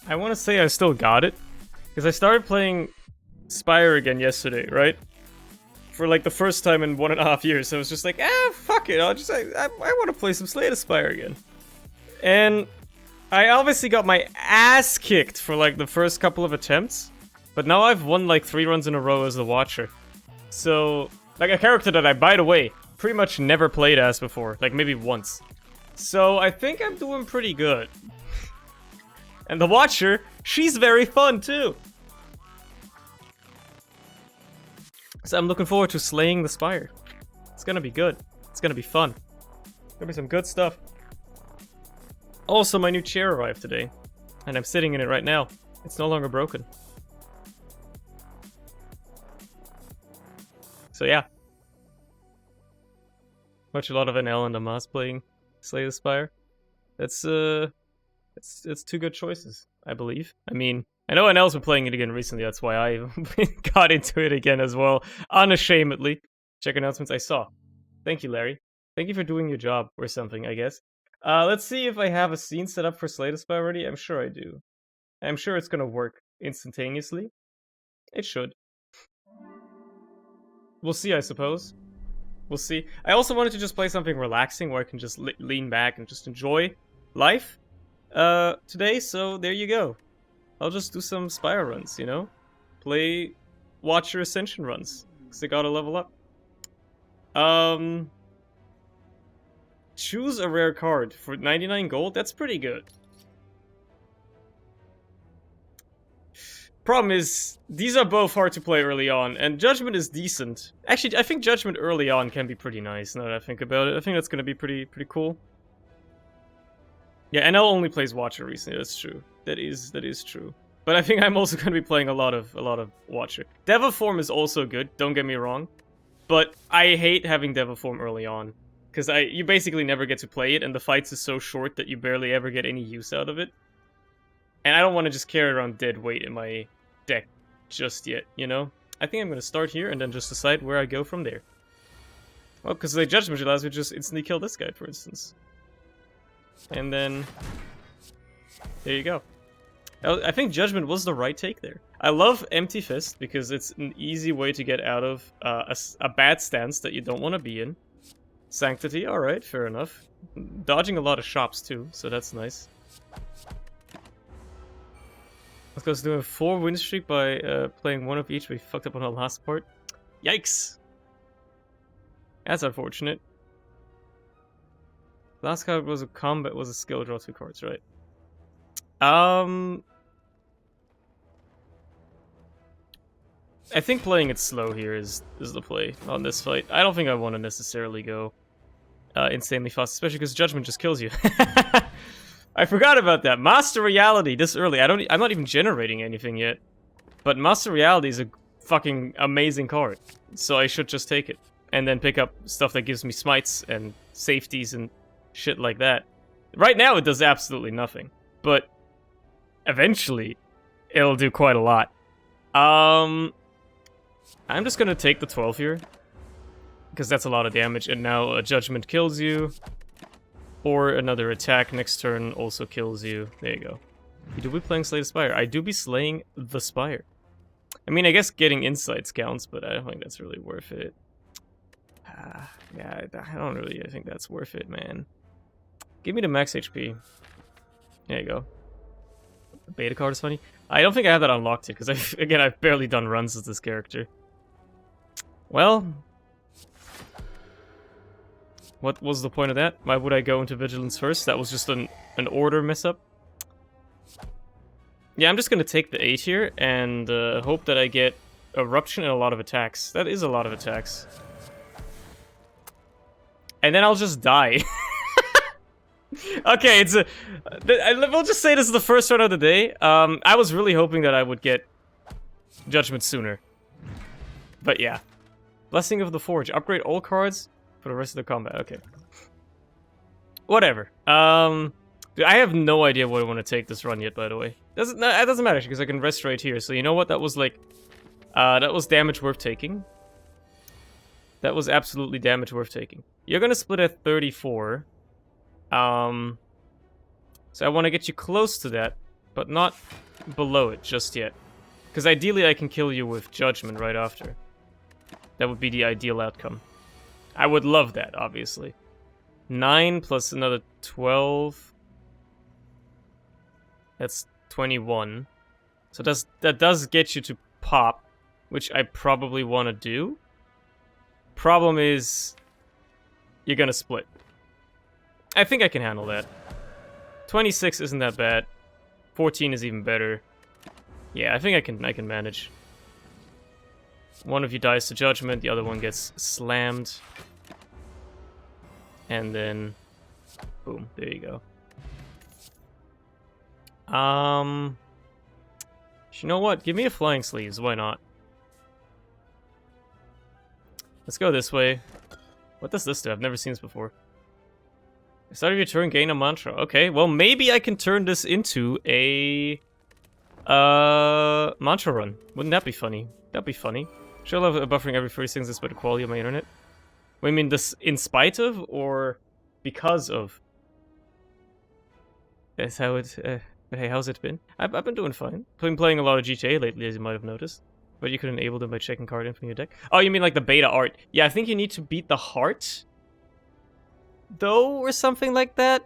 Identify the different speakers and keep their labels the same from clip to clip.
Speaker 1: I want to say I still got it. Because I started playing Spire again yesterday, right? For like the first time in 1.5 years. So I was just like, fuck it. I want to play some Slay the Spire again. And I obviously got my ass kicked for like the first couple of attempts. But now I've won like 3 runs in a row as the Watcher. So, like a character that I, by the way, pretty much never played as before. Like maybe once. So I think I'm doing pretty good. And the Watcher, she's very fun too. So I'm looking forward to slaying the Spire. It's gonna be good. It's gonna be fun. Gonna be some good stuff. Also, my new chair arrived today. And I'm sitting in it right now. It's no longer broken. So yeah. Watch a lot of NL and Damas playing Slay the Spire. That's it's 2 good choices, I believe. I mean, I know NL's been playing it again recently, that's why I got into it again as well, unashamedly. Check announcements I saw. Thank you, Larry. Thank you for doing your job, or something, I guess. Let's see if I have a scene set up for Slay the Spire already. I'm sure I do. I'm sure it's gonna work instantaneously. It should. We'll see, I suppose. We'll see. I also wanted to just play something relaxing where I can just lean back and just enjoy life today, so there you go. I'll just do some Spire runs, you know? Play Watcher Ascension runs, because they gotta level up. Choose a rare card for 99 gold? That's pretty good. Problem is, these are both hard to play early on, and Judgment is decent. Actually, I think Judgment early on can be pretty nice, now that I think about it. I think that's gonna be pretty cool. Yeah, NL only plays Watcher recently, that's true. That is true. But I think I'm also gonna be playing a lot of Watcher. Devil Form is also good, don't get me wrong. But I hate having Devil Form early on. Because you basically never get to play it, and the fights is so short that you barely ever get any use out of it. And I don't want to just carry around dead weight in my deck just yet, you know? I think I'm going to start here and then just decide where I go from there. Well, because the Judgment allows me to just instantly kill this guy, for instance. And then... there you go. I think Judgment was the right take there. I love Empty Fist because it's an easy way to get out of a bad stance that you don't want to be in. Sanctity, alright, fair enough. Dodging a lot of shops too, so that's nice. Let's go do a 4 win streak by playing 1 of each. We fucked up on the last part. Yikes! That's unfortunate. Last card was a combat, was a skill, draw 2 cards, right? I think playing it slow here is the play on this fight. I don't think I want to necessarily go insanely fast, especially because Judgment just kills you. I forgot about that. Master Reality this early. I'm not even generating anything yet. But Master Reality is a fucking amazing card. So I should just take it. And then pick up stuff that gives me smites and safeties and shit like that. Right now it does absolutely nothing. But eventually it'll do quite a lot. I'm just gonna take the 12 here. Because that's a lot of damage. And now a Judgment kills you. Or another attack next turn also kills you. There you go. You do be playing Slay the Spire. I do be slaying the Spire. I mean, I guess getting insights counts, but I don't think that's really worth it. Yeah, I don't really think that's worth it, man. Give me the max HP. There you go. The beta card is funny. I don't think I have that unlocked yet, because again, I've barely done runs as this character. Well... what was the point of that? Why would I go into Vigilance first? That was just an order mess-up. Yeah, I'm just gonna take the 8 here, and hope that I get Eruption and a lot of attacks. That is a lot of attacks. And then I'll just die. Okay, it's a... we'll just say this is the first run of the day. I was really hoping that I would get Judgment sooner. But yeah. Blessing of the Forge. Upgrade all cards for the rest of the combat. Okay. Whatever. Dude, I have no idea what I want to take this run yet, by the way. It doesn't matter, because I can rest right here. So you know what? That was like... that was damage worth taking. That was absolutely damage worth taking. You're gonna split at 34. So I want to get you close to that. but not below it just yet. Because ideally I can kill you with Judgment right after. That would be the ideal outcome. I would love that, obviously. 9 plus another 12. That's 21. So that does get you to pop, which I probably want to do. Problem is, you're gonna split. I think I can handle that. 26 isn't that bad. 14 is even better. Yeah, I think I can manage. One of you dies to Judgment, the other one gets slammed. And then, boom, there you go. You know what? Give me a Flying Sleeves, why not? Let's go this way. What does this do? I've never seen this before. Start of your turn, gain a mantra. Okay, well maybe I can turn this into a mantra run. Wouldn't that be funny? That'd be funny. Should I love buffering every 30 seconds despite the quality of my internet? What do you mean, this in spite of or because of? That's how it. Hey, how's it been? I've been doing fine. Been playing a lot of GTA lately, as you might have noticed. But you could enable them by checking card info in your deck. Oh, you mean like the beta art? Yeah, I think you need to beat the heart, though, or something like that.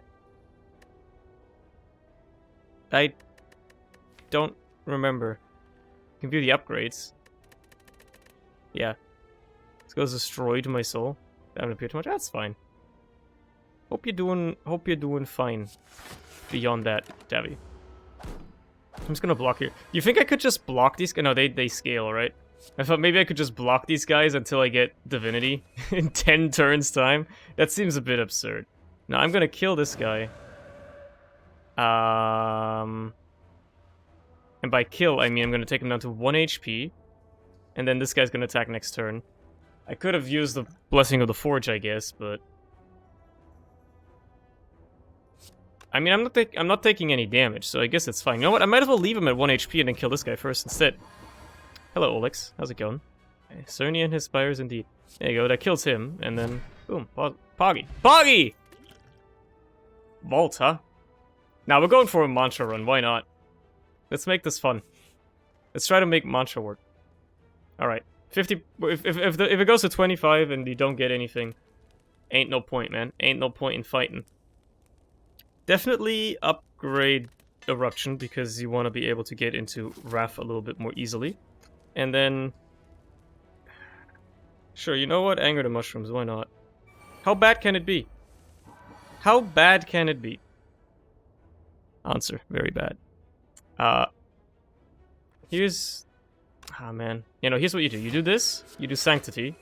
Speaker 1: I don't remember. You can view the upgrades. Yeah. This goes destroyed my soul. That haven't appeared too much. That's fine. Hope you're doing fine. Beyond that, Davy. I'm just gonna block here. You think I could just block these guys? No, they scale, right? I thought maybe I could just block these guys until I get Divinity in 10 turns time. That seems a bit absurd. Now I'm gonna kill this guy. And by kill, I mean I'm gonna take him down to 1 HP. And then this guy's gonna attack next turn. I could have used the Blessing of the Forge, I guess, but... I mean, I'm not taking any damage, so I guess it's fine. You know what? I might as well leave him at 1 HP and then kill this guy first instead. Hello, Olix. How's it going? Cerny and his Spires indeed. There you go. That kills him, and then... Boom. Poggy. Poggy! Vault, huh? Now, we're going for a mantra run. Why not? Let's make this fun. Let's try to make mantra work. Alright. 50... If it goes to 25 and you don't get anything, ain't no point, man. Ain't no point in fighting. Definitely upgrade Eruption because you want to be able to get into Wrath a little bit more easily. And then... Sure, you know what? Anger the Mushrooms, why not? How bad can it be? How bad can it be? Answer, very bad. Here's... Ah, man. You know, here's what you do. You do this, you do Sanctity.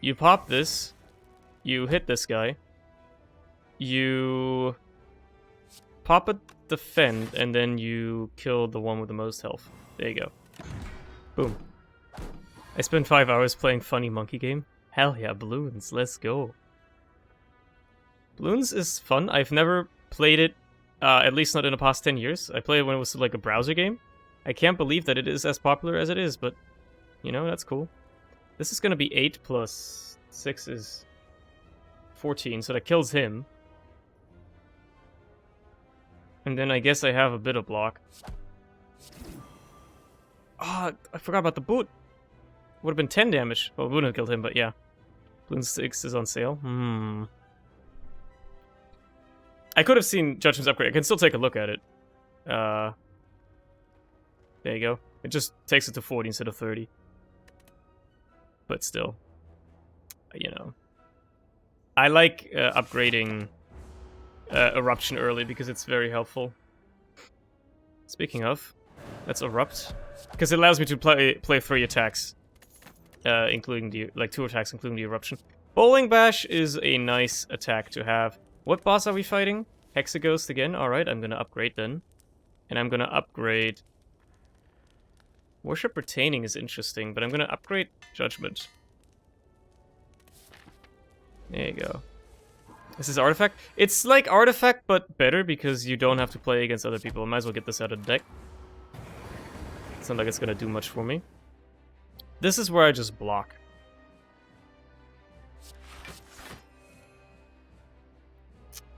Speaker 1: You pop this. You hit this guy. You pop a defend, and then you kill the one with the most health. There you go. Boom. I spent 5 hours playing Funny Monkey Game. Hell yeah, Balloons, let's go. Balloons is fun. I've never played it, at least not in the past 10 years. I played it when it was like a browser game. I can't believe that it is as popular as it is, but, you know, that's cool. This is gonna be 8 plus 6 is 14, so that kills him. And then I guess I have a bit of block. Ah, oh, I forgot about the boot. Would have been 10 damage. Well, it wouldn't have killed him, but yeah. Balloon 6 is on sale. I could have seen Judgment's upgrade. I can still take a look at it. There you go. It just takes it to 40 instead of 30. But still. You know. I like upgrading Eruption early because it's very helpful. Speaking of, let's Erupt. Because it allows me to play 3 attacks. Including the, like 2 attacks including the Eruption. Bowling Bash is a nice attack to have. What boss are we fighting? Hexaghost again? Alright, I'm gonna upgrade then. And I'm gonna upgrade... Worship Retaining is interesting, but I'm gonna upgrade Judgment. There you go. This is Artifact. It's like Artifact, but better because you don't have to play against other people. I might as well get this out of the deck. It's not like it's gonna do much for me. This is where I just block.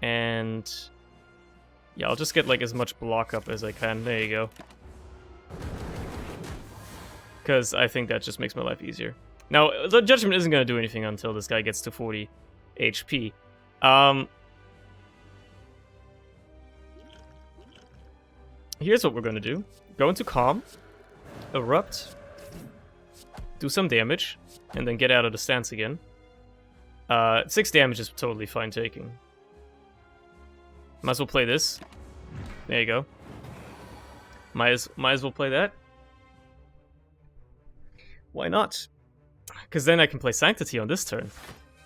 Speaker 1: And... Yeah, I'll just get like as much block up as I can. There you go. Because I think that just makes my life easier. Now, the Judgment isn't going to do anything until this guy gets to 40 HP. Here's what we're going to do. Go into Calm, Erupt, do some damage, and then get out of the stance again. 6 damage is totally fine taking. Might as well play this. There you go. Might as well play that. Why not? Because then I can play Sanctity on this turn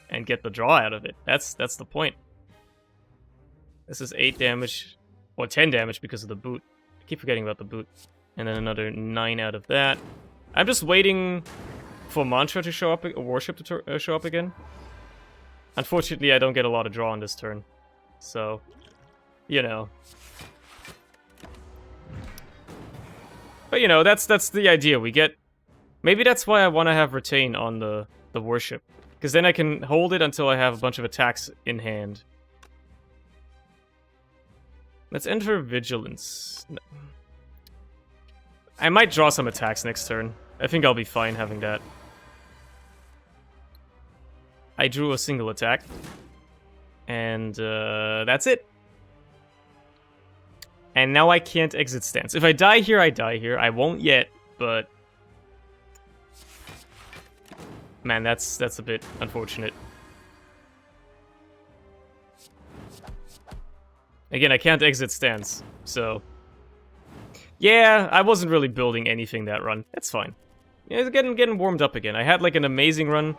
Speaker 1: and get the draw out of it. That's the point. This is 8 damage, or 10 damage because of the boot. I keep forgetting about the boot. And then another 9 out of that. I'm just waiting for Mantra to show up, or Worship to show up again. Unfortunately, I don't get a lot of draw on this turn. So, you know. But you know, that's the idea. We get... Maybe that's why I want to have Retain on the Worship. Because then I can hold it until I have a bunch of attacks in hand. Let's enter Vigilance. No. I might draw some attacks next turn. I think I'll be fine having that. I drew a single attack. And that's it. And now I can't exit stance. If I die here, I die here. I won't yet, but... Man, that's a bit unfortunate. Again, I can't exit stance, so... Yeah, I wasn't really building anything that run. That's fine. Yeah, it's getting warmed up again. I had like an amazing run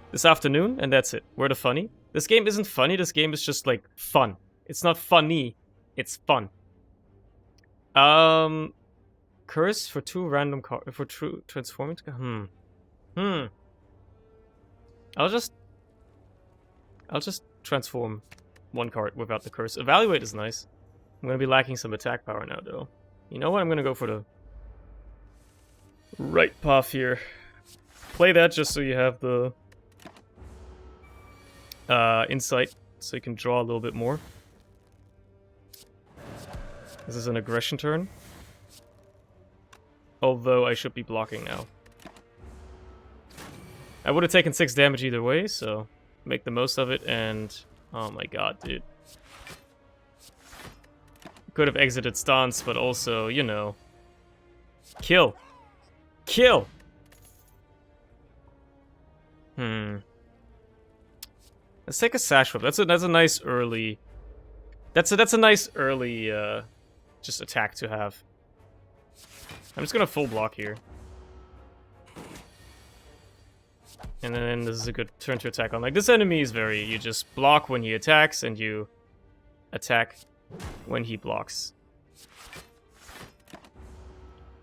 Speaker 1: this afternoon, and that's it. Where the funny? This game isn't funny, this game is just like fun. It's not funny, it's fun. Curse for 2 random cards for true transforming. I'll just transform 1 card without the curse. Evaluate is nice. I'm gonna be lacking some attack power now, though. You know what? I'm gonna go for the right path here. Play that just so you have the insight, so you can draw a little bit more. This is an aggression turn. Although I should be blocking now. I would have taken 6 damage either way, so make the most of it, and... Oh my god, dude. Could have exited stance, but also, you know... Kill! Kill! Let's take a Sash Whip. That's a nice early... That's a nice early, just attack to have. I'm just gonna full block here. And then this is a good turn to attack on. Like, this enemy is very... You just block when he attacks, and you attack when he blocks.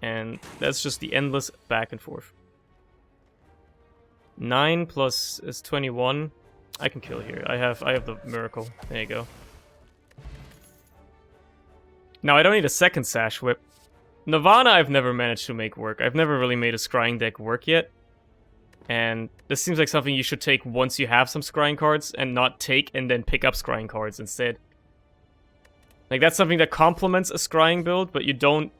Speaker 1: And that's just the endless back and forth. 9 plus is 21. I can kill here. I have the miracle. There you go. Now, I don't need a second Sash Whip. Nirvana I've never managed to make work. I've never really made a scrying deck work yet. And this seems like something you should take once you have some scrying cards, and not take and then pick up scrying cards instead. Like, that's something that complements a scrying build, but you don't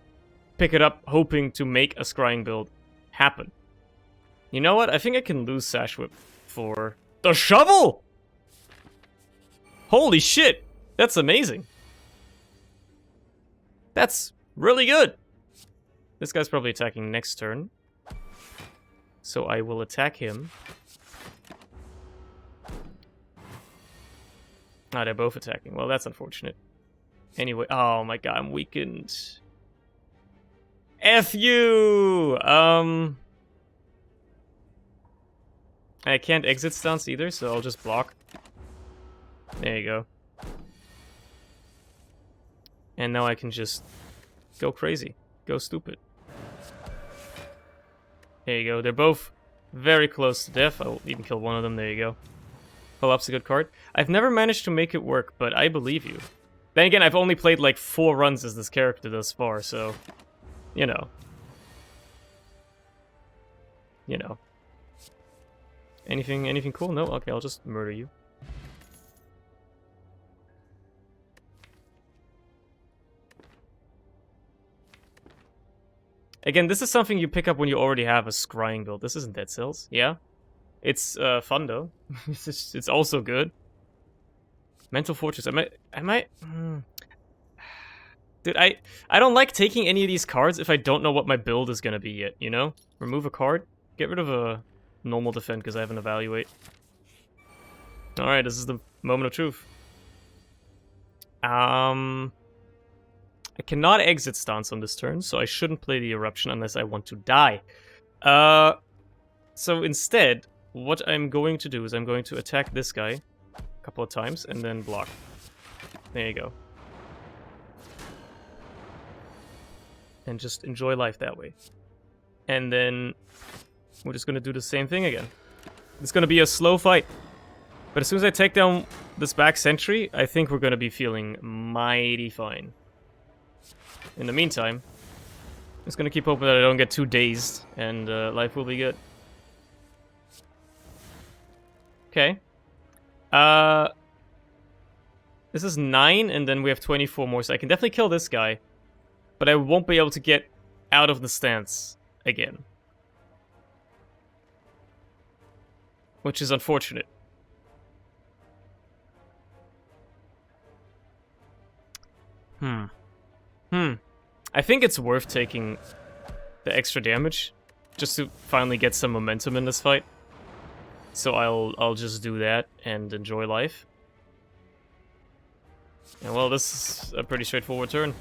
Speaker 1: pick it up hoping to make a scrying build happen. You know what? I think I can lose Sash Whip for the shovel! Holy shit! That's amazing. That's really good. This guy's probably attacking next turn. So I will attack him. Ah, they're both attacking. Well, that's unfortunate. Anyway, oh my god, I'm weakened. F you! I can't exit stance either, so I'll just block. There you go. And now I can just go crazy. Go stupid. There you go. They're both very close to death. I'll even kill one of them. There you go. Pull up's a good card. I've never managed to make it work, but I believe you. Then again, I've only played like 4 runs as this character thus far, so... You know. You know. Anything cool? No? Okay, I'll just murder you. Again, this is something you pick up when you already have a scrying build. This isn't Dead Cells, yeah? It's fun though. It's also good. Mental Fortress. I might. Dude, I don't like taking any of these cards if I don't know what my build is gonna be yet. You know, remove a card, get rid of a normal defend because I have an evaluate. All right, this is the moment of truth. I cannot exit stance on this turn, so I shouldn't play the eruption unless I want to die. So instead, what I'm going to do is I'm going to attack this guy a couple of times and then block. There you go. And just enjoy life that way. And then we're just going to do the same thing again. It's going to be a slow fight. But as soon as I take down this back sentry, I think we're going to be feeling mighty fine. In the meantime, I'm just going to keep hoping that I don't get too dazed, and life will be good. Okay. This is 9, and then we have 24 more, so I can definitely kill this guy. But I won't be able to get out of the stance again. Which is unfortunate. I think it's worth taking the extra damage just to finally get some momentum in this fight. So I'll just do that and enjoy life. And well, this is a pretty straightforward turn.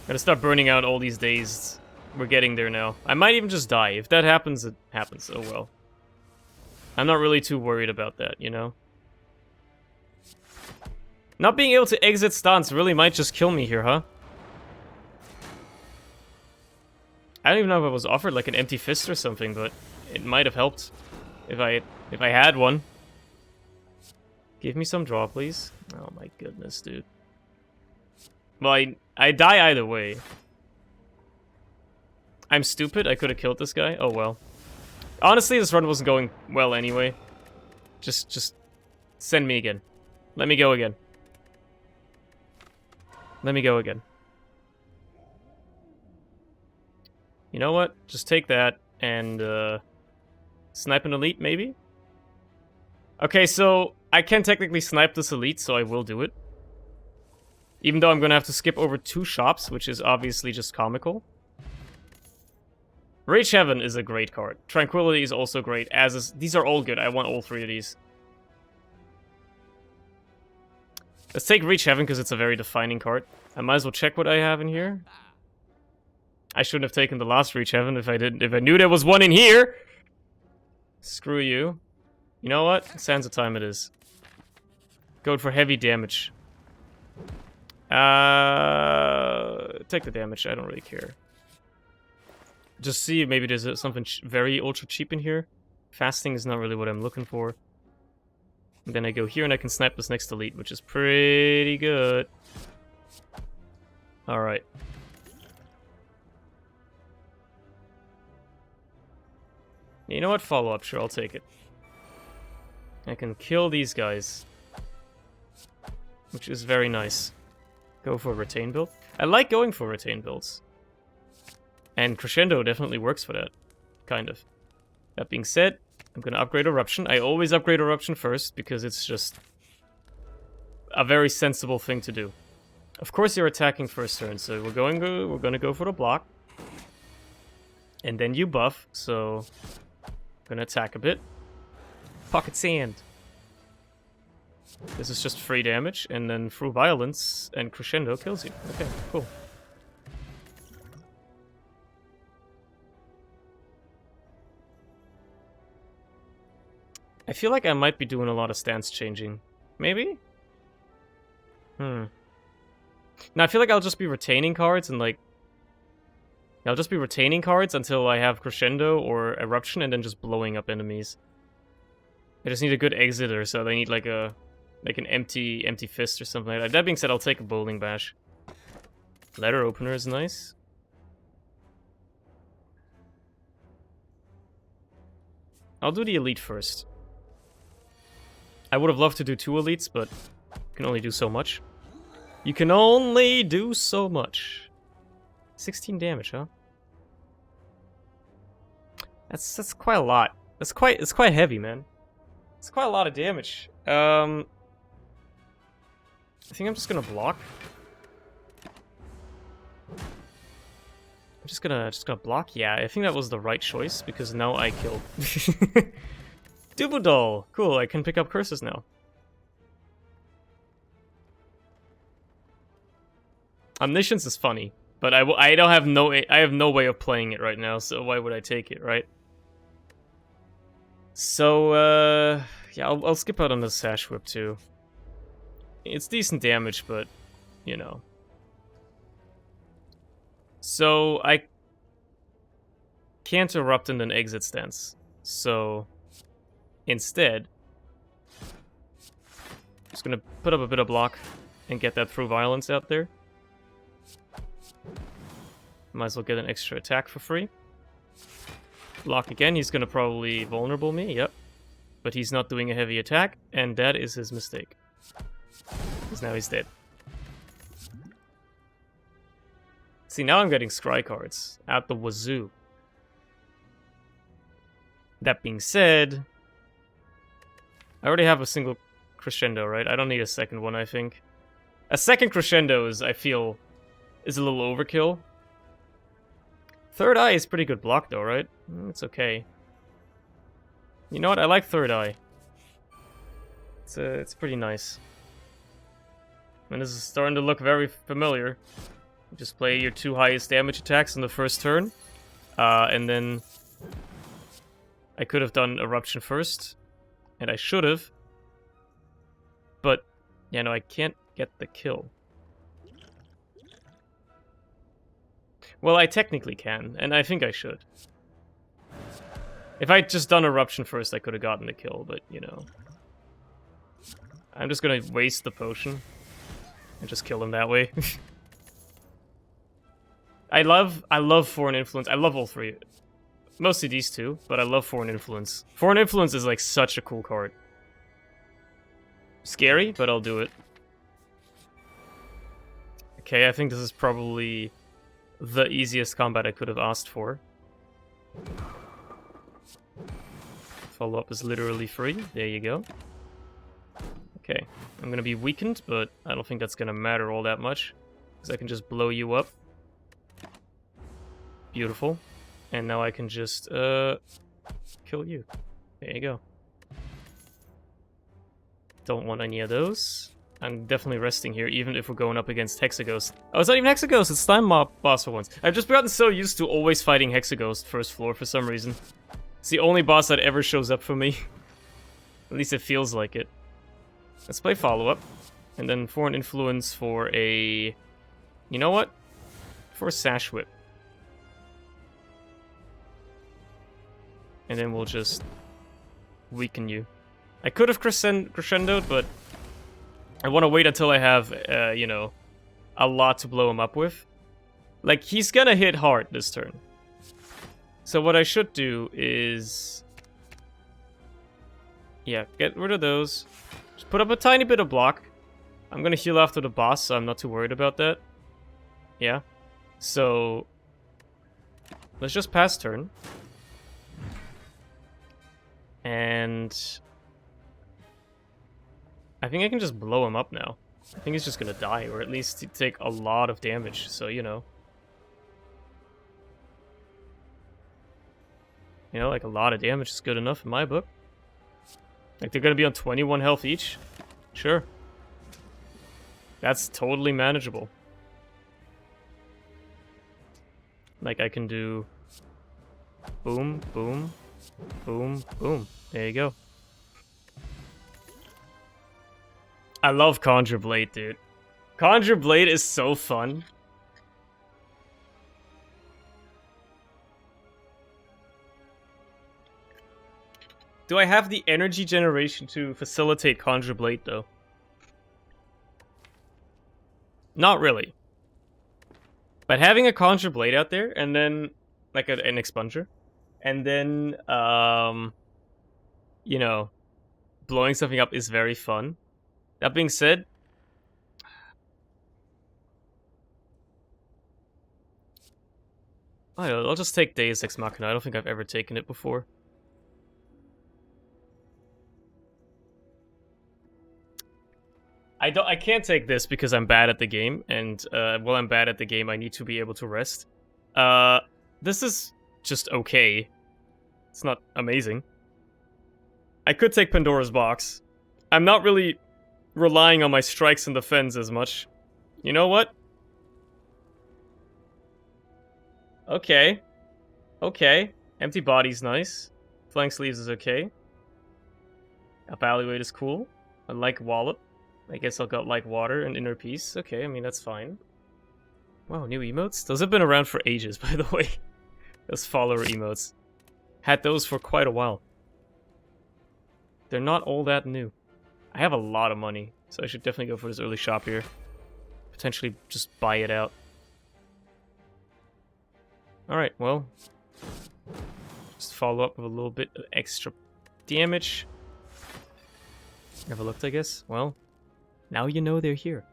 Speaker 1: Gotta start burning out all these dazed. We're getting there now. I might even just die. If that happens, it happens. Oh well. I'm not really too worried about that, you know? Not being able to exit stance really might just kill me here, huh? I don't even know if I was offered like an empty fist or something, but it might have helped if I had one. Give me some draw, please. Oh my goodness, dude. Well, I die either way. I'm stupid. I could have killed this guy. Oh well. Honestly, this run wasn't going well anyway. Just send me again. Let me go again. Let me go again. You know what? Just take that and snipe an elite, maybe? Okay, so I can technically snipe this elite, so I will do it. Even though I'm gonna have to skip over 2 shops, which is obviously just comical. Rage Heaven is a great card. Tranquility is also great, as is... These are all good. I want all 3 of these. Let's take Reach Heaven, because it's a very defining card. I might as well check what I have in here. I shouldn't have taken the last Reach Heaven if I knew there was one in here! Screw you. You know what? Sands of Time it is. Go for heavy damage. Take the damage, I don't really care. Just see if maybe there's something very ultra cheap in here. Fasting is not really what I'm looking for. And then I go here and I can snipe this next elite, which is pretty good. Alright. You know what? Follow up, sure, I'll take it. I can kill these guys. Which is very nice. Go for a retain build. I like going for retain builds. And Crescendo definitely works for that. Kind of. That being said, I'm gonna upgrade Eruption. I always upgrade Eruption first, because it's just a very sensible thing to do. Of course you're attacking first turn, so we're gonna go for the block. And then you buff, so I'm gonna attack a bit. Pocket Sand. This is just free damage, and then through Violence and Crescendo kills you. Okay, cool. I feel like I might be doing a lot of stance changing. Maybe? No, I feel like I'll just be retaining cards and like... I'll just be retaining cards until I have Crescendo or Eruption and then just blowing up enemies. I just need a good exiter, so they need like an empty fist or something like that. That being said, I'll take a Bowling Bash. Letter Opener is nice. I'll do the elite first. I would have loved to do 2 elites, but can only do so much. You can only do so much. 16 damage, huh? That's quite a lot. It's quite heavy, man. It's quite a lot of damage. I think I'm just gonna block. I'm just gonna block. Yeah, I think that was the right choice because now I killed. Dubudol. Cool. I can pick up curses now. Omniscience is funny, but I don't have I have no way of playing it right now. So why would I take it, right? So yeah, I'll skip out on the Sash Whip too. It's decent damage, but you know. So I can't erupt in an exit stance. So instead, I'm just gonna put up a bit of block and get that through violence out there. Might as well get an extra attack for free. Block again, he's gonna probably vulnerable me, yep. But he's not doing a heavy attack, and that is his mistake. Because now he's dead. See, now I'm getting scry cards out the wazoo. That being said, I already have a single crescendo, right? I don't need a second one, I think. A second crescendo is, I feel, is a little overkill. Third Eye is pretty good block though, right? It's okay. You know what? I like Third Eye. It's pretty nice. And this is starting to look very familiar. You just play your 2 highest damage attacks on the first turn. And then I could have done Eruption first. And I should have. But, yeah, no, I can't get the kill. Well, I technically can, and I think I should. If I'd just done Eruption first, I could have gotten the kill, but, you know. I'm just gonna waste the potion and just kill him that way. I love Foreign Influence. I love all three. Mostly these two, but I love Foreign Influence. Foreign Influence is like such a cool card. Scary, but I'll do it. Okay, I think this is probably the easiest combat I could have asked for. Follow-up is literally free. There you go. Okay, I'm gonna be weakened, but I don't think that's gonna matter all that much. Because I can just blow you up. Beautiful. And now I can just, kill you. There you go. Don't want any of those. I'm definitely resting here, even if we're going up against Hexaghost. Oh, it's not even Hexaghost, it's Slime Mob boss for once. I've just gotten so used to always fighting Hexaghost first floor for some reason. It's the only boss that ever shows up for me. At least it feels like it. Let's play follow-up. And then Foreign Influence for a... You know what? For a Sash Whip. And then we'll just weaken you. I could have crescendoed, but I want to wait until I have, you know, a lot to blow him up with. Like, he's gonna hit hard this turn. So what I should do is... Yeah, get rid of those. Just put up a tiny bit of block. I'm gonna heal after the boss, so I'm not too worried about that. Yeah. So... let's just pass turn. And... I think I can just blow him up now. I think he's just gonna die, or at least take a lot of damage, so you know. You know, like a lot of damage is good enough in my book. Like they're gonna be on 21 health each? Sure. That's totally manageable. Like I can do... boom, boom, boom, boom. There you go. I love Conjure Blade, dude. Conjure Blade is so fun. Do I have the energy generation to facilitate Conjure Blade, though? Not really. But having a Conjure Blade out there, and then, like an Expunger, and then, you know, blowing something up is very fun. That being said, I'll just take Deus Ex Machina. I don't think I've ever taken it before. I can't take this because I'm bad at the game, and while I'm bad at the game, I need to be able to rest. This is just okay. It's not amazing. I could take Pandora's Box. I'm not really relying on my strikes and defense as much. You know what? Okay. Okay. Empty Body's nice. Flying Sleeves is okay. Evaluate is cool. I like Wallop. I guess I'll go like Water and Inner Peace. Okay, I mean, that's fine. Wow, new emotes? Those have been around for ages, by the way. Those follower emotes. Had those for quite a while. They're not all that new. I have a lot of money, so I should definitely go for this early shop here. Potentially just buy it out. Alright, well. Just follow up with a little bit of extra damage. Never looked, I guess. Well, now you know they're here.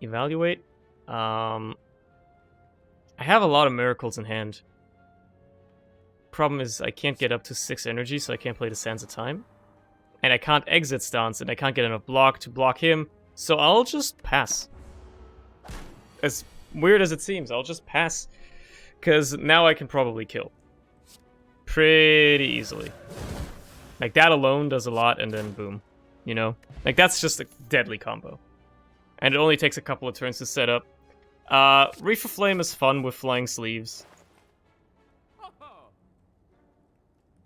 Speaker 1: Evaluate. I have a lot of miracles in hand. Problem is, I can't get up to 6 energy, so I can't play the Sands of Time. And I can't exit stance, and I can't get enough block to block him, so I'll just pass. As weird as it seems, I'll just pass. Because now I can probably kill. Pretty easily. Like, that alone does a lot, and then boom. You know? Like, that's just a deadly combo. And it only takes a couple of turns to set up. Reefer Flame is fun with Flying Sleeves.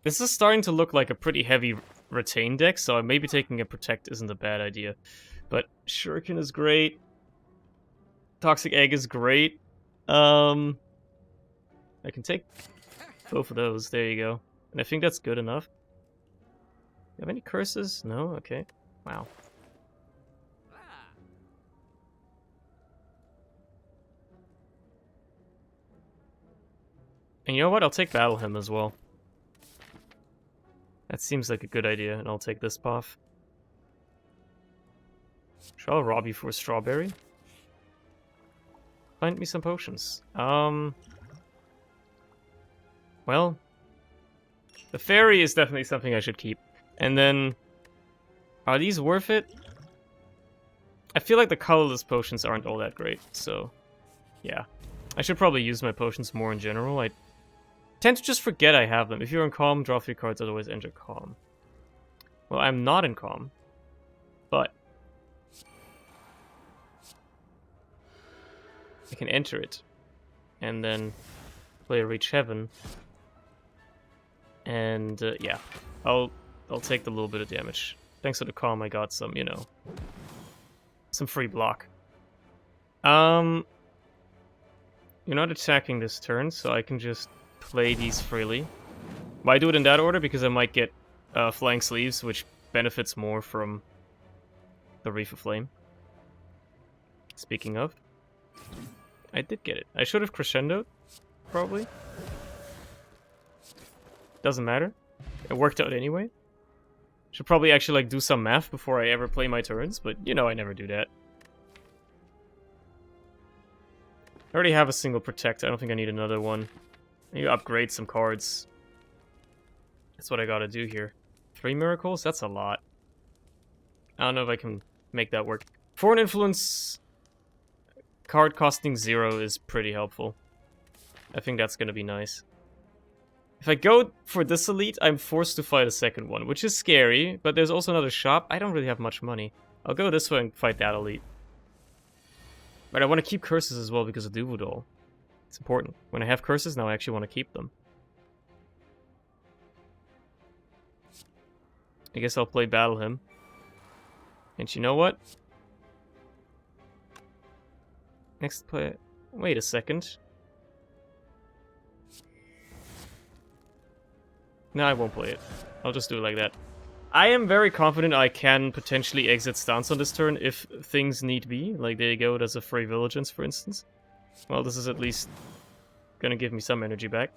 Speaker 1: This is starting to look like a pretty heavy retain deck, so maybe taking a Protect isn't a bad idea. But Shuriken is great. Toxic Egg is great. I can take both of those. There you go. And I think that's good enough. You have any curses? No? Okay. Wow. And you know what? I'll take Battle Hymn as well. That seems like a good idea, and I'll take this buff. Sure, I'll rob you for a strawberry. Find me some potions. Well, the fairy is definitely something I should keep. And then, are these worth it? I feel like the colorless potions aren't all that great, so yeah. I should probably use my potions more in general. I tend to just forget I have them. If you're in Calm, draw 3 cards, otherwise enter Calm. Well, I'm not in Calm, but I can enter it, and then play a Reach Heaven, and yeah, I'll take the little bit of damage. Thanks to the Calm, I got some, you know, some free block. You're not attacking this turn, so I can just play these freely. Why do it in that order? Because I might get Flying Sleeves, which benefits more from the Reef of Flame. Speaking of, I did get it. I should have crescendoed, probably. Doesn't matter. It worked out anyway. Should probably actually like do some math before I ever play my turns, but you know I never do that. I already have a single Protect. I don't think I need another one. I need to upgrade some cards. That's what I gotta do here. 3 miracles? That's a lot. I don't know if I can make that work. Foreign Influence card costing 0 is pretty helpful. I think that's gonna be nice. If I go for this elite, I'm forced to fight a second one, which is scary, but there's also another shop. I don't really have much money. I'll go this way and fight that elite. But I want to keep curses as well because of Duvodol. It's important. When I have curses now, I actually want to keep them. I guess I'll play Battle Hymn. And you know what? Next play... Wait a second. No, I won't play it. I'll just do it like that. I am very confident I can potentially exit stance on this turn if things need be. Like, there you go, there's a Free Vigilance, for instance. Well, this is at least gonna give me some energy back.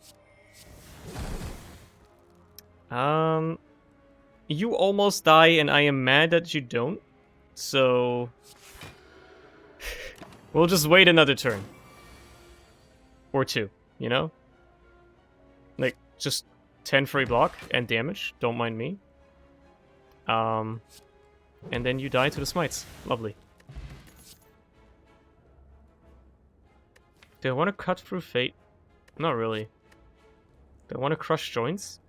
Speaker 1: You almost die, and I am mad that you don't. So... we'll just wait another turn. Or 2, you know? Like, just 10 free block and damage. Don't mind me. And then you die to the smites. Lovely. Do I want to cut through fate? Not really. Do I want to crush joints?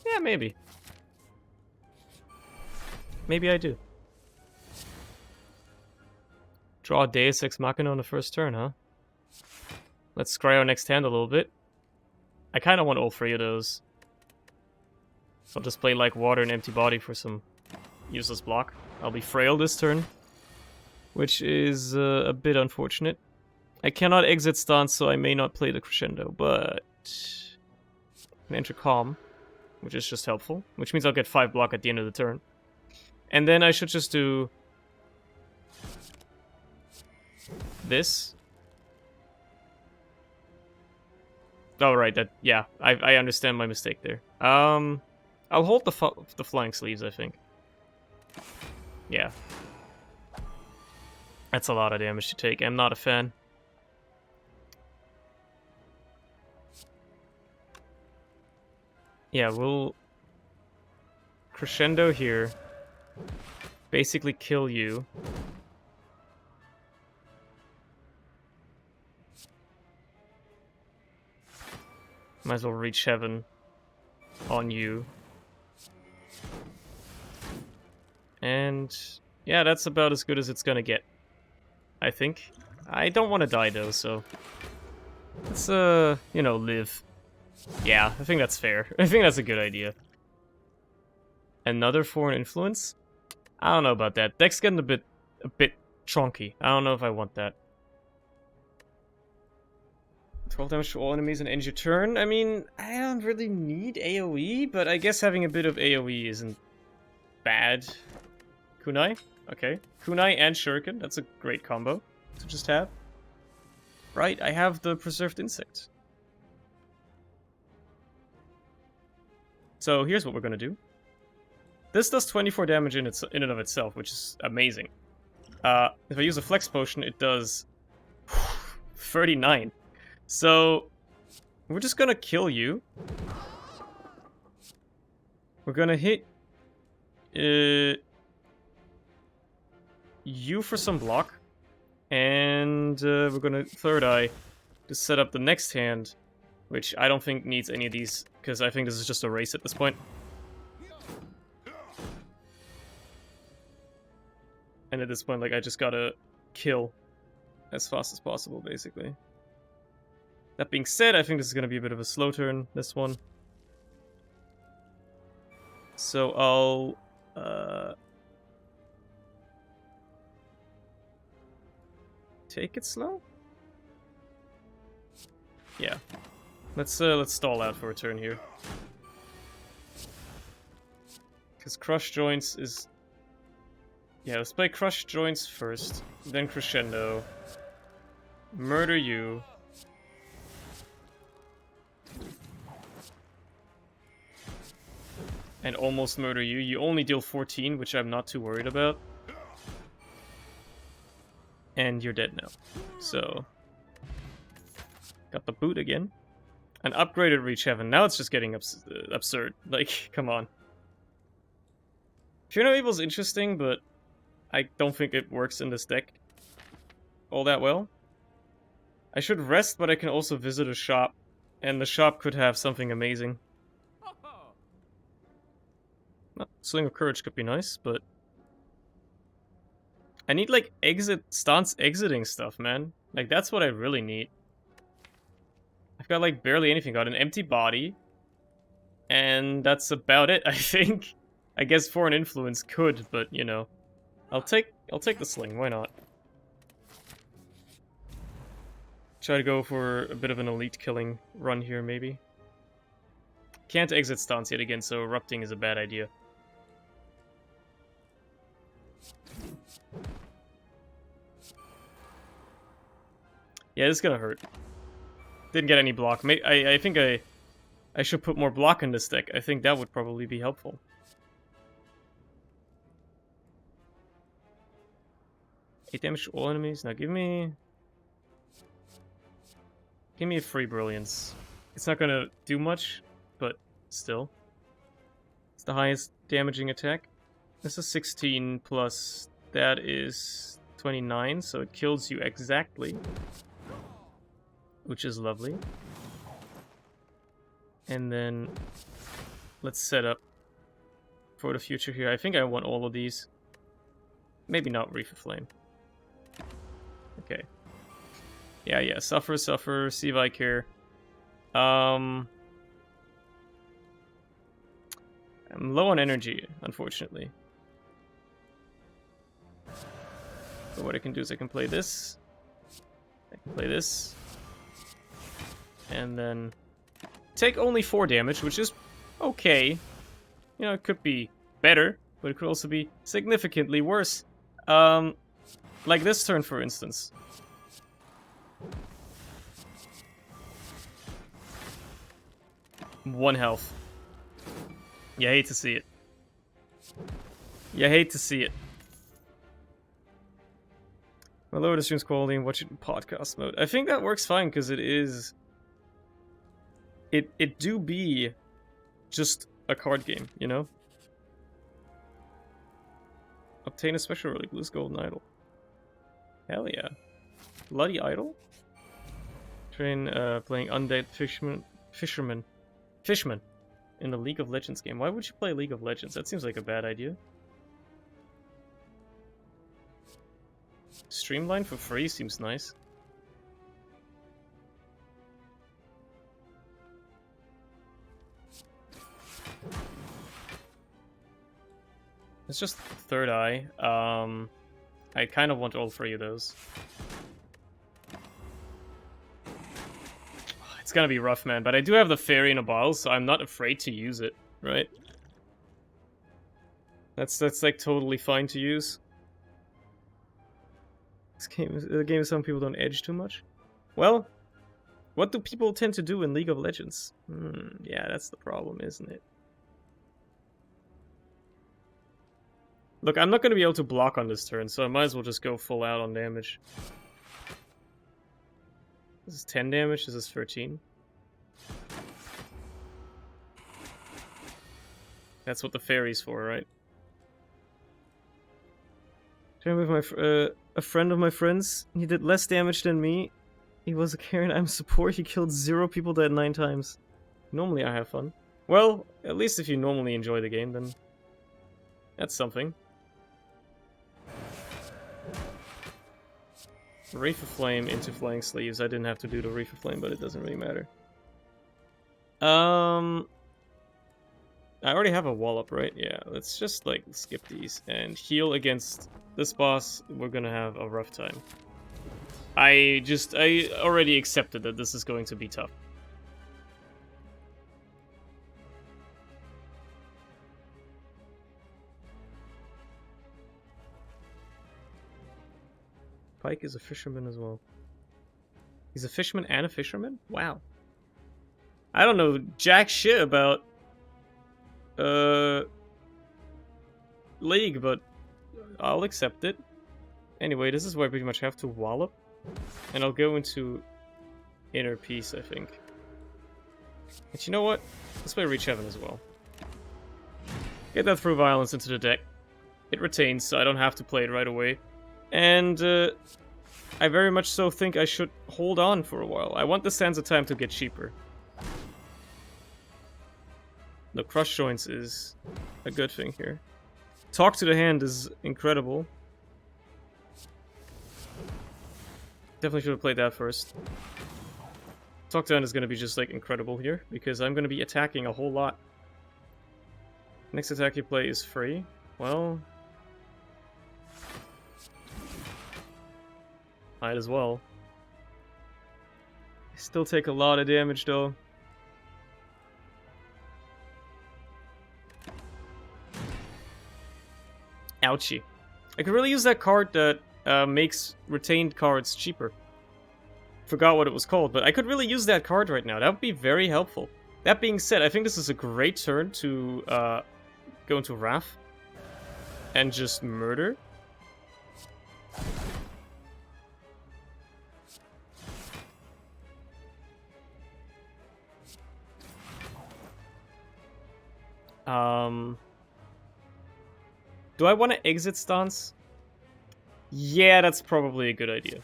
Speaker 1: Yeah, maybe. Maybe I do. Draw a Deus Ex Machina on the first turn, huh? Let's scry our next hand a little bit. I kind of want all 3 of those. So I'll just play like Water and Empty Body for some useless block. I'll be frail this turn, which is a bit unfortunate. I cannot exit stance, so I may not play the Crescendo, but I can enter Calm, which is just helpful, which means I'll get 5 block at the end of the turn. And then I should just do this. Oh, right, that, yeah, I understand my mistake there. I'll hold the Flying Sleeves, I think. Yeah. That's a lot of damage to take. I'm not a fan. Yeah, we'll Crescendo here. Basically kill you. Might as well reach heaven on you. And yeah, that's about as good as it's gonna get, I think. I don't want to die though, so let's you know, live. Yeah, I think that's fair. I think that's a good idea. Another foreign influence? I don't know about that. Deck's getting a bit chonky. I don't know if I want that. 12 damage to all enemies and end your turn. I mean, I don't really need AoE, but I guess having a bit of AoE isn't bad. Kunai? Okay. Kunai and Shuriken. That's a great combo to just have. Right, I have the Preserved Insect. So here's what we're gonna do. This does 24 damage in and of itself, which is amazing. If I use a Flex Potion, it does 39. So we're just gonna kill you. We're gonna hit you for some block, and we're gonna Third Eye to set up the next hand, which I don't think needs any of these, because I think this is just a race at this point. And at this point, like, I just gotta kill as fast as possible, basically. That being said, I think this is gonna be a bit of a slow turn, this one. So I'll take it slow? Yeah. Let's stall out for a turn here. Because Crush Joints is... Yeah, let's play Crush Joints first, then Crescendo. Murder you. And almost murder you. You only deal 14, which I'm not too worried about. And you're dead now. So... Got the boot again. An upgraded Reach Heaven. Now it's just getting absurd. Like, come on. Fear No Evil's interesting, but I don't think it works in this deck all that well. I should rest, but I can also visit a shop. And the shop could have something amazing. Well, Sling of Courage could be nice, but... I need, like, stance exiting stuff, man. Like, that's what I really need. I've got, like, barely anything. Got an Empty Body. And that's about it, I think. I guess Foreign Influence could, but, you know. I'll take the Sling, why not? Try to go for a bit of an elite killing run here, maybe. Can't exit stance yet again, so erupting is a bad idea. Yeah, this is gonna hurt. Didn't get any block. I think I should put more block in this deck. I think that would probably be helpful. Eight damage to all enemies. Now give me... Give me a free brilliance. It's not gonna do much, but still. It's the highest damaging attack. This is 16 plus that is 29, so it kills you exactly. Which is lovely. And then let's set up for the future here. I think I want all of these. Maybe not Reef of Flame. Okay. Yeah, suffer, see if I care. I'm low on energy, unfortunately. So what I can do is I can play this. I can play this. And then take only 4 damage, which is okay. You know, it could be better, but it could also be significantly worse. Like this turn, for instance. One health. You hate to see it. You hate to see it. I'll lower the stream's quality and watch it in podcast mode. I think that works fine, because it is... It do be just a card game, you know? Obtain a special relic, lose golden idol. Hell yeah. Bloody idol? Train playing undead fisherman in the League of Legends game. Why would you play League of Legends? That seems like a bad idea. Streamline for free seems nice. It's just Third Eye. I kind of want all 3 of those. It's gonna be rough, man, but I do have the Fairy in a bottle, so I'm not afraid to use it, right? That's like totally fine to use. The game some people don't edge too much. Well, what do people tend to do in League of Legends? Yeah, that's the problem, isn't it? Look, I'm not going to be able to block on this turn, so I might as well just go full out on damage. This is 10 damage, this is 13. That's what the fairy's for, right? Train with a friend of my friends. He did less damage than me. He was a Karen, I'm support. He killed 0 people dead 9 times. Normally I have fun. Well, at least if you normally enjoy the game, then that's something. Reef of Flame into Flying Sleeves. I didn't have to do the Reef of Flame, but it doesn't really matter. I already have a wall up, right? Yeah, let's just, like, skip these and heal against this boss. We're gonna have a rough time. I already accepted that this is going to be tough. Pike is a fisherman as well. He's a fisherman and a fisherman? Wow. I don't know jack shit about League, but I'll accept it. Anyway, this is where I pretty much have to wallop. And I'll go into Inner Peace, I think. But you know what? Let's play Reach Heaven as well. Get that through violence into the deck. It retains, so I don't have to play it right away. And I very much so think I should hold on for a while. I want the Sands of Time to get cheaper. The Crush Joints is a good thing here. Talk to the Hand is incredible. Definitely should have played that first. Talk to the Hand is going to be just like incredible here, because I'm going to be attacking a whole lot. Next attack you play is free. Well, might as well. I still take a lot of damage though. Ouchie. I could really use that card that makes retained cards cheaper. Forgot what it was called, but I could really use that card right now. That would be very helpful. That being said, I think this is a great turn to go into Wrath and just murder. Do I want to exit stance? Yeah, that's probably a good idea.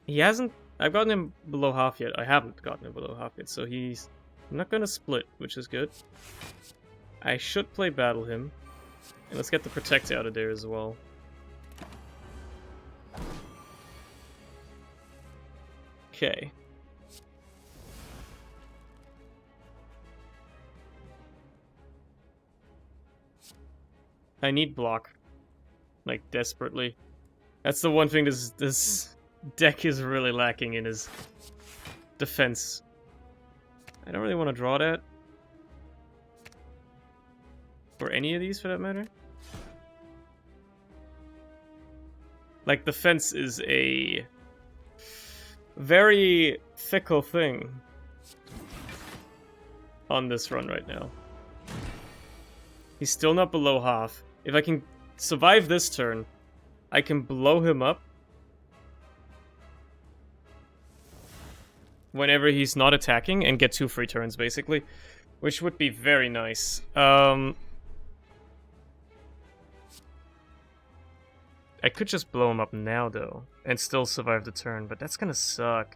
Speaker 1: He hasn't... I've gotten him below half yet. I haven't gotten him below half yet, so he's not gonna split, which is good. I should play battle him. And let's get the protect out of there as well. Okay. I need block. Like, desperately. That's the one thing this deck is really lacking in, is defense. I don't really want to draw that. Or any of these, for that matter. Like, defense is a very fickle thing on this run right now. He's still not below half. If I can survive this turn, I can blow him up whenever he's not attacking and get 2 free turns, basically. Which would be very nice. I could just blow him up now, though, and still survive the turn, but that's gonna suck.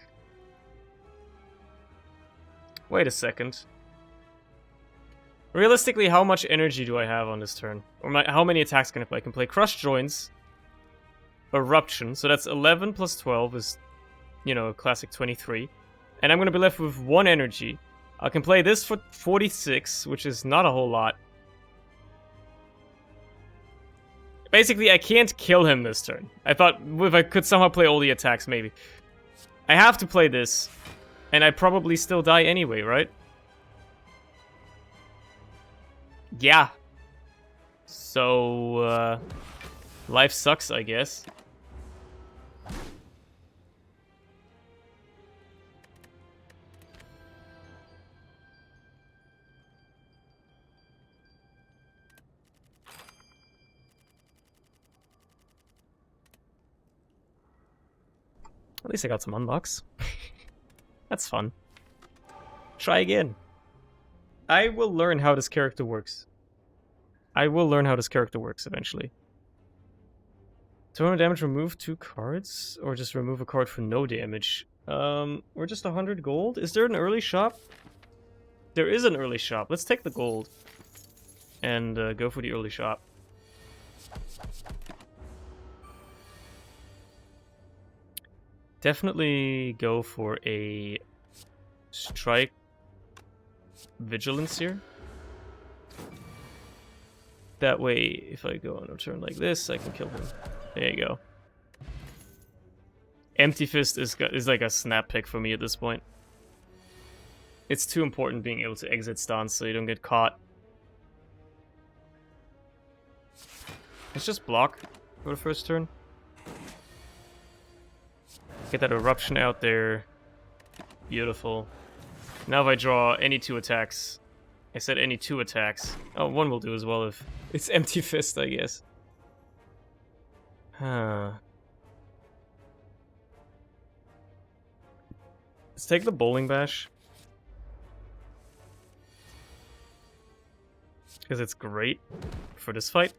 Speaker 1: Wait a second. Realistically, how much energy do I have on this turn? Or how many attacks can I play? I can play Crush Joints, Eruption, so that's 11 plus 12 is, you know, classic 23. And I'm gonna be left with 1 energy. I can play this for 46, which is not a whole lot. Basically, I can't kill him this turn. I thought if I could somehow play all the attacks, maybe. I have to play this, and I probably still die anyway, right? Yeah. So, life sucks, I guess. At least I got some unlocks. That's fun. Try again. I will learn how this character works. I will learn how this character works eventually. 200 damage, remove 2 cards? Or just remove a card for no damage? Or just 100 gold? Is there an early shop? There is an early shop. Let's take the gold. And go for the early shop. Definitely go for a strike vigilance here. That way, if I go on a turn like this, I can kill him. There you go. Empty Fist is like a snap pick for me at this point. It's too important being able to exit stance so you don't get caught. Let's just block for the first turn. Get that eruption out there. Beautiful. Now if I draw any 2 attacks. I said any 2 attacks. Oh, 1 will do as well if it's Empty Fist, I guess. Huh. Let's take the Bowling Bash. Because it's great for this fight.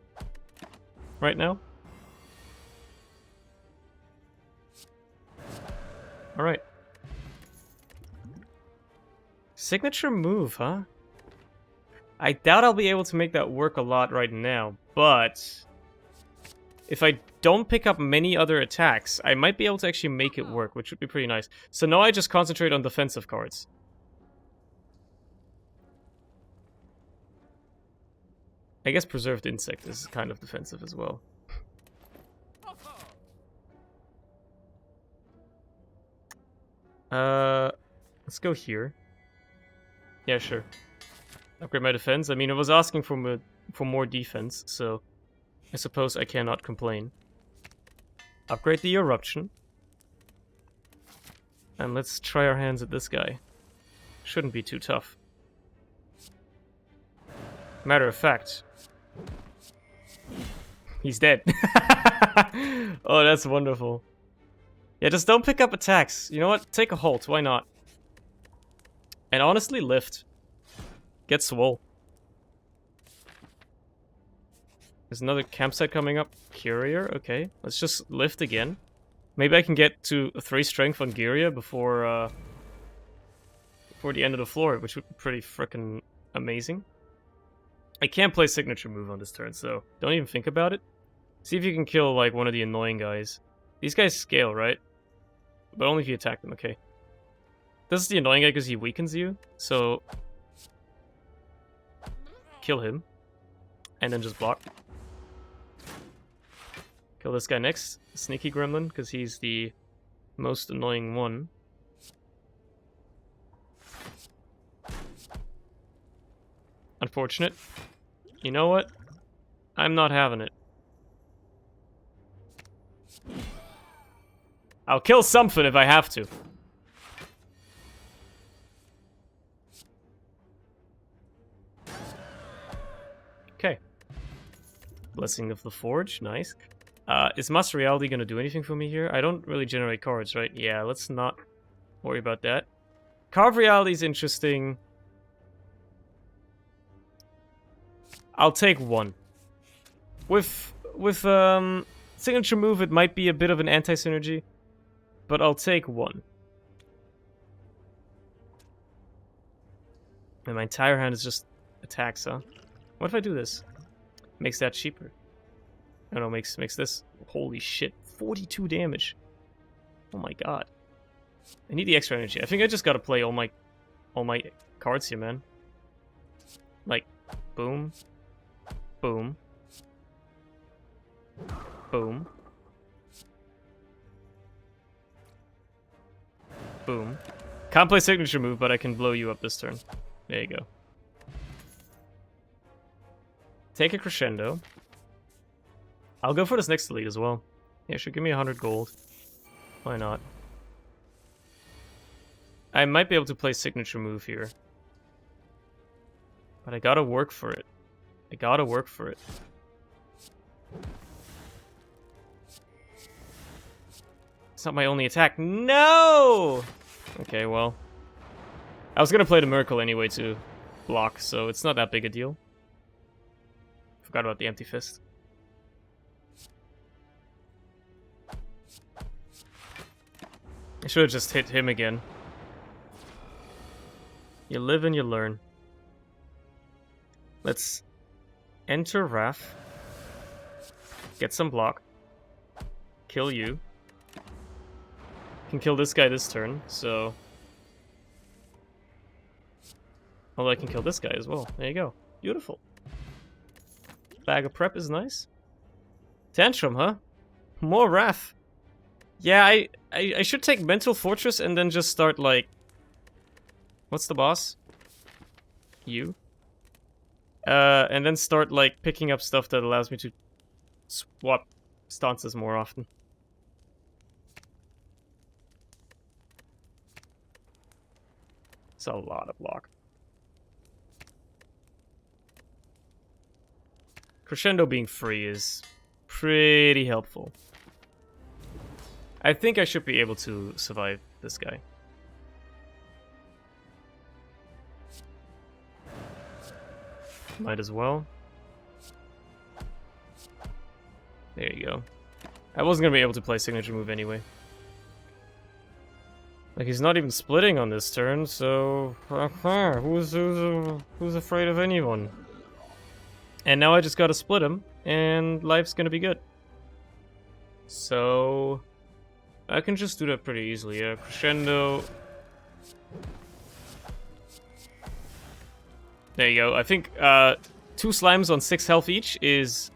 Speaker 1: Right now. Alright. Signature move, huh? I doubt I'll be able to make that work a lot right now, but if I don't pick up many other attacks, I might be able to actually make it work, which would be pretty nice. So now I just concentrate on defensive cards. I guess Preserved Insect is kind of defensive as well. Let's go here. Yeah, sure. Upgrade my defense. I mean, I was asking for more defense, so I suppose I cannot complain. Upgrade the Eruption. And let's try our hands at this guy. Shouldn't be too tough. Matter of fact, he's dead. Oh, that's wonderful. Yeah, just don't pick up attacks. You know what? Take a halt. Why not? And honestly, lift. Get swole. There's another campsite coming up. Courier, okay. Let's just lift again. Maybe I can get to 3 strength on Giria before the end of the floor, which would be pretty frickin' amazing. I can't play signature move on this turn, so don't even think about it. See if you can kill, like, one of the annoying guys. These guys scale, right? But only if you attack them, okay. This is the annoying guy because he weakens you, so... kill him. And then just block. Kill this guy next. Sneaky Gremlin, because he's the most annoying one. Unfortunate. You know what? I'm not having it. I'll kill something if I have to. Okay. Blessing of the Forge, nice. Is Master Reality gonna do anything for me here? I don't really generate cards, right? Yeah, let's not worry about that. Carve Reality is interesting. I'll take 1. With signature move, it might be a bit of an anti-synergy, but I'll take 1. And my entire hand is just attacks, huh? What if I do this? Makes that cheaper. I don't know, makes this. Holy shit, 42 damage. Oh my god. I need the extra energy. I think I just gotta play all my cards here, man. Like, boom. Boom. Boom. Boom. Can't play signature move, but I can blow you up this turn. There you go. Take a crescendo. I'll go for this next elite as well. Yeah, sure, give me 100 gold. Why not? I might be able to play signature move here. But I gotta work for it. I gotta work for it. It's not my only attack. No! Okay, well. I was gonna play the Miracle anyway to block, so it's not that big a deal. Forgot about the Empty Fist. I should have just hit him again. You live and you learn. Let's enter Wrath. Get some block. Kill you. Can kill this guy this turn, so... although I can kill this guy as well. There you go. Beautiful. Bag of Prep is nice. Tantrum, huh? More Wrath. Yeah, I should take Mental Fortress and then just start, like... what's the boss? You? And then start, like, picking up stuff that allows me to swap stances more often. It's a lot of block. Crescendo being free is pretty helpful. I think I should be able to survive this guy. Might as well. There you go. I wasn't gonna be able to play signature move anyway. Like, he's not even splitting on this turn, so... who's afraid of anyone? And now I just gotta split him, and life's gonna be good. So... I can just do that pretty easily, yeah. Crescendo... there you go. I think 2 slimes on 6 health each is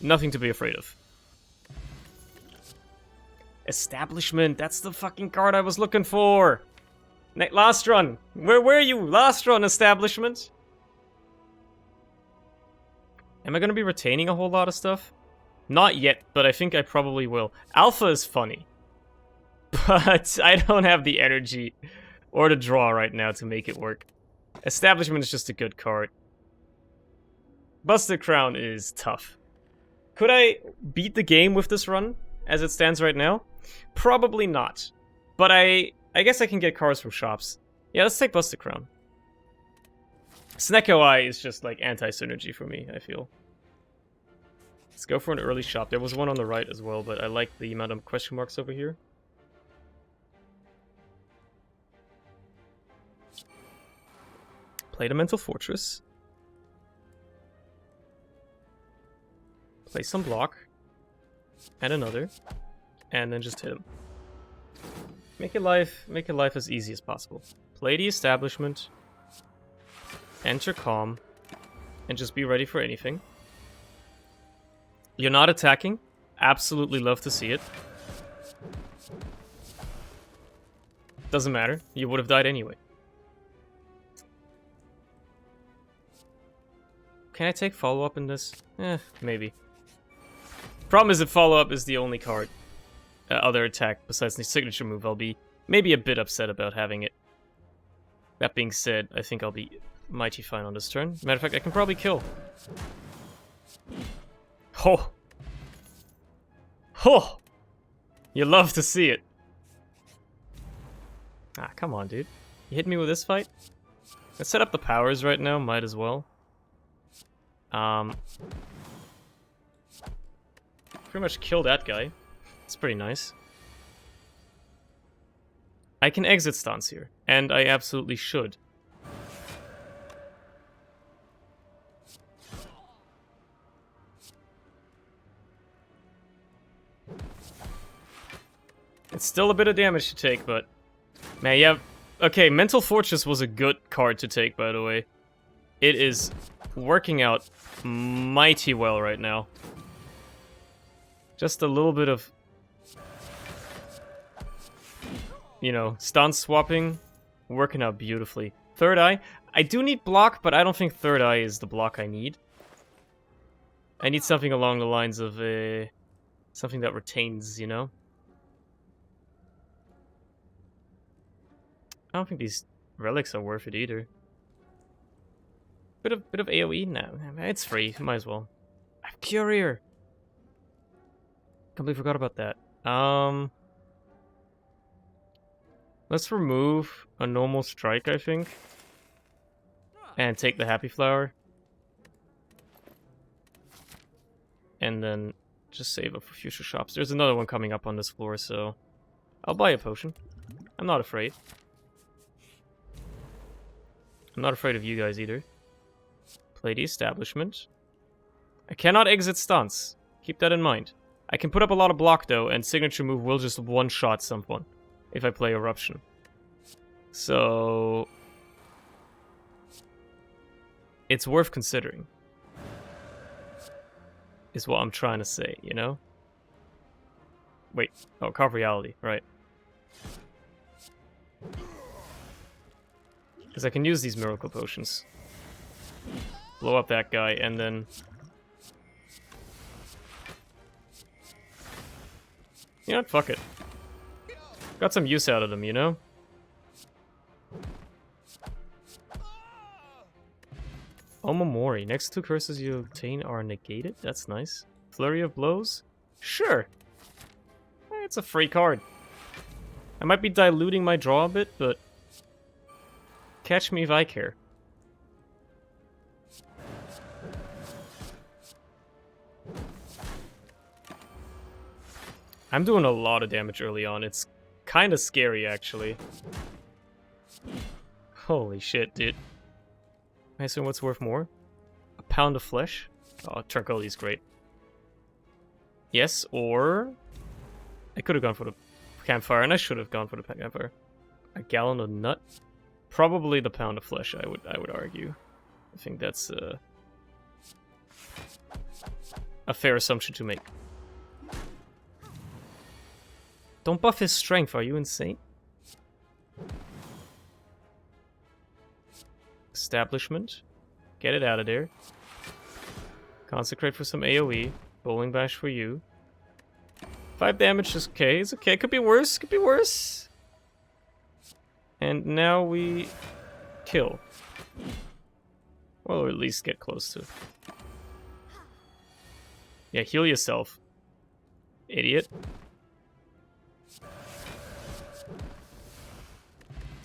Speaker 1: nothing to be afraid of. Establishment, that's the fucking card I was looking for. Last run, where were you? Last run, Establishment. Am I gonna be retaining a whole lot of stuff? Not yet, but I think I probably will. Alpha is funny, but I don't have the energy or the draw right now to make it work. Establishment is just a good card. Busted Crown is tough. Could I beat the game with this run, as it stands right now? Probably not. But I guess I can get cards from shops. Yeah, let's take Busted Crown. Snecko Eye is just like anti-synergy for me, I feel. Let's go for an early shop. There was one on the right as well, but I like the amount of question marks over here. Play the Mental Fortress. Play some block. And another. And then just hit him. Make your life as easy as possible. Play the Establishment. Enter Calm. And just be ready for anything. You're not attacking. Absolutely love to see it. Doesn't matter. You would have died anyway. Can I take follow-up in this? Maybe. Problem is that follow-up is the only card. Other attack besides the signature move. I'll be maybe a bit upset about having it. That being said, I think I'll be mighty fine on this turn. Matter of fact, I can probably kill. Oh! Oh! You love to see it. Ah, come on, dude. You hit me with this fight? Let's set up the powers right now, might as well. Pretty much kill that guy. It's pretty nice. I can exit stance here, and I absolutely should. It's still a bit of damage to take, but... Man, yeah... Okay, Mental Fortress was a good card to take, by the way. It is working out mighty well right now. Just a little bit of... You know, stance swapping. Working out beautifully. Third Eye. I do need block, but I don't think Third Eye is the block I need. I need something along the lines of... something that retains, you know? I don't think these relics are worth it either. Bit of AoE? No, it's free. Might as well. I have Courier. Completely forgot about that. Let's remove a normal strike, I think, and take the Happy Flower, and then just save up for future shops. There's another one coming up on this floor, so I'll buy a potion. I'm not afraid. I'm not afraid of you guys either. Play the Establishment. I cannot exit stance. Keep that in mind. I can put up a lot of block though, and signature move will just one-shot someone if I play Eruption. So... it's worth considering. Is what I'm trying to say, you know? Wait. Oh, Carve Reality. Right. Because I can use these Miracle Potions. Blow up that guy, and then... You know what? Fuck it. Got some use out of them, you know? Omamori. Next two curses you obtain are negated. That's nice. Flurry of Blows? Sure. It's a free card. I might be diluting my draw a bit, but... catch me if I care. I'm doing a lot of damage early on. It's kind of scary, actually. Holy shit, dude. I assume what's worth more? A pound of flesh? Oh, Tranquility's great. Yes, or... I could have gone for the campfire, and I should have gone for the campfire. A gallon of nut? Probably the pound of flesh, I would argue. I think that's a fair assumption to make. Don't buff his strength, are you insane? Establishment. Get it out of there. Consecrate for some AoE. Bowling Bash for you. 5 damage is okay. It's okay. Could be worse. Could be worse. And now we kill. Well, or at least get close to. Yeah, heal yourself. Idiot.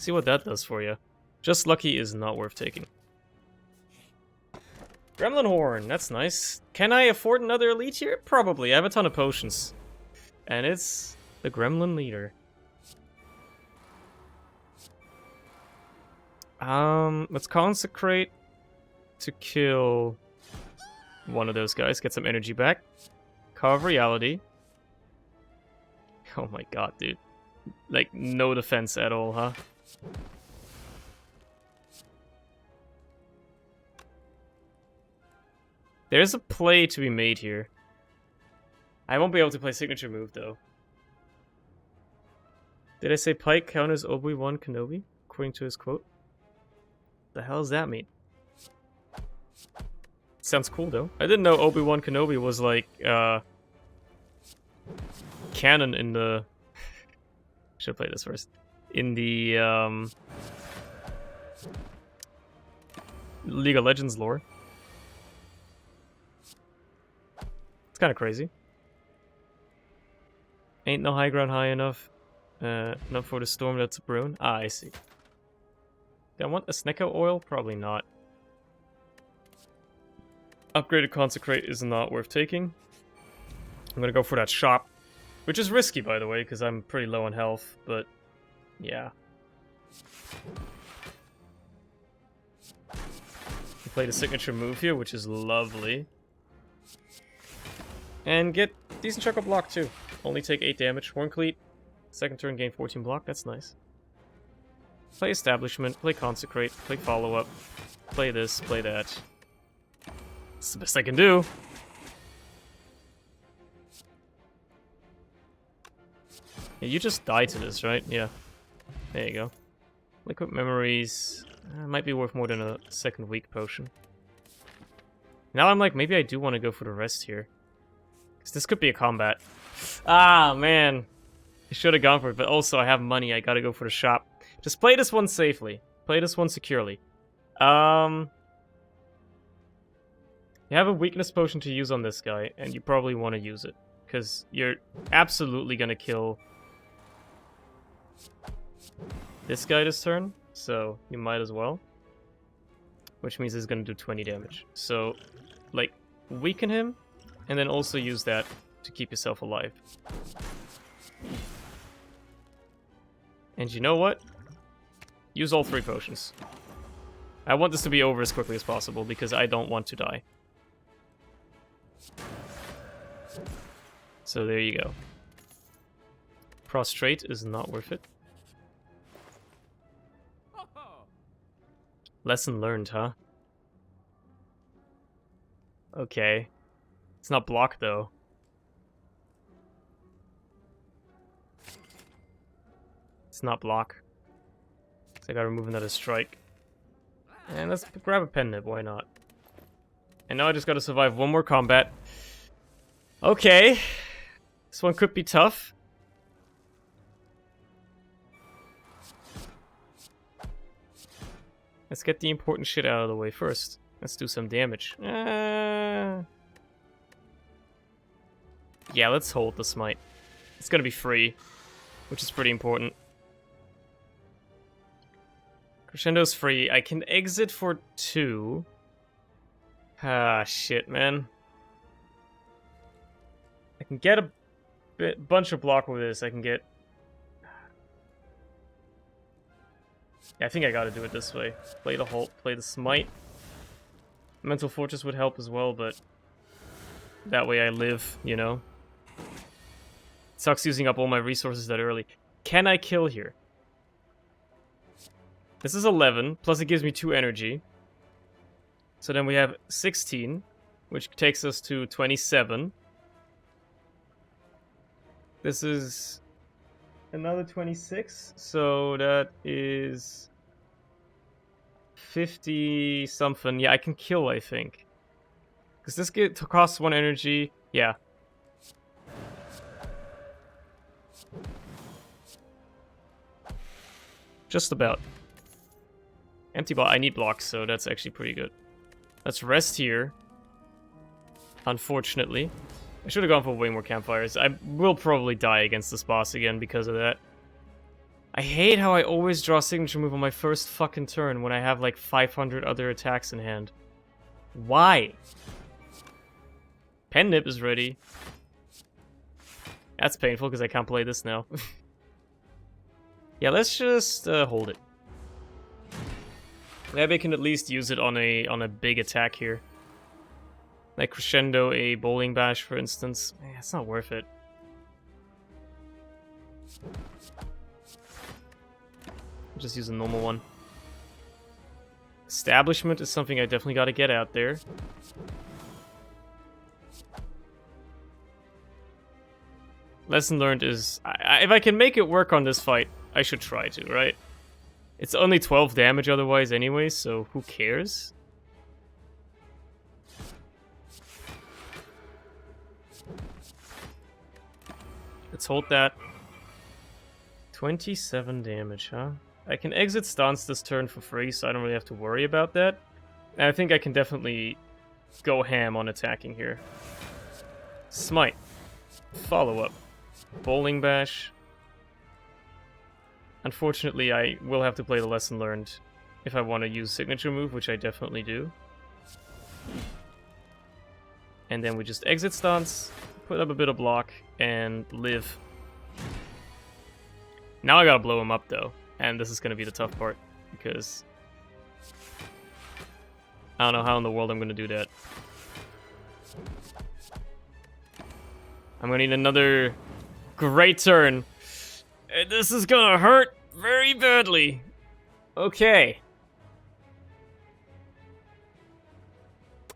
Speaker 1: See what that does for you. Just Lucky is not worth taking. Gremlin Horn, that's nice. Can I afford another elite here? Probably. I have a ton of potions. And it's the Gremlin Leader. Let's consecrate to kill one of those guys. Get some energy back. Carve Reality. Oh my god, dude. Like, no defense at all, huh? There's a play to be made here. I won't be able to play signature move, though. Did I say Pike count as Obi-Wan Kenobi? According to his quote? The hell does that mean? Sounds cool, though. I didn't know Obi-Wan Kenobi was, like, canon in the... Should play this first. In the, League of Legends lore. It's kind of crazy. Ain't no high ground high enough. Not for the storm that's a brewing. Ah, I see. Do I want a Snecko oil? Probably not. Upgraded Consecrate is not worth taking. I'm gonna go for that shop. Which is risky, by the way, because I'm pretty low on health, but yeah. We play the signature move here, which is lovely. And get decent chunk of block, too. Only take 8 damage. Horn Cleat. Second turn, gain 14 block. That's nice. Play Establishment. Play Consecrate. Play Follow-Up. Play this. Play that. It's the best I can do. Yeah, you just die to this, right? Yeah. There you go. Liquid Memories. Might be worth more than a second weak potion. Now I'm like, maybe I do want to go for the rest here. Because this could be a combat. Ah, man. I should have gone for it, but also I have money. I gotta go for the shop. Just play this one safely. Play this one securely. You have a weakness potion to use on this guy, and you probably want to use it. Because you're absolutely gonna kill this guy this turn, so you might as well. Which means he's gonna do 20 damage. So, like, weaken him, and then also use that to keep yourself alive. And you know what? Use all 3 potions. I want this to be over as quickly as possible, because I don't want to die. So there you go. Prostrate is not worth it. Lesson learned, huh? Okay. It's not block, though. It's not block. So I gotta remove another strike. And let's grab a pen nib, why not? And now I just gotta survive one more combat. Okay. This one could be tough. Let's get the important shit out of the way first. Let's do some damage. Yeah, let's hold the smite. It's gonna be free, which is pretty important. Crescendo's free. I can exit for 2. Ah, shit, man. I can get a bunch of block with this. I can get... Yeah, I think I gotta do it this way. Play the Halt, play the Smite. Mental Fortress would help as well, but... that way I live, you know? Sucks using up all my resources that early. Can I kill here? This is 11, plus it gives me 2 energy. So then we have 16, which takes us to 27. This is another 26, so that is 50 something. Yeah, I can kill, I think. Because this costs 1 energy. Yeah. Just about. Empty bot. I need blocks, so that's actually pretty good. Let's rest here. Unfortunately. I should have gone for way more campfires. I will probably die against this boss again because of that. I hate how I always draw signature move on my first fucking turn when I have like 500 other attacks in hand. Why? Pen Nip is ready. That's painful because I can't play this now. Yeah, let's just hold it. Maybe I can at least use it on a big attack here. Like Crescendo a Bowling Bash, for instance. It's not worth it. Just use a normal one. Establishment is something I definitely got to get out there. Lesson learned is... if I can make it work on this fight, I should try to, right? It's only 12 damage otherwise anyway, so who cares? Let's hold that. 27 damage, huh? I can exit stance this turn for free, so I don't really have to worry about that. And I think I can definitely go ham on attacking here. Smite. Follow-up. Bowling Bash. Unfortunately, I will have to play the lesson learned if I want to use signature move, which I definitely do. And then we just exit stance, put up a bit of block, and live. Now I gotta blow him up, though. And this is gonna be the tough part, because I don't know how in the world I'm gonna do that. I'm gonna need another great turn. And this is gonna hurt very badly. Okay.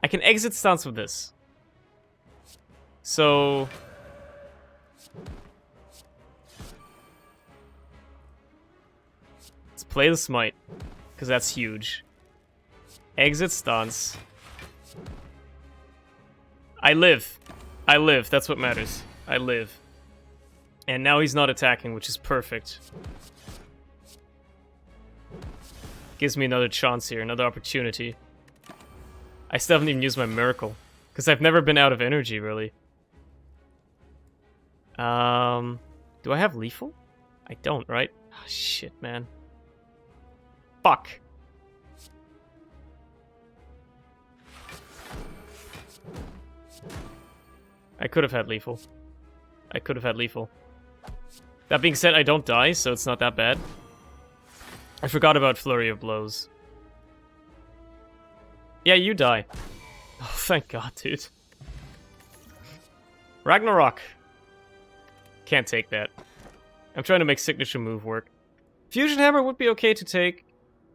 Speaker 1: I can exit stance with this. So... let's play the Smite, because that's huge. Exit stance. I live. I live, that's what matters. I live. And now he's not attacking, which is perfect. Gives me another chance here, another opportunity. I still haven't even used my Miracle, because I've never been out of energy, really. Do I have Lethal? I don't, right? Oh, shit, man. Fuck. I could have had Lethal. I could have had Lethal. That being said, I don't die, so it's not that bad. I forgot about Flurry of Blows. Yeah, you die. Oh, thank God, dude. Ragnarok. Can't take that. I'm trying to make signature move work. Fusion Hammer would be okay to take,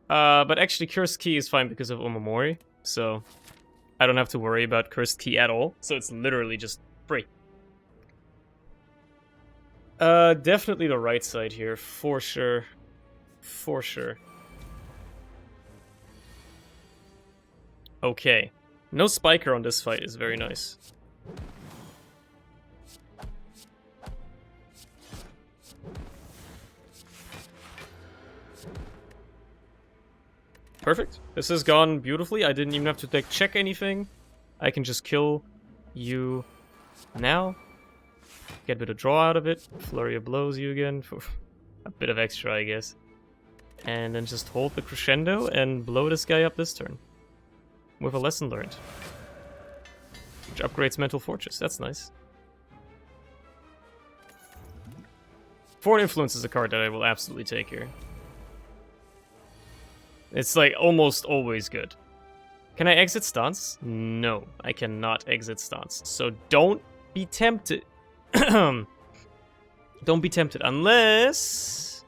Speaker 1: but actually Cursed Key is fine because of Omamori, so I don't have to worry about Cursed Key at all, so it's literally just free. Definitely the right side here, for sure. For sure. Okay. No Spiker on this fight is very nice. Perfect. This has gone beautifully. I didn't even have to check anything. I can just kill you now. Get a bit of draw out of it. Flurry of Blows you again for a bit of extra, I guess. And then just hold the Crescendo and blow this guy up this turn. With a lesson learned. Which upgrades Mental Fortress. That's nice. Foreign Influence is a card that I will absolutely take here. It's like almost always good. Can I exit stance? No, I cannot exit stance. So don't be tempted. Don't be tempted unless...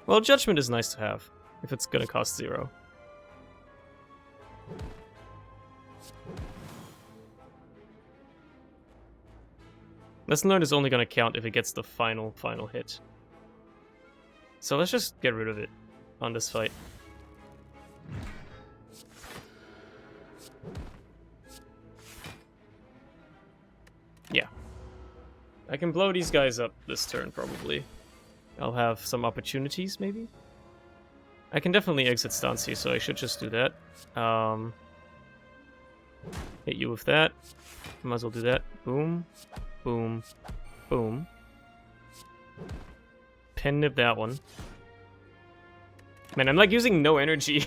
Speaker 1: well, Judgment is nice to have if it's gonna cost 0. Lesson learned is only gonna count if it gets the final hit. So let's just get rid of it on this fight. Yeah. I can blow these guys up this turn, probably. I'll have some opportunities, maybe? I can definitely exit stance here, so I should just do that. Hit you with that. Might as well do that. Boom. Boom. Boom. pen nib that one. Man, I'm like using no energy.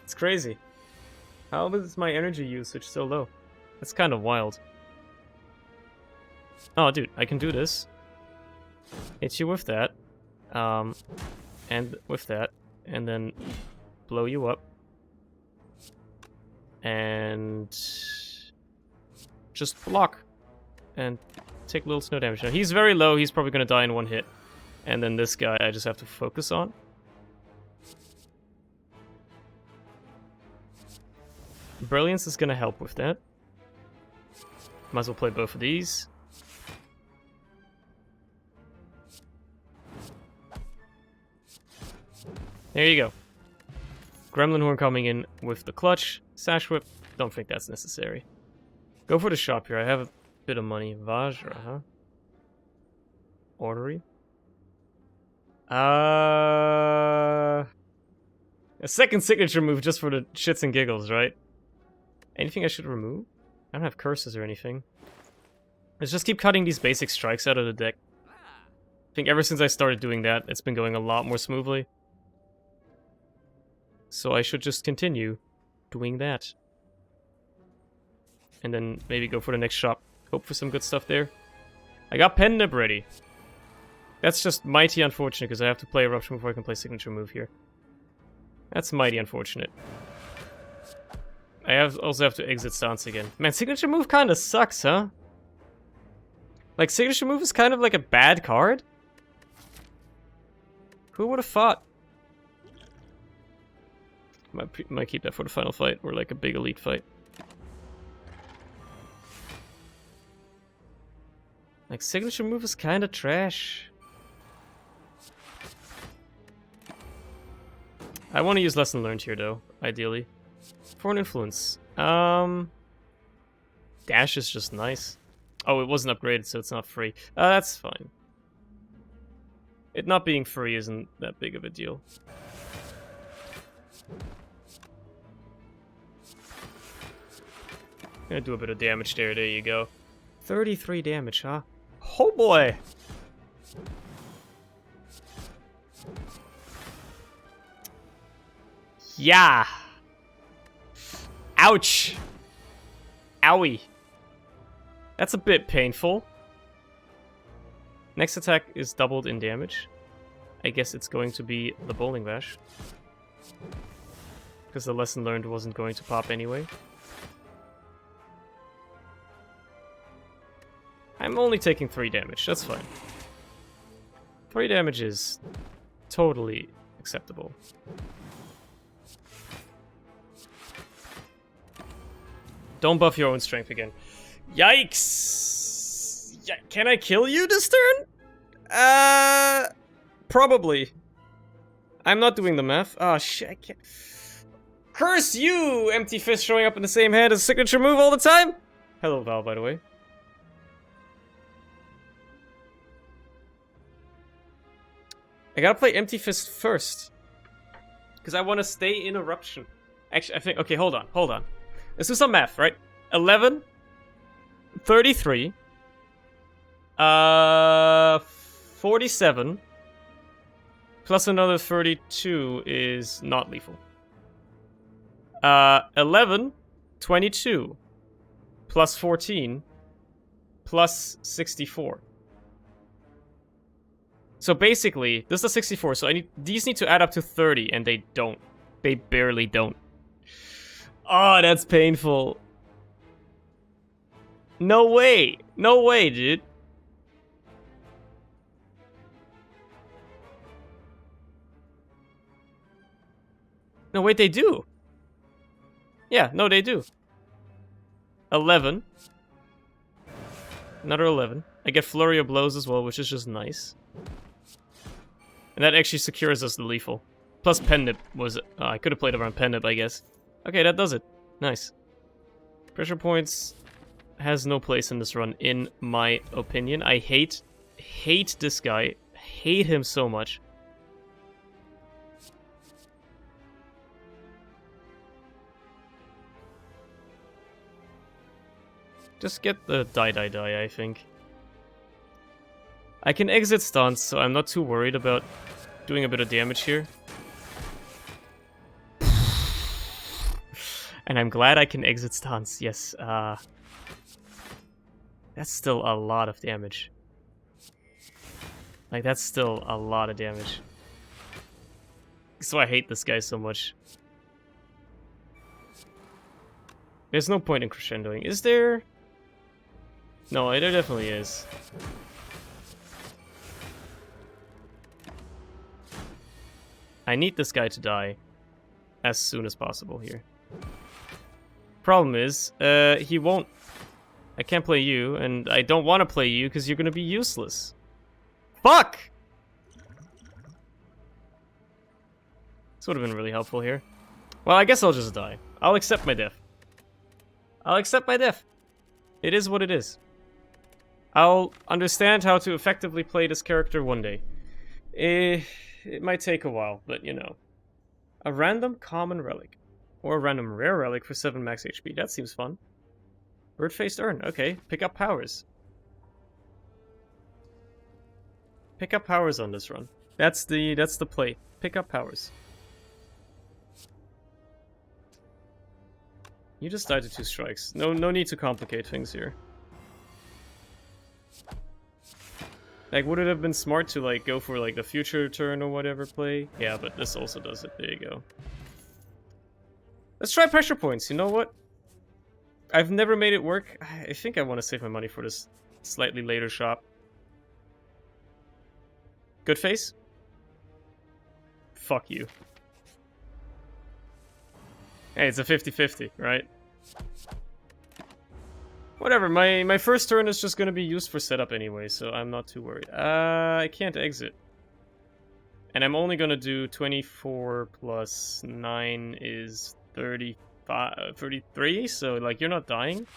Speaker 1: It's crazy. How is my energy usage so low? That's kind of wild. Oh, dude, I can do this. Hit you with that. And with that. And then blow you up. And just block. And take little snow damage. Now, he's very low. He's probably going to die in one hit. And then this guy I just have to focus on. Brilliance is going to help with that. Might as well play both of these. There you go. Gremlin Horn coming in with the clutch. Sash Whip, don't think that's necessary. Go for the shop here. I have a bit of money. Vajra, huh? Ornery. A second signature move just for the shits and giggles, right? Anything I should remove? I don't have curses or anything. Let's just keep cutting these basic strikes out of the deck. I think ever since I started doing that, it's been going a lot more smoothly. So I should just continue doing that. And then maybe go for the next shop. Hope for some good stuff there. I got pen nib ready. That's just mighty unfortunate because I have to play Eruption before I can play Signature Move here. That's mighty unfortunate. I also have to exit stance again. Man, Signature Move kind of sucks, huh? Like, Signature Move is kind of like a bad card? Who would have thought? Might keep that for the final fight, or like a big elite fight. Like, Signature Move is kind of trash. I want to use Lesson Learned here, though, ideally. For an influence. Dash is just nice. Oh, it wasn't upgraded, so it's not free. That's fine. It not being free isn't that big of a deal. Gonna do a bit of damage there. There you go. 33 damage, huh? Oh boy! Yeah! Ouch! Owie. That's a bit painful. Next attack is doubled in damage. I guess it's going to be the Bowling Bash. Because the Lesson Learned wasn't going to pop anyway. I'm only taking 3 damage, that's fine. 3 damage is totally acceptable. Don't buff your own strength again. Yikes! Can I kill you this turn? Probably. I'm not doing the math. Oh shit, I can't. Curse you, Empty Fist showing up in the same hand as Signature Move all the time! Hello, Val, by the way. I gotta play Empty Fist first. Because I want to stay in Eruption. Actually, I think... Okay, hold on. Let's do some math, right? 11... 33... 47... Plus another 32 is not lethal. 11... 22... Plus 14... Plus 64. So basically, this is 64, so these need to add up to 30, and they don't. They barely don't. Oh, that's painful. No way. No way, dude. No, wait, they do. Yeah, no, they do. 11. Another 11. I get Flurry of Blows as well, which is just nice. And that actually secures us the lethal. Plus Pen Nip was... I could have played around Pen Nip, I guess. Okay, that does it. Nice. Pressure Points has no place in this run, in my opinion. I hate this guy. Hate him so much. Just get the die, I think. I can exit stunts, so I'm not too worried about doing a bit of damage here. And I'm glad I can exit stunts, yes. That's still a lot of damage. Like, that's still a lot of damage. So I hate this guy so much. There's no point in crescendoing. Is there? No, there definitely is. I need this guy to die as soon as possible here. Problem is, he won't. I can't play you, and I don't want to play you because you're going to be useless. Fuck! This would have been really helpful here. Well, I guess I'll just die. I'll accept my death. I'll accept my death. It is what it is. I'll understand how to effectively play this character one day. It might take a while, but you know. A random common relic. Or a random rare relic for 7 max HP. That seems fun. Bird-faced urn. Okay, pick up powers. Pick up powers on this run. That's the play. Pick up powers. You just died to 2 strikes. No need to complicate things here. Like, would it have been smart to, like, go for, like, the future turn or whatever play? Yeah, but this also does it. There you go. Let's try pressure points. You know what? I've never made it work. I think I want to save my money for this slightly later shop. Good face? Fuck you. Hey, it's a 50-50, right? Whatever, my first turn is just gonna be used for setup anyway, so I'm not too worried. I can't exit. And I'm only gonna do 24 plus 9 is 33, so like you're not dying.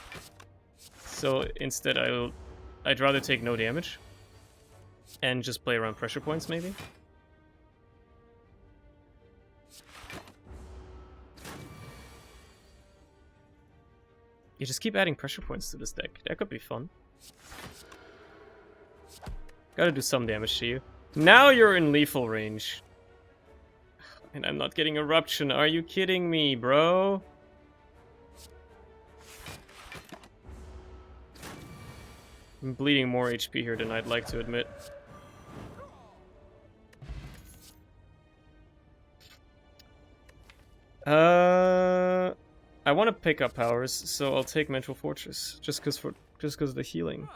Speaker 1: So instead I'd rather take no damage. And just play around pressure points maybe. You just keep adding pressure points to this deck. That could be fun. Gotta do some damage to you. Now you're in lethal range. And I'm not getting Eruption. Are you kidding me, bro? I'm bleeding more HP here than I'd like to admit. I want to pick up powers, so I'll take Mental Fortress just because of the healing.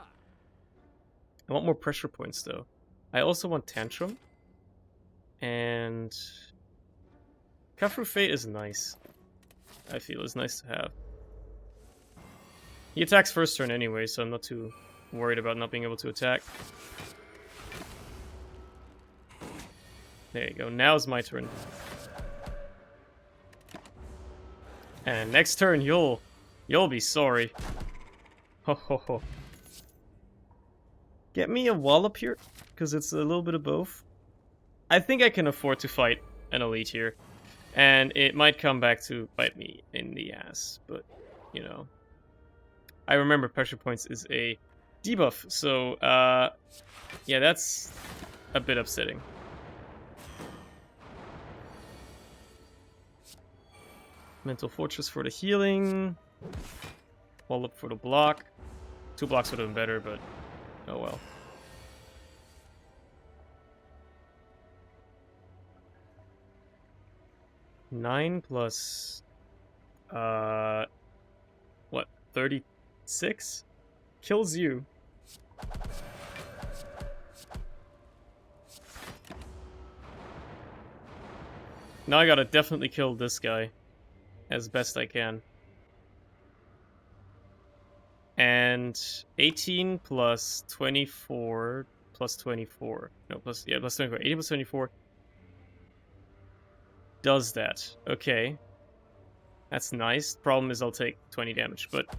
Speaker 1: I want more pressure points though. I also want Tantrum, and Cut Through Fate is nice. I feel is nice to have. He attacks first turn anyway, so I'm not too worried about not being able to attack. There you go. Now's my turn. And next turn, you'll be sorry. Ho ho ho. Get me a wallop here, because it's a little bit of both. I think I can afford to fight an elite here. And it might come back to bite me in the ass, but, you know. I remember pressure points is a debuff, so, yeah, that's a bit upsetting. Mental Fortress for the healing. Wallop for the block. 2 blocks would have been better, but oh well. Nine plus what? 36? Kills you. Now I gotta definitely kill this guy as best I can. And 18 plus 24 plus 24. No, plus 24. 80 plus 24 does that. Okay. That's nice. Problem is I'll take 20 damage, but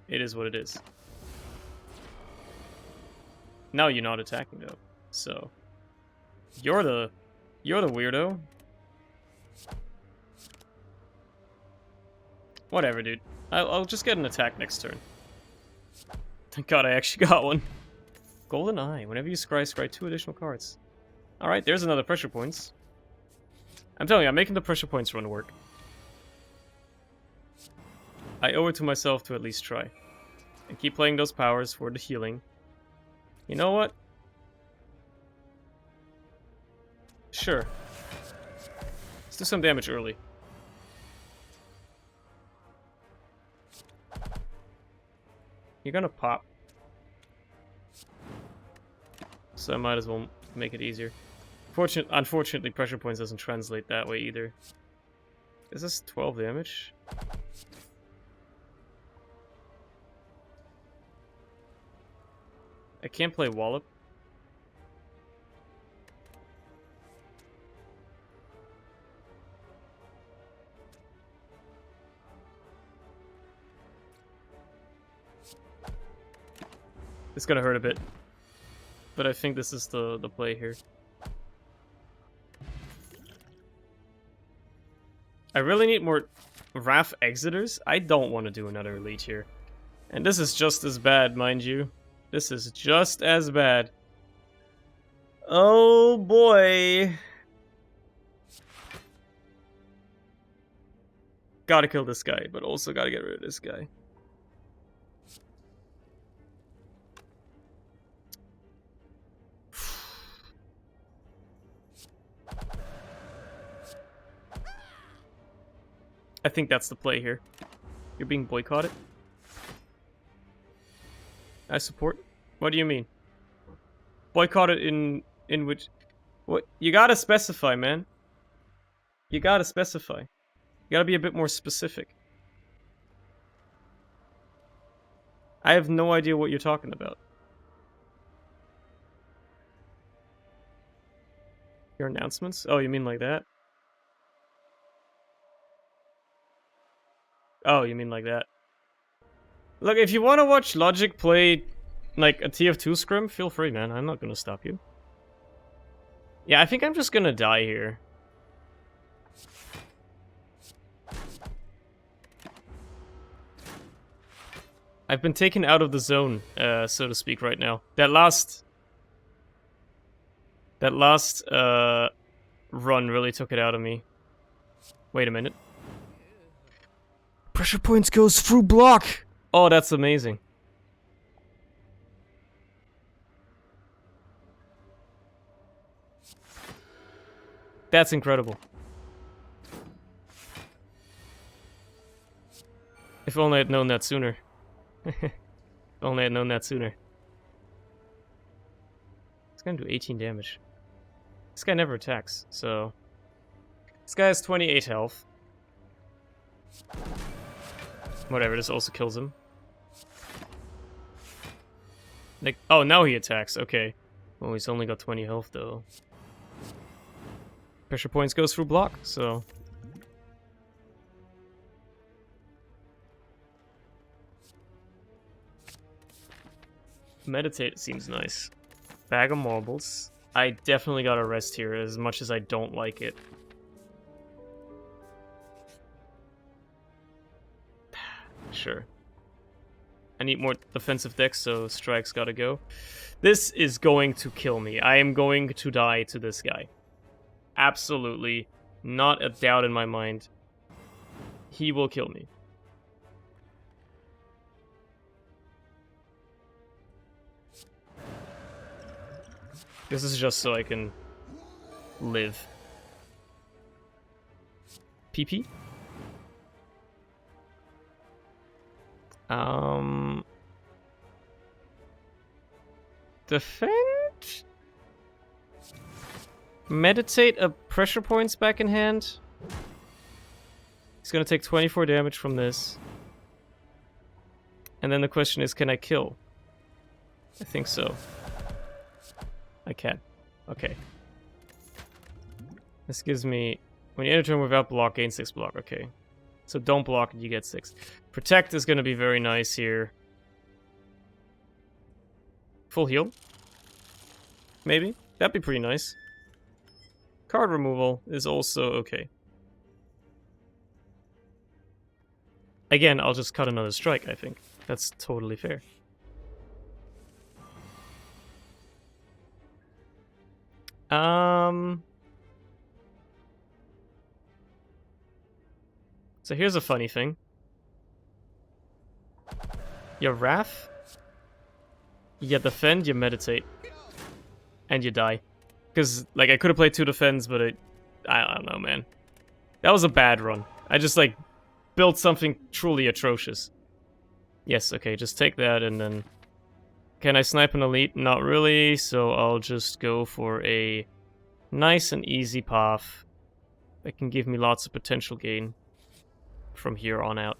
Speaker 1: it is what it is. Now you're not attacking though, so you're the weirdo. Whatever, dude. I'll just get an attack next turn. Thank God I actually got one. Golden Eye. Whenever you scry 2 additional cards. Alright, there's another pressure points. I'm telling you, I'm making the pressure points run work. I owe it to myself to at least try. And keep playing those powers for the healing. You know what? Sure. Let's do some damage early. You're gonna pop. So I might as well make it easier. Unfortunately, pressure points doesn't translate that way either. Is this 12 damage? I can't play Wallop. It's gonna hurt a bit. But I think this is the play here. I really need more Wrath Exiters. I don't want to do another Elite here. And this is just as bad, mind you. This is just as bad. Oh boy. Gotta kill this guy, but also gotta get rid of this guy. I think that's the play here. You're being boycotted? I support? What do you mean? Boycotted in which... What? You gotta specify, man. You gotta specify. You gotta be a bit more specific. I have no idea what you're talking about. Your announcements? Oh, you mean like that? Oh, you mean like that. Look, if you want to watch Logic play, like, a TF2 scrim, feel free, man. I'm not gonna stop you. Yeah, I think I'm just gonna die here. I've been taken out of the zone, so to speak, right now. That last run really took it out of me. Wait a minute. Pressure points goes through block! Oh, that's amazing. That's incredible. If only I'd known that sooner. If only I'd known that sooner. It's gonna do 18 damage. This guy never attacks, so... This guy has 28 health. Whatever, this also kills him. Like, oh, now he attacks, okay. Well, he's only got 20 health, though. Pressure points goes through block, so... Meditate seems nice. Bag of marbles. I definitely gotta rest here, as much as I don't like it. Sure. I need more defensive decks, so strike's gotta go. This is going to kill me. I am going to die to this guy. Absolutely. Not a doubt in my mind. He will kill me. This is just so I can live. PP? Defend? Meditate a pressure points back in hand. He's gonna take 24 damage from this. And then the question is, can I kill? I think so. I can. Okay. This gives me... When you enter turn without block, gain 6 block. Okay. So don't block and you get 6. Protect is going to be very nice here. Full heal? Maybe? That'd be pretty nice. Card removal is also okay. Again, I'll just cut another strike, I think. That's totally fair. So here's a funny thing. You Wrath, you defend, you meditate, and you die. Because, like, I could have played 2 defends, but I don't know, man. That was a bad run. I just, like, built something truly atrocious. Yes, okay, just take that and then... Can I snipe an elite? Not really, so I'll just go for a nice and easy path that can give me lots of potential gain from here on out.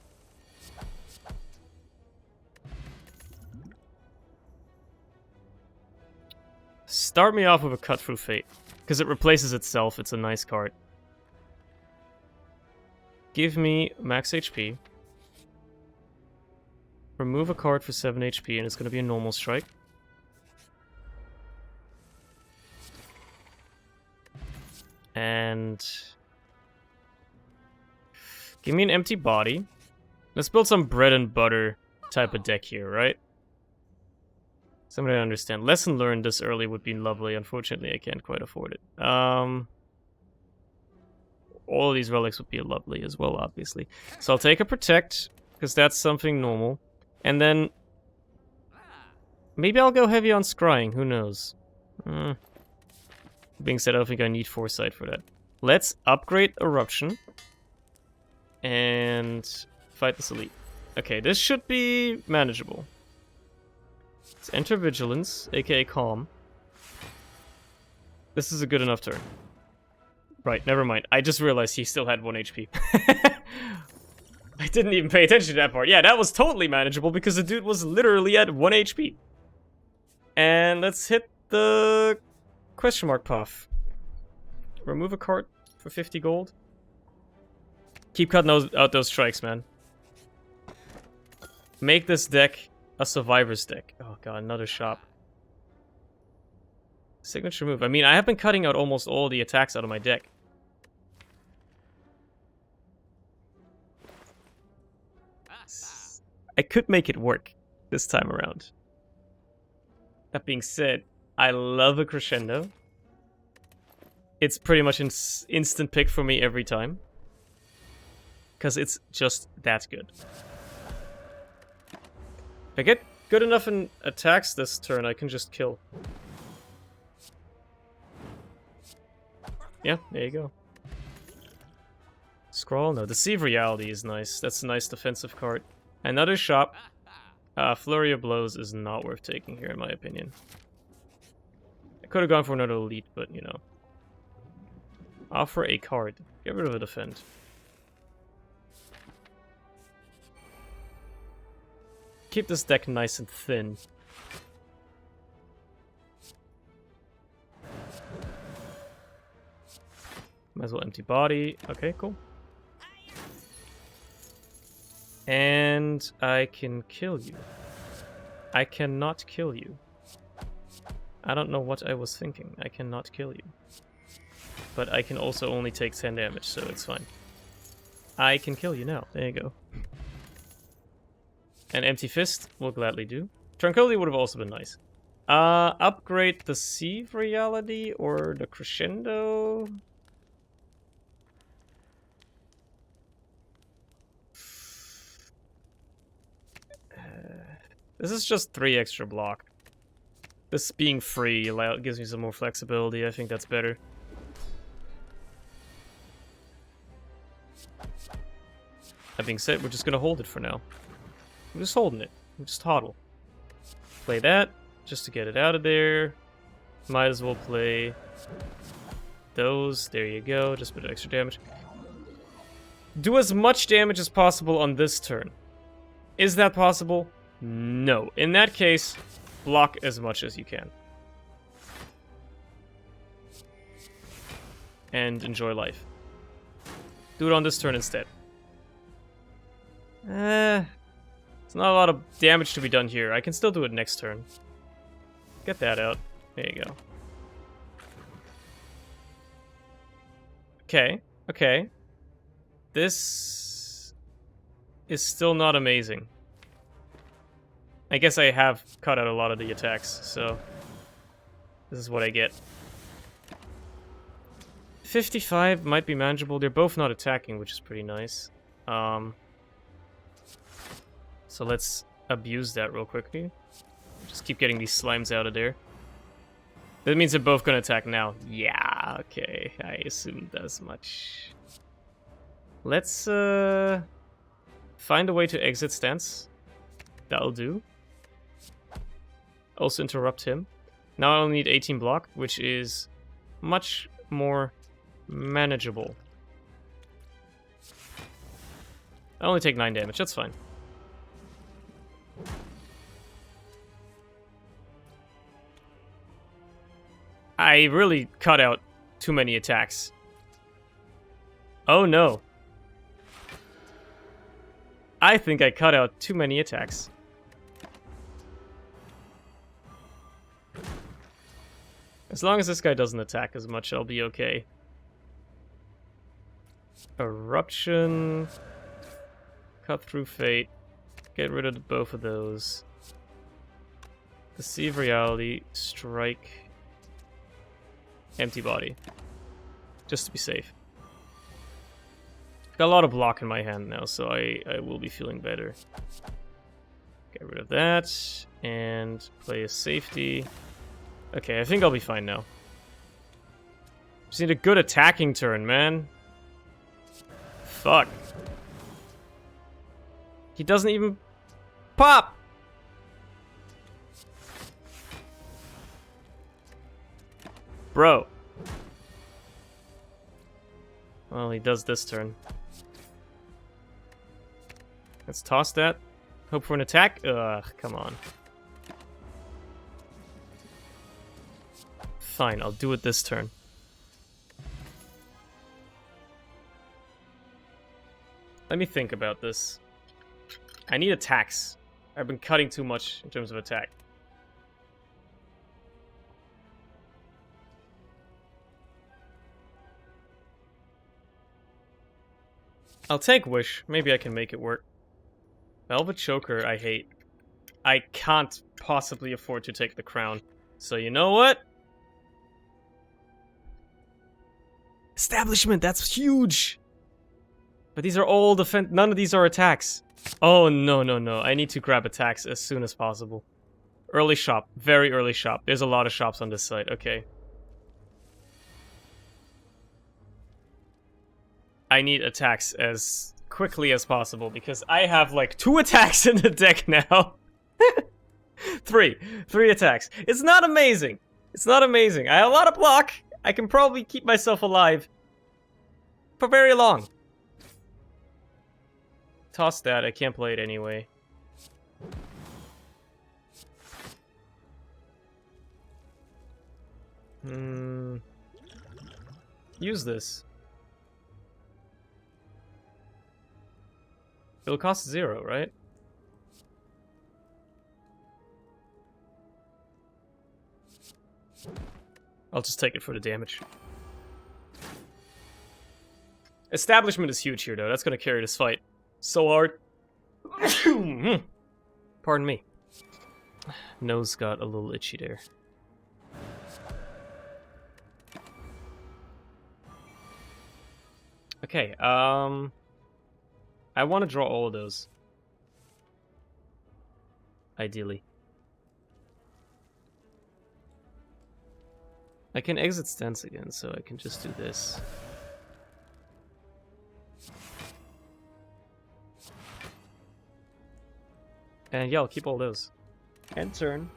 Speaker 1: Start me off with a Cut Through Fate, because it replaces itself. It's a nice card. Give me max HP. Remove a card for 7 HP, and it's going to be a normal strike. And... give me an empty body. Let's build some bread and butter type of deck here, right? Somebody understand. Lesson learned this early would be lovely. Unfortunately, I can't quite afford it. All of these relics would be lovely as well, obviously. So I'll take a Protect, because that's something normal. And then... maybe I'll go heavy on Scrying, who knows? Being said, I don't think I need Foresight for that. Let's upgrade Eruption. And... fight this elite. Okay, this should be manageable. Let's enter Vigilance, aka Calm. This is a good enough turn. Right, never mind. I just realized he still had 1 HP. I didn't even pay attention to that part. Yeah, that was totally manageable because the dude was literally at 1 HP. And let's hit the question mark puff. Remove a card for 50 gold. Keep cutting out those strikes, man. Make this deck a survivor's deck. Oh god, another shop. Signature move. I mean, I have been cutting out almost all the attacks out of my deck. I could make it work this time around. That being said, I love a Crescendo. It's pretty much an instant pick for me every time. Because it's just that good. If I get good enough in attacks this turn, I can just kill. Yeah, there you go. Scroll? No, Deceive Reality is nice. That's a nice defensive card. Another shop. Flurry of Blows is not worth taking here, in my opinion. I could have gone for another elite, but, you know. Offer a card. Get rid of a defend. Keep this deck nice and thin. Might as well empty body. Okay, cool. And I can kill you. I cannot kill you. I don't know what I was thinking. I cannot kill you. But I can also only take 10 damage, so it's fine. I can kill you now. There you go. An Empty Fist will gladly do. Tranquility would have also been nice. Upgrade Deceive Reality or the Crescendo? This is just 3 extra block. This being free gives me some more flexibility. I think that's better. That being said, we're just gonna hold it for now. I'm just holding it. I'm just hodl. Play that, just to get it out of there. Might as well play those. There you go, just a bit of extra damage. Do as much damage as possible on this turn. Is that possible? No. In that case, block as much as you can. And enjoy life. Do it on this turn instead. There's not a lot of damage to be done here. I can still do it next turn. Get that out. There you go. Okay. Okay. This is still not amazing. I guess I have cut out a lot of the attacks, so this is what I get. 55 might be manageable. They're both not attacking, which is pretty nice. So let's abuse that real quickly. Just keep getting these slimes out of there. That means they're both gonna attack now. Yeah, okay. I assumed as much. Let's find a way to exit stance. That'll do. Also interrupt him. Now I only need 18 block, which is much more manageable. I only take 9 damage, that's fine. I really cut out too many attacks. Oh no. I think I cut out too many attacks. As long as this guy doesn't attack as much, I'll be okay. Eruption. Cut through fate. Get rid of both of those. Deceive reality. Strike. Empty body. Just to be safe. Got a lot of block in my hand now, so I will be feeling better. Get rid of that. And play a safety. Okay, I think I'll be fine now. Just need a good attacking turn, man. Fuck. He doesn't even pop! Bro. Well, he does this turn. Let's toss that. Hope for an attack? Ugh, come on. Fine, I'll do it this turn. Let me think about this. I need attacks. I've been cutting too much in terms of attack. I'll take Wish. Maybe I can make it work. Velvet Choker, I hate. I can't possibly afford to take the crown. So you know what? Establishment, that's huge! But these are all defense. None of these are attacks. Oh, no, no, no. I need to grab attacks as soon as possible. Early shop. Very early shop. There's a lot of shops on this site. Okay. I need attacks as quickly as possible because I have like 2 attacks in the deck now. 3 attacks. It's not amazing. It's not amazing. I have a lot of block. I can probably keep myself alive for very long. Toss that. I can't play it anyway. Use this. It'll cost 0, right? I'll just take it for the damage. Establishment is huge here, though. That's gonna carry this fight so hard. Pardon me. Nose got a little itchy there. Okay, I want to draw all of those. Ideally. I can exit stance again, so I can just do this. And yeah, I'll keep all those. End turn.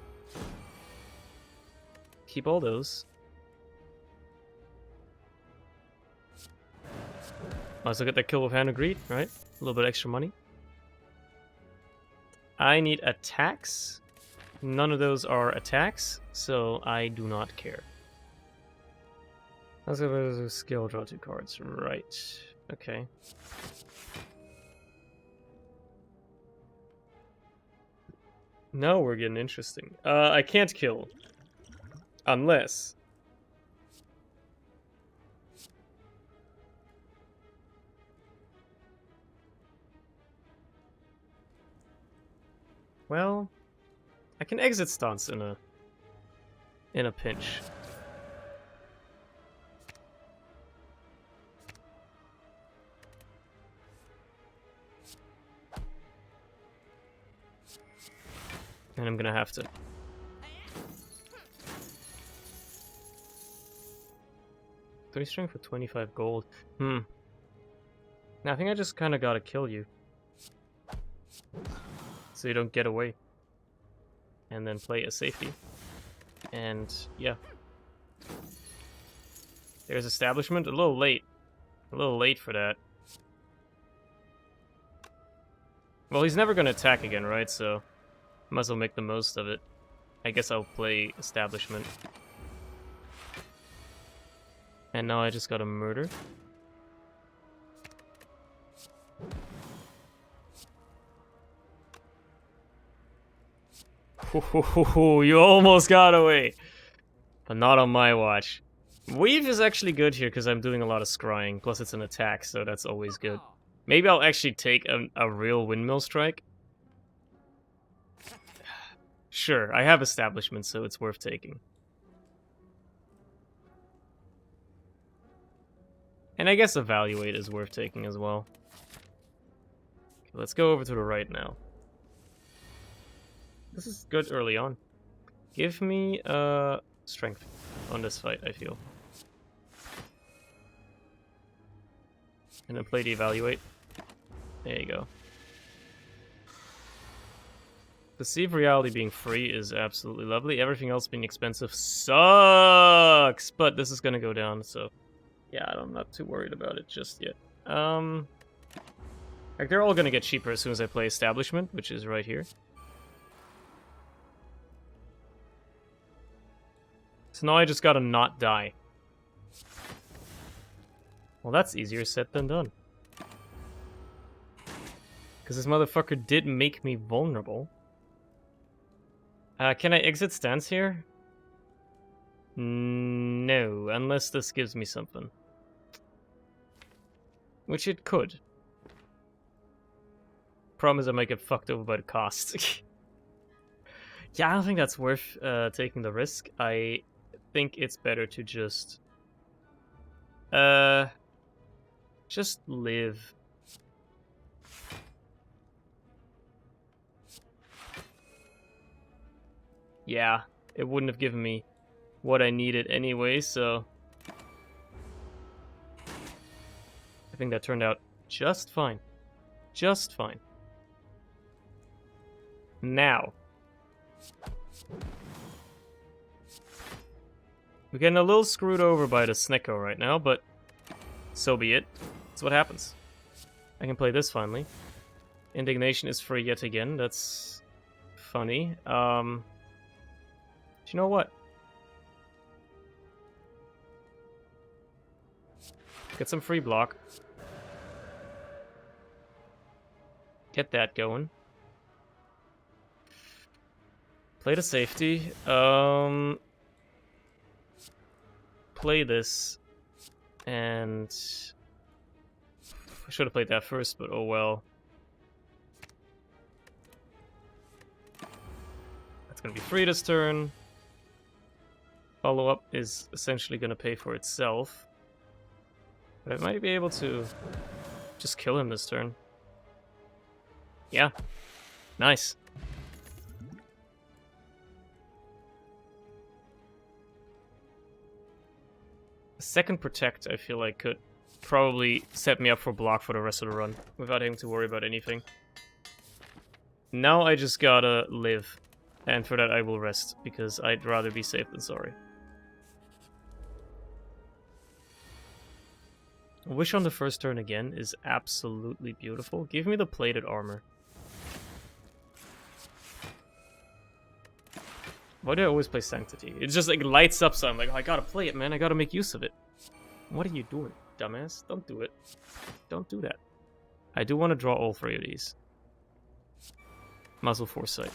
Speaker 1: Keep all those. Might as well get that kill with Hand of Greed, right? A little bit extra money. I need attacks. None of those are attacks, so I do not care. Let's go to skill, draw 2 cards. Right. Okay. Now we're getting interesting. I can't kill. Unless... Well, I can exit stance in a pinch. And I'm gonna have to. 3 strength for 25 gold. Now, I think I just kind of gotta kill you. So you don't get away. And then play a safety. And, yeah. There's establishment. A little late. A little late for that. Well, he's never gonna attack again, right? So, might as well make the most of it. I guess I'll play establishment. And now I just got a murder. You almost got away. But not on my watch. Weave is actually good here because I'm doing a lot of scrying. Plus it's an attack, so that's always good. Maybe I'll actually take a real windmill strike. Sure, I have establishment, so it's worth taking. And I guess evaluate is worth taking as well. Okay, let's go over to the right now. This is good early on. Give me strength on this fight, I feel. And then play the evaluate. There you go. Perceive reality being free is absolutely lovely. Everything else being expensive sucks! But this is gonna go down, so... yeah, I'm not too worried about it just yet. Like, they're all gonna get cheaper as soon as I play establishment, which is right here. So now I just gotta not die. Well, that's easier said than done. Because this motherfucker did make me vulnerable. Can I exit stance here? No, unless this gives me something. Which it could. Problem is I might get fucked over by the cost. Yeah, I don't think that's worth taking the risk. I think it's better to just live. Yeah, it wouldn't have given me what I needed anyway, so I think that turned out just fine. Just fine. Now, we're getting a little screwed over by the Snicko right now, but so be it. That's what happens. I can play this finally. Indignation is free yet again. That's funny. Do you know what? Get some free block. Get that going. Play the safety. Play this. And I should have played that first, but oh well. That's gonna be free this turn. Follow-up is essentially gonna pay for itself. But I might be able to just kill him this turn. Yeah. Nice. A second protect, I feel like, could probably set me up for block for the rest of the run without having to worry about anything. Now I just gotta live. And for that I will rest, because I'd rather be safe than sorry. Wish on the first turn again is absolutely beautiful. Give me the plated armor. Why do I always play Sanctity? It just like lights up, so I'm like, oh, I gotta play it, man. I gotta make use of it. What are you doing, dumbass? Don't do it. Don't do that. I do want to draw all 3 of these. Muzzle Foresight.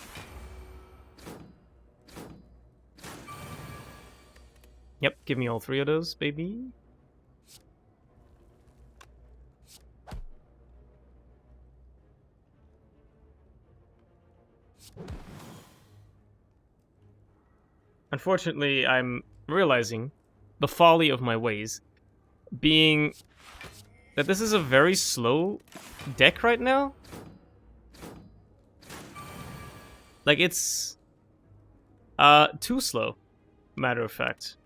Speaker 1: Yep, give me all 3 of those, baby. Unfortunately, I'm realizing the folly of my ways, being that this is a very slow deck right now. Like, it's Too slow, matter of fact.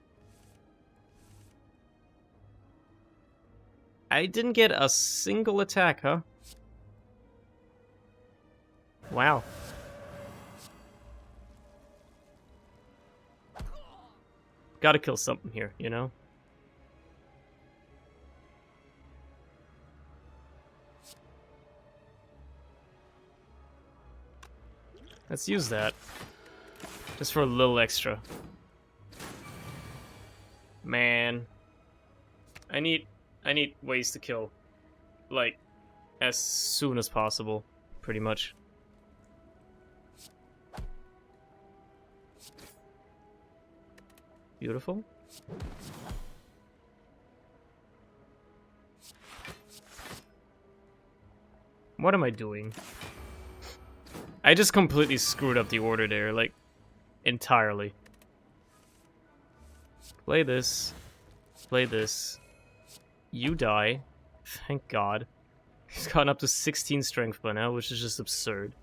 Speaker 1: I didn't get a single attack, huh? Wow. Gotta kill something here, you know? Let's use that. Just for a little extra. Man. I need ways to kill. Like, as soon as possible, pretty much. Beautiful. What am I doing? I just completely screwed up the order there, like, entirely. Play this. Play this. You die. Thank God. He's gotten up to 16 strength by now, which is just absurd.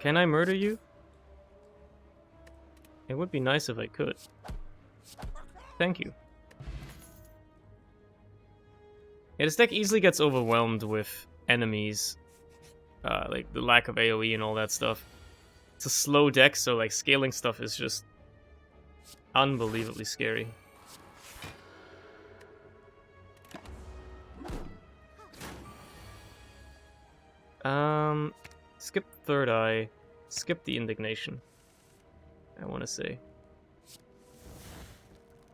Speaker 1: Can I murder you? It would be nice if I could. Thank you. Yeah, this deck easily gets overwhelmed with enemies. Like the lack of AoE and all that stuff. It's a slow deck, so like scaling stuff is just unbelievably scary. Skip Third Eye. Skip the Indignation. I want to say.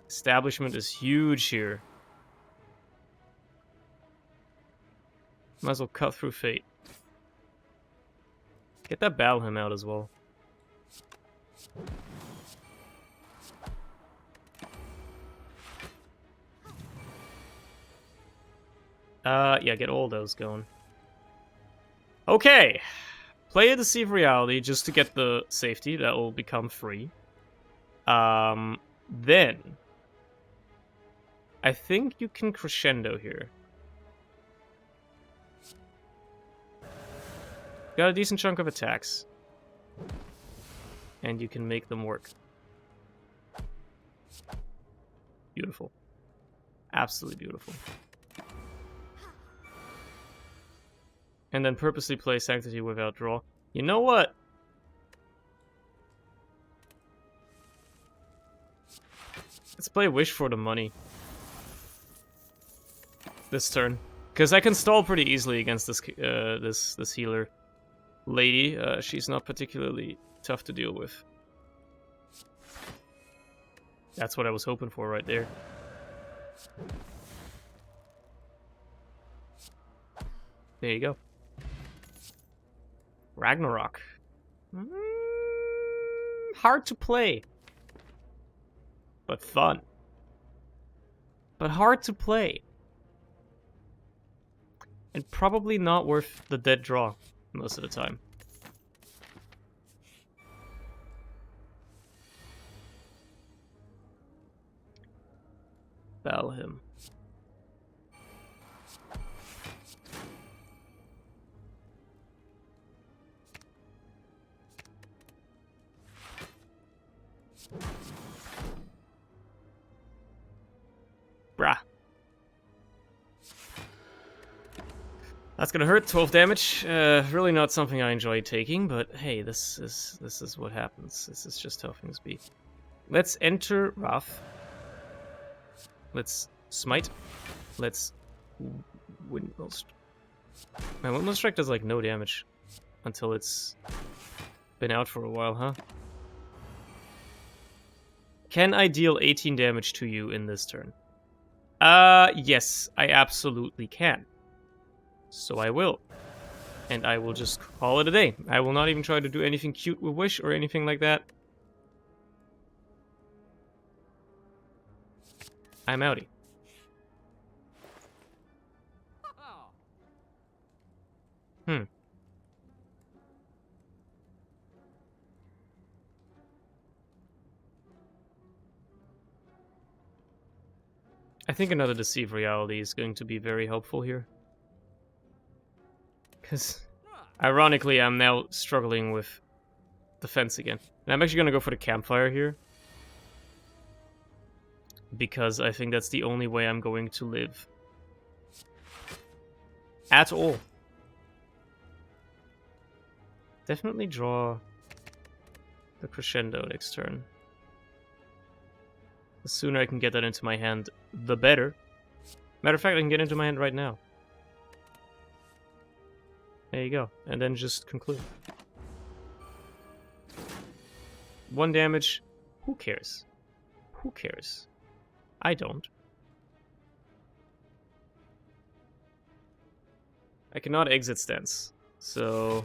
Speaker 1: Establishment is huge here. Might as well cut through Fate. Get that Battle Hymn out as well. Yeah, get all those going. Okay. Play a Deceive Reality just to get the safety. That will become free. Then I think you can Crescendo here. Got a decent chunk of attacks. And you can make them work. Beautiful. Absolutely beautiful. And then purposely play Sanctity without draw. You know what? Let's play Wish for the money. This turn. Because I can stall pretty easily against this this healer lady. She's not particularly tough to deal with. That's what I was hoping for right there. There you go. Ragnarok. Hard to play. But fun. But hard to play. And probably not worth the dead draw most of the time. Battle him. Brah. That's gonna hurt. 12 damage. Really not something I enjoy taking, but hey, this is what happens. This is just how things be. Let's enter Wrath. Let's smite. Let's Windmill Strike. Man, Windmill Strike does like no damage until it's been out for a while, huh? Can I deal 18 damage to you in this turn? Yes, I absolutely can. So I will. And I will just call it a day. I will not even try to do anything cute with Wish or anything like that. I'm outie. I think another Deceive Reality is going to be very helpful here. Because Ironically, I'm now struggling with defense again. And I'm actually gonna go for the campfire here. Because I think that's the only way I'm going to live. At all. Definitely draw the crescendo next turn. The sooner I can get that into my hand, the better. Matter of fact, I can get into my hand right now. There you go. And then just conclude. 1 damage. Who cares? Who cares? I don't. I cannot exit stance, so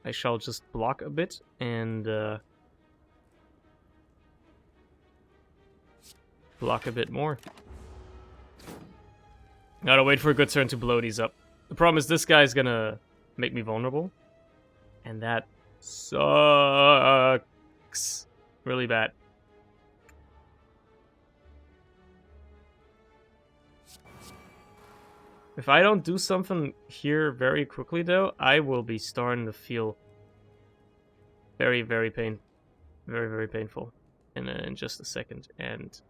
Speaker 1: I shall just block a bit and block a bit more. Gotta wait for a good turn to blow these up. The problem is this guy's gonna make me vulnerable, and that sucks really bad. If I don't do something here very quickly, though, I will be starting to feel very, very painful in just a second. And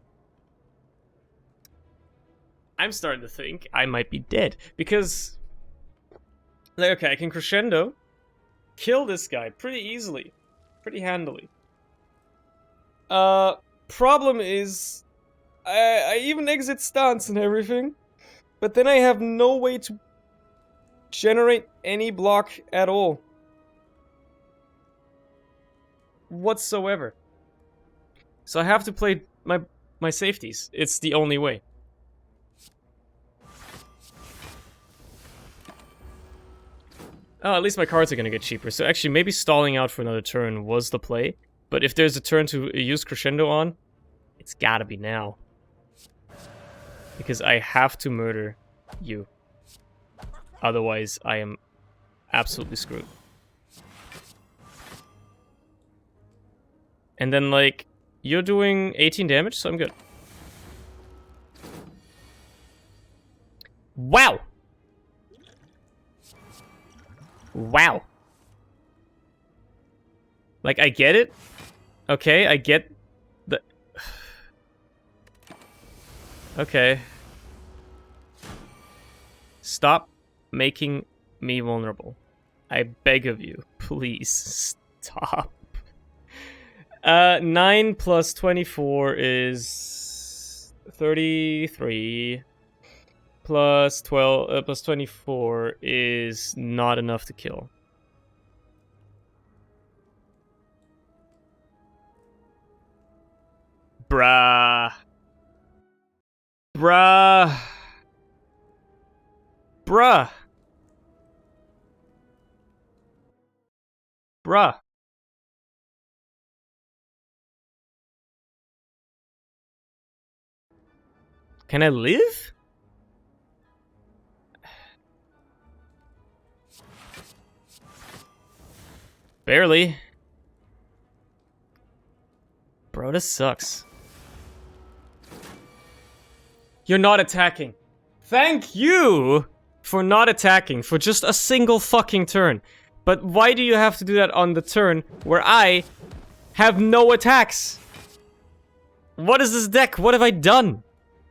Speaker 1: I'm starting to think I might be dead because, like, okay, I can crescendo, kill this guy pretty easily, pretty handily. Problem is, I even exit stance and everything. But then I have no way to generate any block at all. Whatsoever. So I have to play my safeties. It's the only way. Oh, at least my cards are gonna get cheaper. So actually, maybe stalling out for another turn was the play. But if there's a turn to use crescendo on, it's gotta be now. Because I have to murder you. Otherwise, I am absolutely screwed. And then, like, you're doing 18 damage, so I'm good. Wow! Wow. Like, I get it. Okay, I get the... Okay. Stop making me vulnerable. I beg of you. Please stop. 9 plus 24 is 33. Plus 12, plus 24 is not enough to kill. Bruh. Bruh. Bruh. Bruh. Can I live? Barely. Bro, this sucks. You're not attacking. Thank you for not attacking for just a single fucking turn. But why do you have to do that on the turn where I have no attacks? What is this deck? What have I done?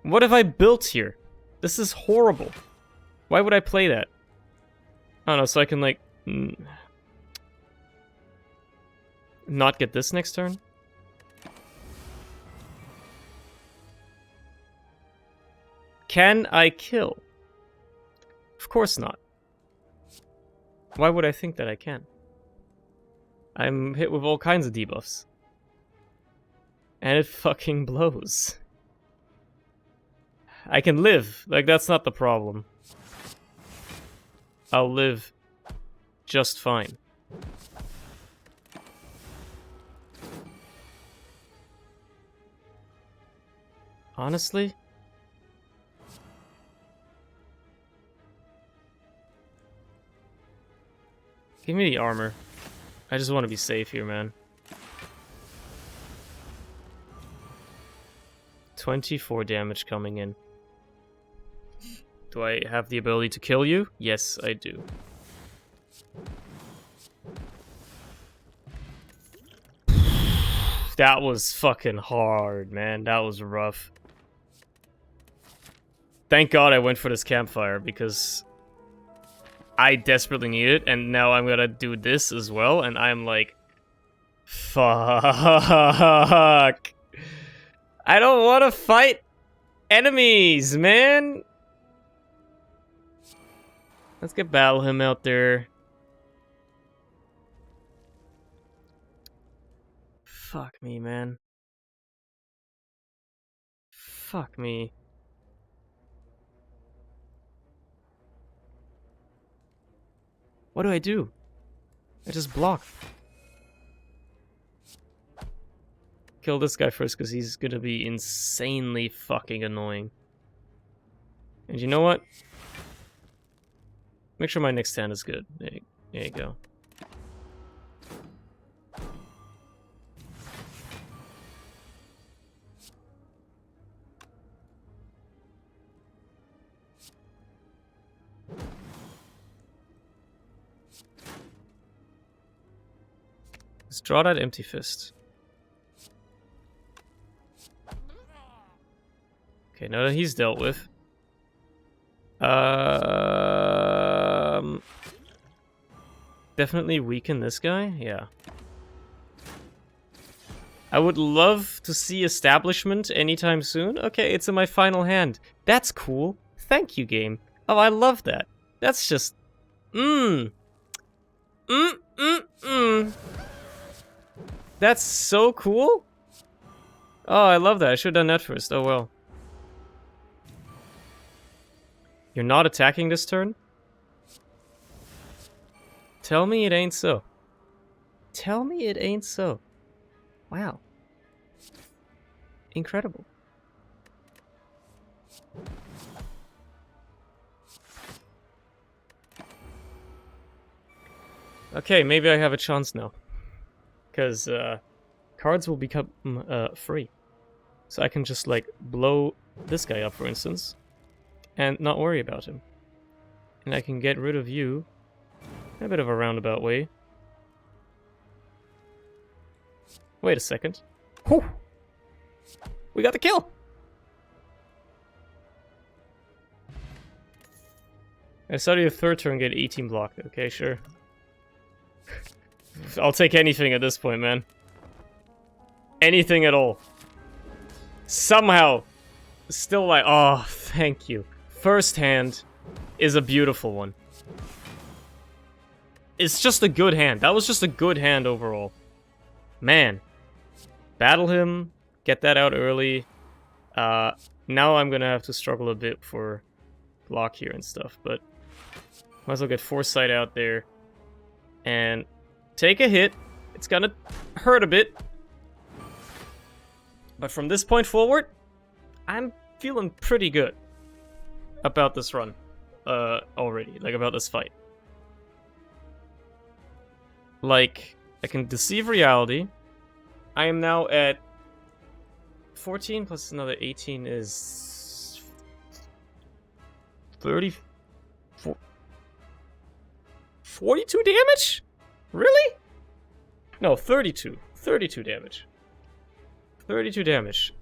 Speaker 1: What have I built here? This is horrible. Why would I play that? I don't know, so I can, like... not get this next turn? Can I kill? Of course not. Why would I think that I can? I'm hit with all kinds of debuffs. And it fucking blows. I can live. Like, that's not the problem. I'll live just fine. Honestly? Give me the armor. I just want to be safe here, man. 24 damage coming in. Do I have the ability to kill you? Yes, I do. That was fucking hard, man. That was rough. Thank God I went for this campfire, because I desperately need it, and now I'm gonna do this as well, and I'm like, fuck. I don't want to fight enemies, man. Let's get Battle Hymn out there. Fuck me, man. Fuck me. What do I do? I just block. Kill this guy first, because he's gonna be insanely fucking annoying. And you know what? Make sure my next hand is good. There you go. Let's draw that empty fist. Okay, now that he's dealt with. Definitely weaken this guy? Yeah. I would love to see establishment anytime soon. Okay, it's in my final hand. That's cool. Thank you, game. Oh, I love that. That's just... That's so cool. Oh, I love that. I should have done that first. Oh, well. You're not attacking this turn? Tell me it ain't so. Tell me it ain't so. Wow. Incredible. Okay, maybe I have a chance now. Because cards will become free. So I can just, like, blow this guy up, for instance, and not worry about him. And I can get rid of you in a bit of a roundabout way. Wait a second. Whew! We got the kill! I saw your third turn get 18 blocked. Okay, sure. I'll take anything at this point, man. Anything at all. Somehow. Still like, oh, thank you. First hand is a beautiful one. It's just a good hand. That was just a good hand overall. Man. Battle him. Get that out early. Now I'm gonna have to struggle a bit for block here and stuff, but might as well get Foresight out there and take a hit. It's gonna hurt a bit. But from this point forward, I'm feeling pretty good about this run already, like about this fight. Like, I can deceive reality. I am now at 14 plus another 18 is 34, 42 damage? Really? No, 32. 32 damage. 32 damage.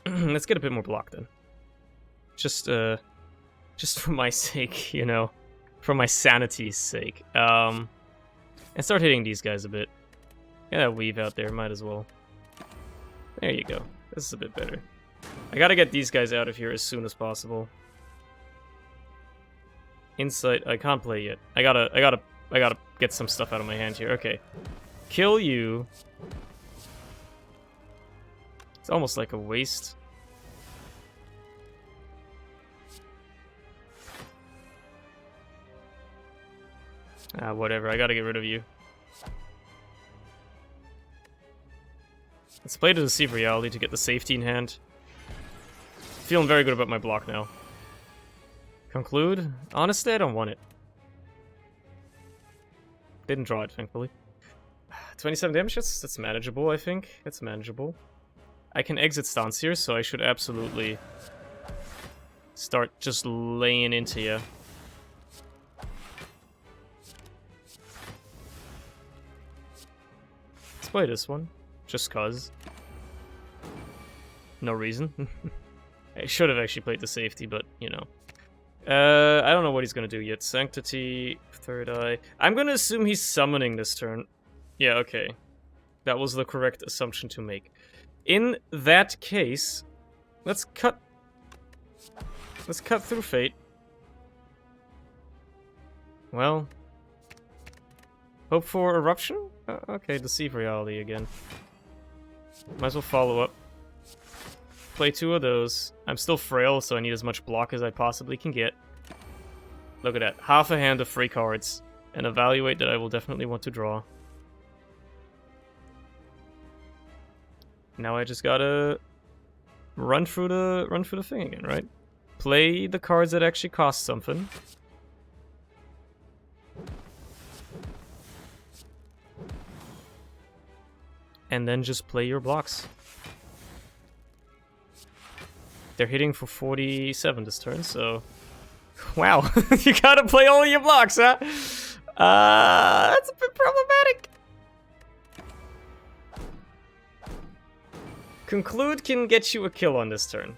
Speaker 1: Let's get a bit more block then. Just for my sake, you know. For my sanity's sake. And start hitting these guys a bit. Get that weave out there, might as well. There you go. This is a bit better. I gotta get these guys out of here as soon as possible. Insight, I can't play yet. I gotta get some stuff out of my hand here. Okay. Kill you. It's almost like a waste. Whatever, I gotta get rid of you. Let's play to deceive reality to get the safety in hand. Feeling very good about my block now. Conclude? Honestly, I don't want it. Didn't draw it, thankfully. 27 damage, that's manageable, I think. That's manageable. I can exit stance here, so I should absolutely start just laying into you. play this one. Just cause. No reason. I should have actually played the safety, but, you know. I don't know what he's gonna do yet. Sanctity, Third Eye. I'm gonna assume he's summoning this turn. Yeah, okay. That was the correct assumption to make. In that case, let's cut through Fate. Well, hope for Eruption? Okay, Deceive Reality again. Might as well follow up. Play 2 of those. I'm still frail, so I need as much block as I possibly can get. Look at that. Half a hand of free cards. And Evaluate that I will definitely want to draw. Now I just gotta run through the thing again, right? Play the cards that actually cost something. And then just play your blocks. They're hitting for 47 this turn, so... Wow, you gotta play all of your blocks, huh? That's a bit problematic. Conclude can get you a kill on this turn.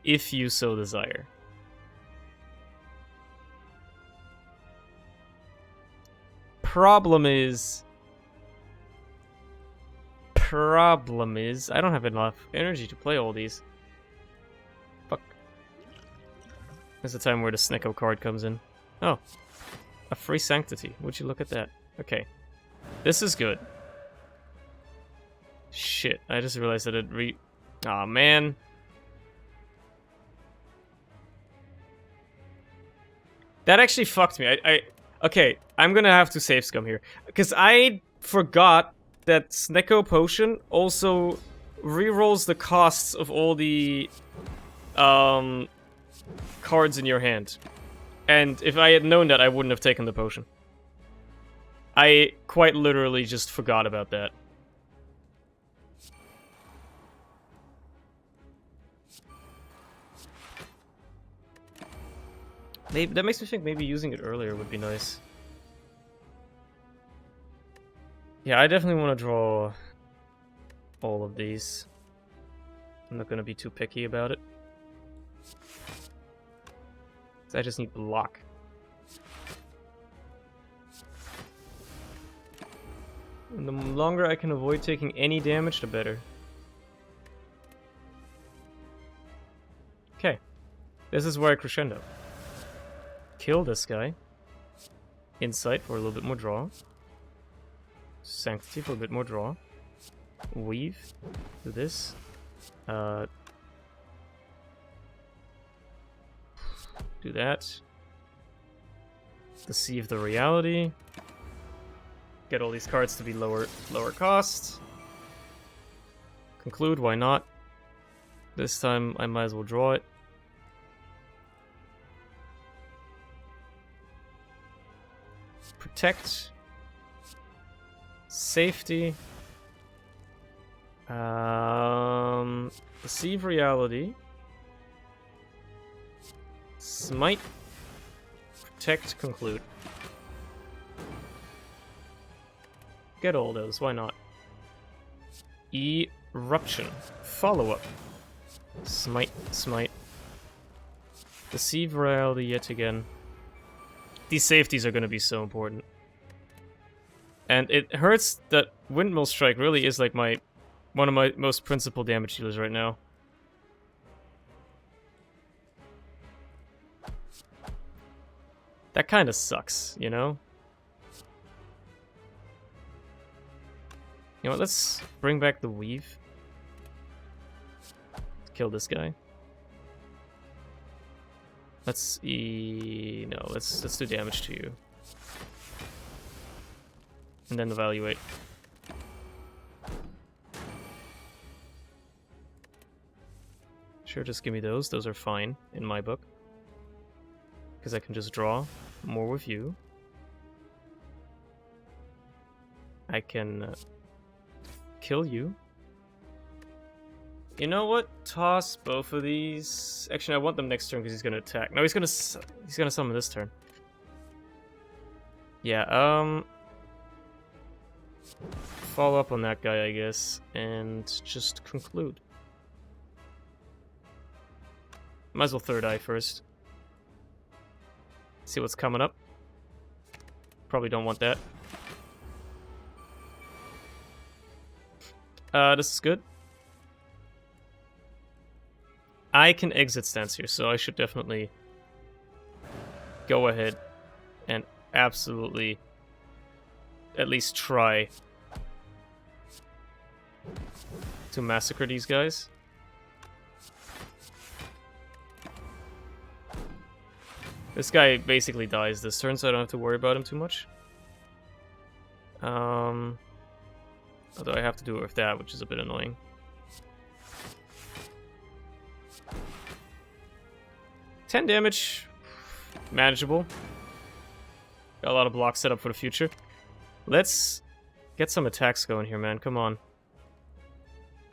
Speaker 1: If you so desire. Problem is, I don't have enough energy to play all these. Fuck. There's the time where the Snecko card comes in. Oh. A free Sanctity. Would you look at that? Okay. This is good. Shit. I just realized that it Aw, man. That actually fucked me. Okay, I'm gonna have to save scum here. Because I forgot that Snecko Potion also rerolls the costs of all the cards in your hand. And if I had known that, I wouldn't have taken the potion. I quite literally just forgot about that. Maybe, that makes me think maybe using it earlier would be nice. Yeah, I definitely want to draw all of these. I'm not going to be too picky about it. I just need block. And the longer I can avoid taking any damage, the better. Okay. This is where I crescendo. Kill this guy. Insight for a little bit more draw. Sanctity for a bit more draw. Weave. Do this. Do that. Deceive the Reality. Get all these cards to be lower cost. Conclude, why not? This time I might as well draw it. Protect. Safety. Deceive Reality. Smite. Protect, conclude. Get all those, why not? Eruption. Follow-up. Smite, smite. Deceive Reality yet again. These safeties are going to be so important. And it hurts that Windmill Strike really is like one of my most principal damage dealers right now. That kind of sucks, you know? You know what, let's bring back the Weave. Kill this guy. Let's let's do damage to you. And then evaluate. Sure, just give me those. Those are fine in my book. Because I can just draw more with you. I can kill you. You know what? Toss both of these. Actually, I want them next turn because he's gonna attack. No, he's gonna summon this turn. Yeah. follow up on that guy, I guess, and just conclude. Might as well third eye first. See what's coming up. Probably don't want that. This is good. I can exit stance here, so I should definitely go ahead and absolutely at least try to massacre these guys. This guy basically dies this turn, so I don't have to worry about him too much. Although I have to do it with that, which is a bit annoying. $10 damage, manageable. Got a lot of blocks set up for the future. Let's get some attacks going here, man. Come on.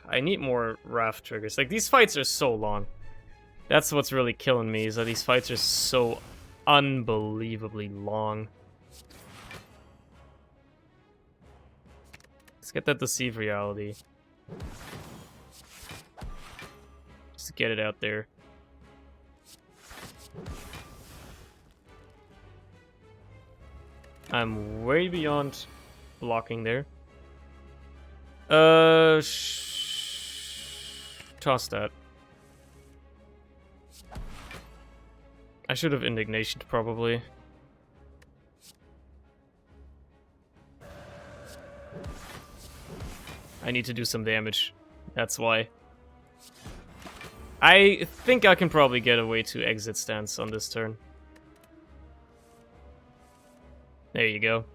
Speaker 1: I need more raft triggers. Like, these fights are so long. That's what's really killing me, is that these fights are so unbelievably long. Let's get that Deceive Reality. Just to get it out there. I'm way beyond blocking there. Toss that. I should have Indignation probably. I need to do some damage. That's why. I think I can probably get away to exit stance on this turn. There you go.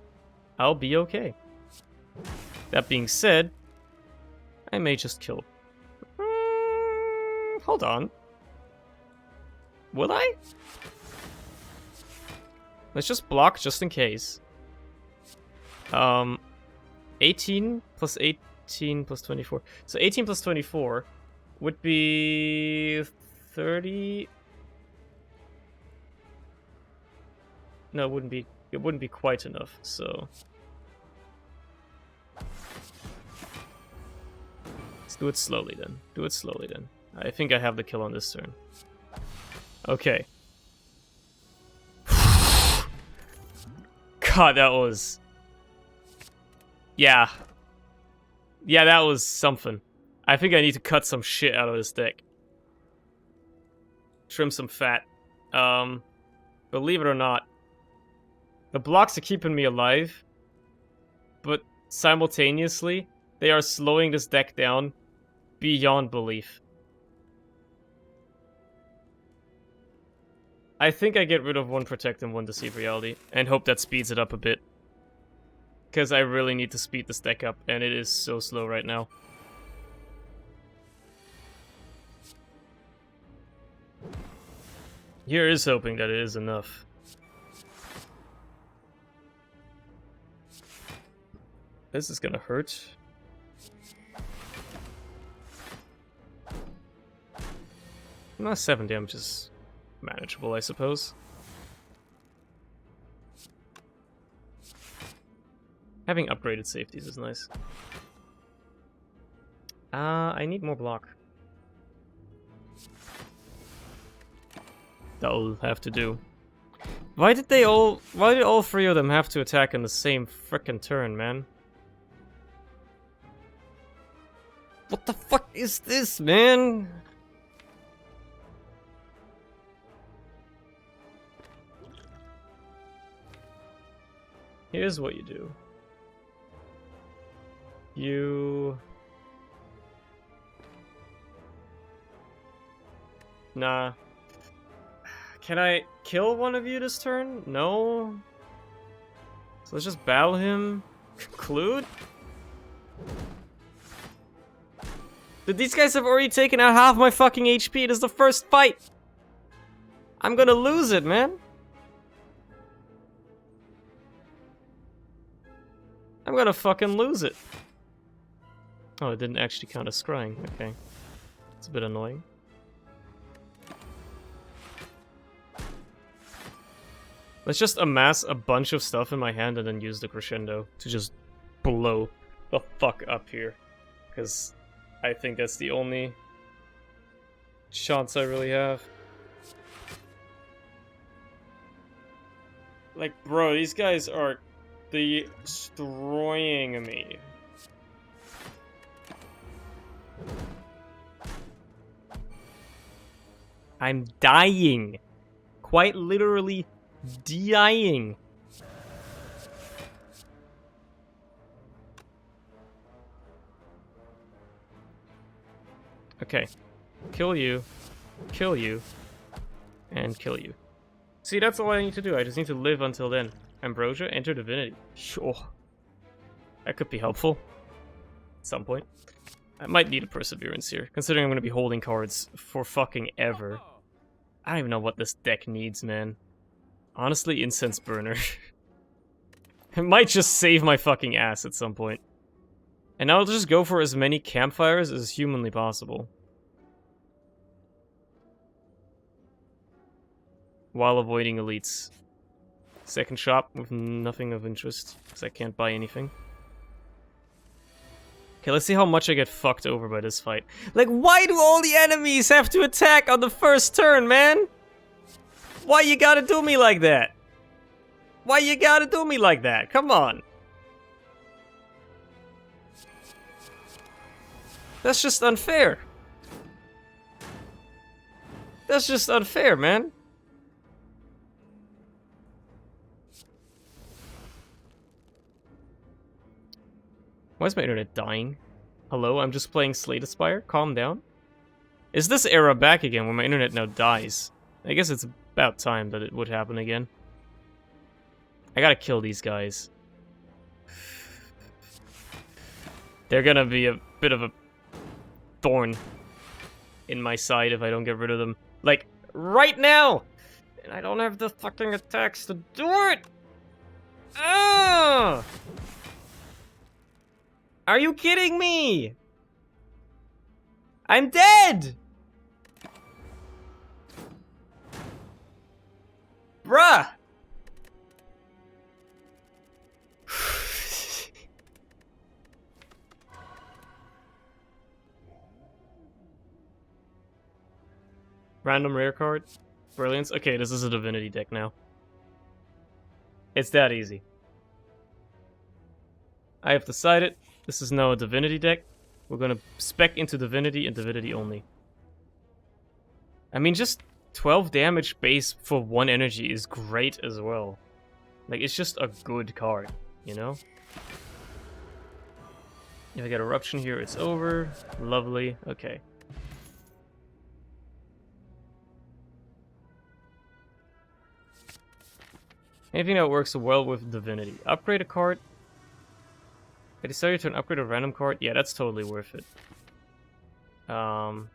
Speaker 1: I'll be okay. That being said, I may just kill. Hold on. Will I? Let's just block just in case. 18 plus 18 plus 24. So 18 plus 24 would be 30. No, it wouldn't be. It wouldn't be quite enough. So let's do it slowly then. Do it slowly then. I think I have the kill on this turn. Okay. God, that was... Yeah. Yeah, that was something. I think I need to cut some shit out of this deck. Trim some fat. Believe it or not, the blocks are keeping me alive, but simultaneously, they are slowing this deck down beyond belief. I think I get rid of one Protect and one Deceive Reality, and hope that speeds it up a bit. Because I really need to speed this deck up, and it is so slow right now. Here is hoping that it is enough. This is gonna hurt. Not 7 damage is manageable, I suppose. Having upgraded safeties is nice. I need more block. That'll have to do. Why did all three of them have to attack in the same frickin' turn, man? What the fuck is this, man? Here's what you do. You... Nah. Can I kill one of you this turn? No? So let's just battle him. Conclude? Dude, these guys have already taken out half my fucking HP. It is the first fight. I'm gonna lose it, man. I'm gonna fucking lose it. Oh, it didn't actually count as scrying. Okay. It's a bit annoying. Let's just amass a bunch of stuff in my hand and then use the crescendo to just blow the fuck up here. Because I think that's the only chance I really have. Like, bro, these guys are destroying me. I'm dying. Quite literally dying. Okay. Kill you, and kill you. See, that's all I need to do. I just need to live until then. Ambrosia, enter divinity. Sure. That could be helpful. At some point. I might need a perseverance here, considering I'm going to be holding cards for fucking ever. I don't even know what this deck needs, man. Honestly, Incense Burner. It might just save my fucking ass at some point. And I'll just go for as many campfires as humanly possible. While avoiding elites. Second shop with nothing of interest, because I can't buy anything. Okay, let's see how much I get fucked over by this fight. Like, why do all the enemies have to attack on the first turn, man? Why you gotta do me like that? Why you gotta do me like that? Come on. That's just unfair. That's just unfair, man. Why is my internet dying? Hello, I'm just playing Spire. Calm down. Is this era back again where my internet now dies? I guess it's about time that it would happen again. I gotta kill these guys. They're gonna be a bit of a thorn in my side if I don't get rid of them. Like, right now! And I don't have the fucking attacks to do it! Ah! Are you kidding me? I'm dead! Bruh! Random rare card. Brilliance. Okay, this is a divinity deck now. It's that easy. I have decided this is now a divinity deck. We're gonna spec into divinity and divinity only. I mean, just 12 damage base for 1 energy is great as well. Like, it's just a good card, you know? If I get Eruption here, it's over. Lovely. Okay. Anything that works well with divinity. Upgrade a card. I decided to upgrade a random card. Yeah, that's totally worth it. I'll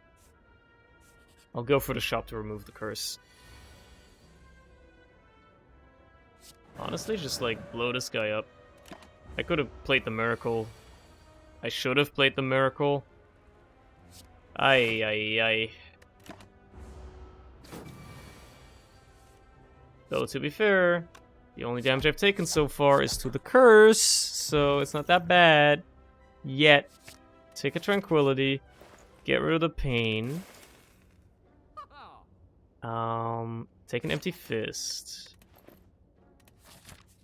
Speaker 1: go for the shop to remove the curse. Honestly, just like blow this guy up. I could have played the miracle. I should have played the miracle. Aye. Though to be fair, the only damage I've taken so far is to the curse, so it's not that bad. Yet. Take a tranquility. Get rid of the pain. Take an empty fist.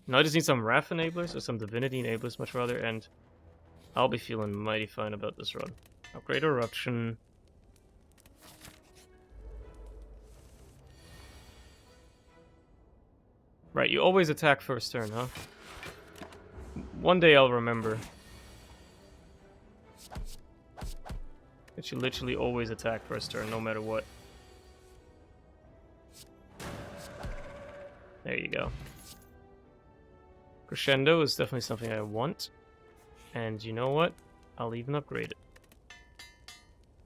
Speaker 1: Now I just need some Wrath enablers, or some Divinity enablers much rather, and I'll be feeling mighty fine about this run. Upgrade Eruption. Right, you always attack first turn, huh? One day I'll remember. That you literally always attack first turn, no matter what. There you go. Crescendo is definitely something I want. And you know what? I'll even upgrade it.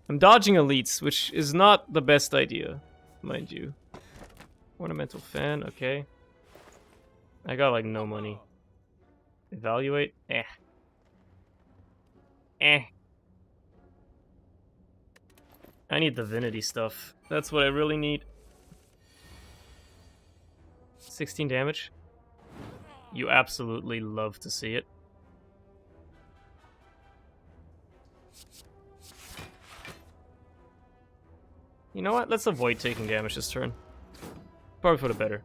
Speaker 1: I'm dodging elites, which is not the best idea, mind you. Ornamental fan, okay. I got like no money. Evaluate? Eh. I need divinity stuff. That's what I really need. 16 damage. You absolutely love to see it. You know what? Let's avoid taking damage this turn. Probably for the better.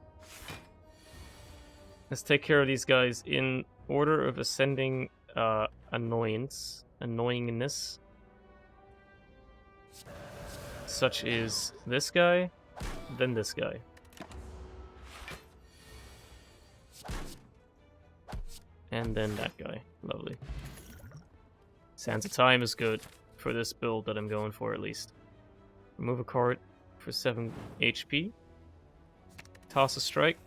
Speaker 1: Let's take care of these guys in order of ascending annoyingness. Such is this guy, then this guy. And then that guy. Lovely. Sands of Time is good for this build that I'm going for, at least. Remove a card for 7 HP. Toss a strike.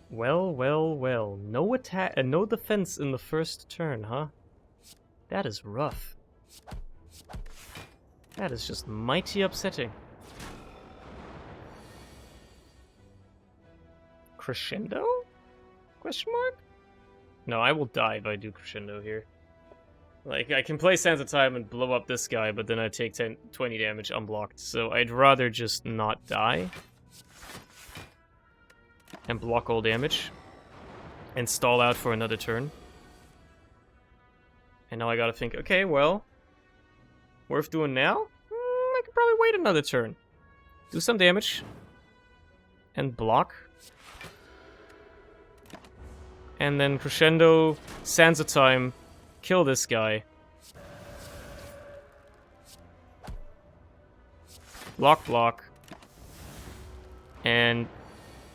Speaker 1: Well, well, well. No attack and no defense in the first turn, huh? That is rough. That is just mighty upsetting. Crescendo? Question mark? No, I will die if I do Crescendo here. Like, I can play Sands of Time and blow up this guy, but then I take 20 damage unblocked. So I'd rather just not die. And block all damage. And stall out for another turn. And now I gotta think, okay, well... worth doing now? I could probably wait another turn. Do some damage. And block. And then Crescendo, Sands of Time, kill this guy. Block, block. And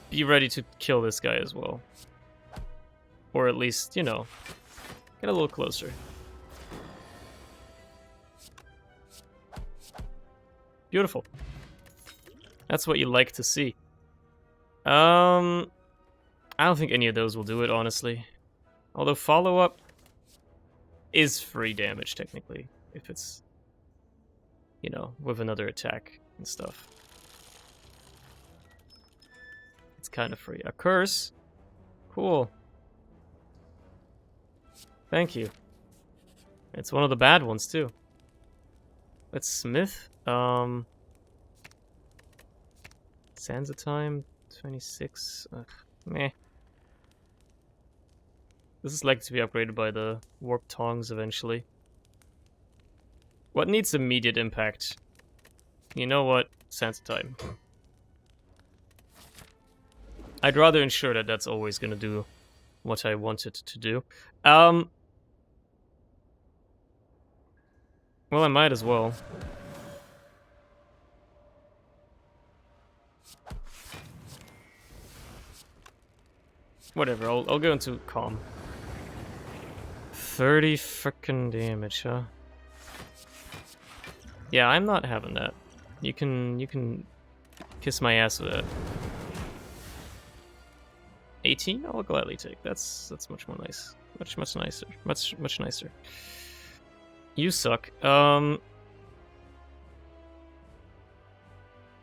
Speaker 1: be ready to kill this guy as well. Or at least, you know, get a little closer. Beautiful. That's what you like to see. I don't think any of those will do it, honestly. Although follow-up is free damage, technically. If it's, you know, with another attack and stuff. It's kind of free. A curse? Cool. Thank you. It's one of the bad ones, too. Let's smith. Sands of Time, 26. Ugh, meh. This is likely to be upgraded by the Warp Tongs eventually. What needs immediate impact? You know what? Sands of Time. I'd rather ensure that that's always going to do what I want it to do. Well, I might as well. Whatever, I'll go into calm. 30 frickin' damage, huh? Yeah, I'm not having that. You can kiss my ass with that. 18? I'll gladly take. That's much more nice. Much nicer. Much nicer. You suck.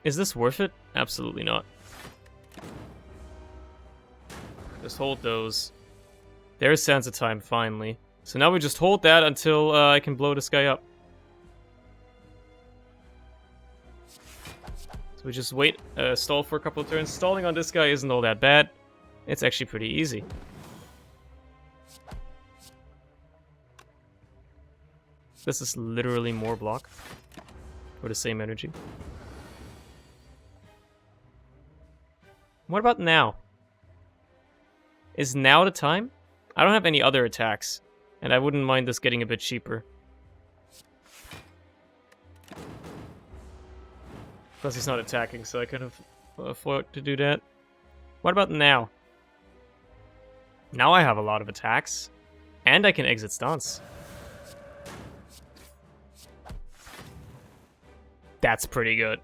Speaker 1: Is this worth it? Absolutely not. Just hold those. There's Sands of Time, finally. So now we just hold that until I can blow this guy up. So we just wait, stall for a couple of turns. Stalling on this guy isn't all that bad. It's actually pretty easy. This is literally more block. For the same energy. What about now? Is now the time? I don't have any other attacks. And I wouldn't mind this getting a bit cheaper. Plus he's not attacking, so I could afford to do that. What about now? Now I have a lot of attacks. And I can exit stance. That's pretty good.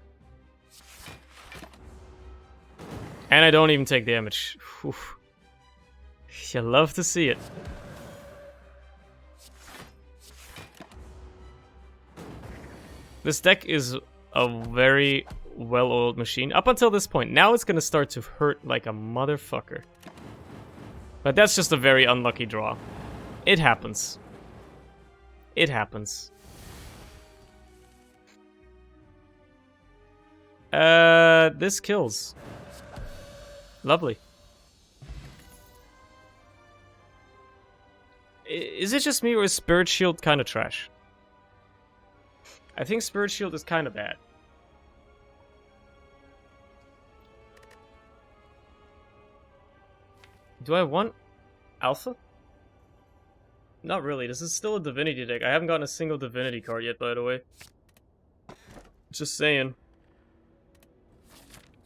Speaker 1: And I don't even take damage. Oof. You love to see it. This deck is a very well-oiled machine. Up until this point. Now it's gonna start to hurt like a motherfucker. But that's just a very unlucky draw. It happens. It happens. This kills. Lovely. Is it just me, or is Spirit Shield kind of trash? I think Spirit Shield is kind of bad. Do I want Alpha? Not really. This is still a Divinity deck. I haven't gotten a single Divinity card yet, by the way. Just saying.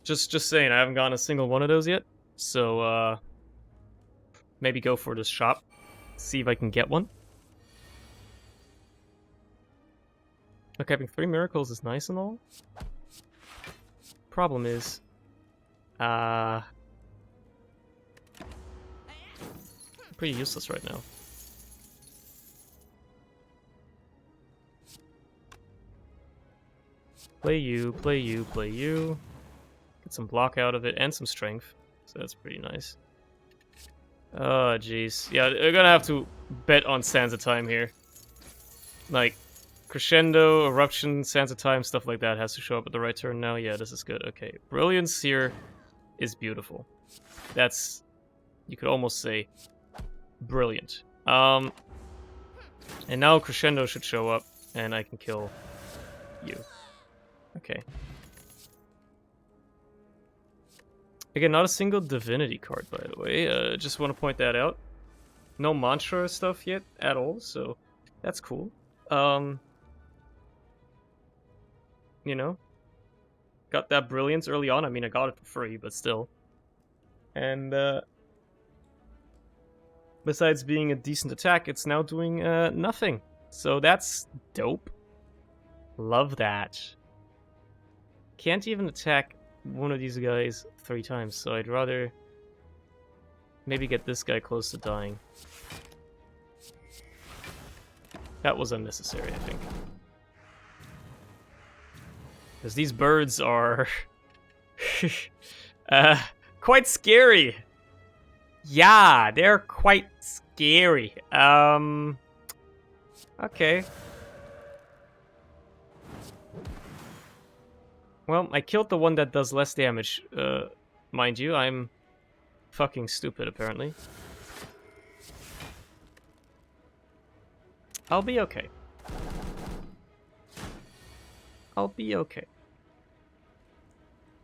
Speaker 1: Just saying. I haven't gotten a single one of those yet. So, maybe go for this shop. See if I can get one. Okay, having 3 miracles is nice and all. Problem is, pretty useless right now. Play you, play you, play you. Get some block out of it and some strength. So that's pretty nice. Oh, jeez. Yeah, we're gonna have to bet on Sands of Time here. Like, Crescendo, Eruption, Sands of Time, stuff like that has to show up at the right turn now. Yeah, this is good. Okay. Brilliance here is beautiful. That's, you could almost say, brilliant. And now Crescendo should show up, and I can kill you. Okay. Again, not a single Divinity card, by the way. Just want to point that out. No Mantra stuff yet at all, so that's cool. You know, got that Brilliance early on. I mean, I got it for free, but still. And besides being a decent attack, it's now doing nothing. So that's dope. Love that. Can't even attack one of these guys 3 times, so I'd rather maybe get this guy close to dying. That was unnecessary, I think. Because these birds are quite scary. Yeah, they're quite scary. Okay. Well, I killed the one that does less damage. Mind you, I'm fucking stupid, apparently. I'll be okay. I'll be okay.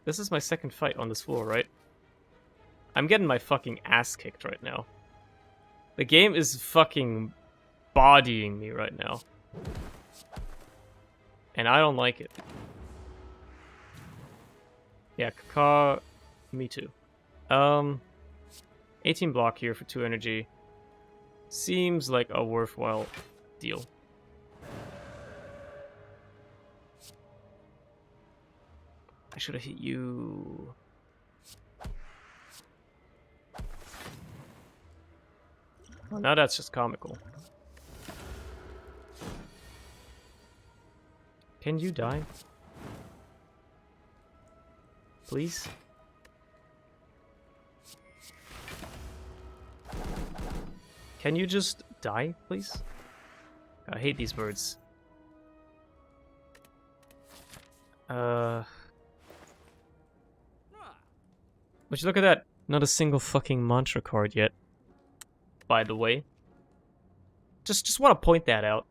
Speaker 1: This is my second fight on this floor, right? I'm getting my fucking ass kicked right now. The game is fucking bodying me right now. And I don't like it. Yeah, Kaka, me too. 18 block here for 2 energy. Seems like a worthwhile deal. I should have hit you. Well, now that's just comical. Can you die? Please? Can you just die, please? I hate these birds. Would you look at that? Not a single fucking mantra card yet. By the way. Just want to point that out.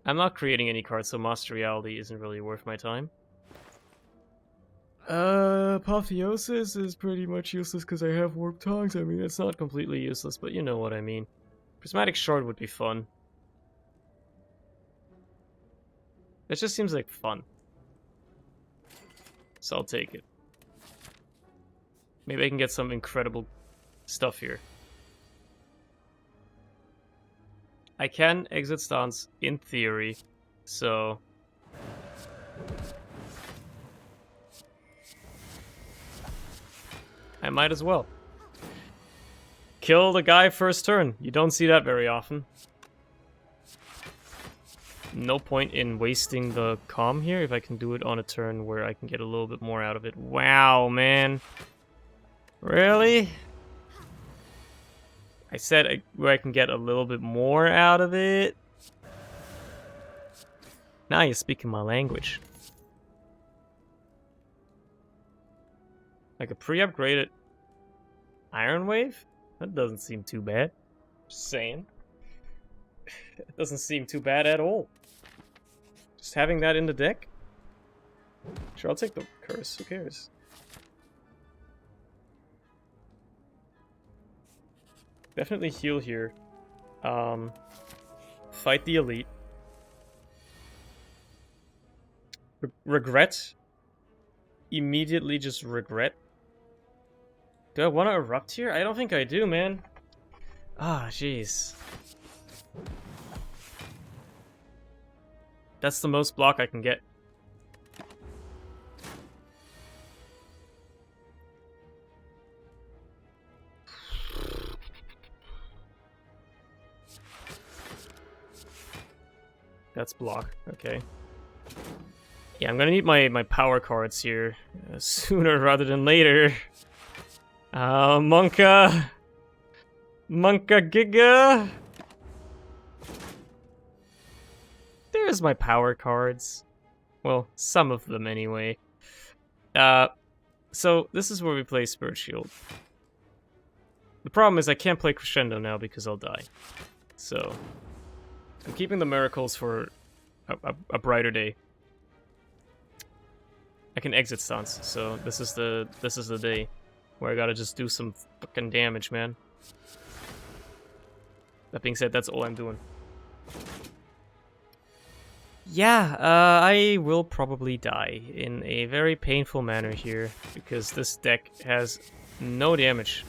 Speaker 1: I'm not creating any cards, so Master Reality isn't really worth my time. Apotheosis is pretty much useless because I have Warped Tongues. I mean, it's not completely useless, but you know what I mean. Prismatic Shard would be fun. It just seems like fun. So I'll take it. Maybe I can get some incredible stuff here. I can exit stance in theory, so... I might as well. Kill the guy first turn. You don't see that very often. No point in wasting the calm here if I can do it on a turn where I can get a little bit more out of it. Wow, man. Really? I said where I can get a little bit more out of it. Now you're speaking my language. Like a pre-upgraded Iron Wave? That doesn't seem too bad. Just saying. It doesn't seem too bad at all. Just having that in the deck? Sure, I'll take the curse. Who cares? Definitely heal here. Fight the elite. Regret? Immediately just regret? Do I want to erupt here? I don't think I do, man. Ah, jeez. That's the most block I can get. That's block. Okay. Yeah, I'm gonna need my power cards here sooner rather than later. Monka Giga. There's my power cards. Well, some of them anyway. So this is where we play Spirit Shield. The problem is I can't play Crescendo now because I'll die. So I'm keeping the miracles for a brighter day. I can exit stance, so this is the day where I gotta just do some fucking damage, man. That being said, that's all I'm doing. Yeah, I will probably die in a very painful manner here, because this deck has no damage.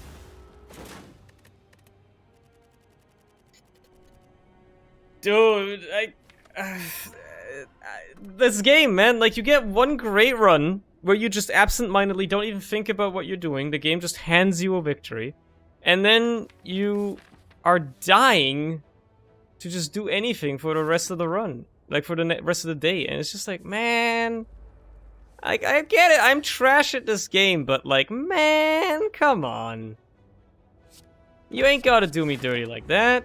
Speaker 1: Dude, this game, man, like, you get one great run where you just absent-mindedly don't even think about what you're doing, the game just hands you a victory, and then you are dying to just do anything for the rest of the run. Like, for the rest of the day, and it's just like, man, I get it, I'm trash at this game, but, like, man, come on. You ain't gotta do me dirty like that.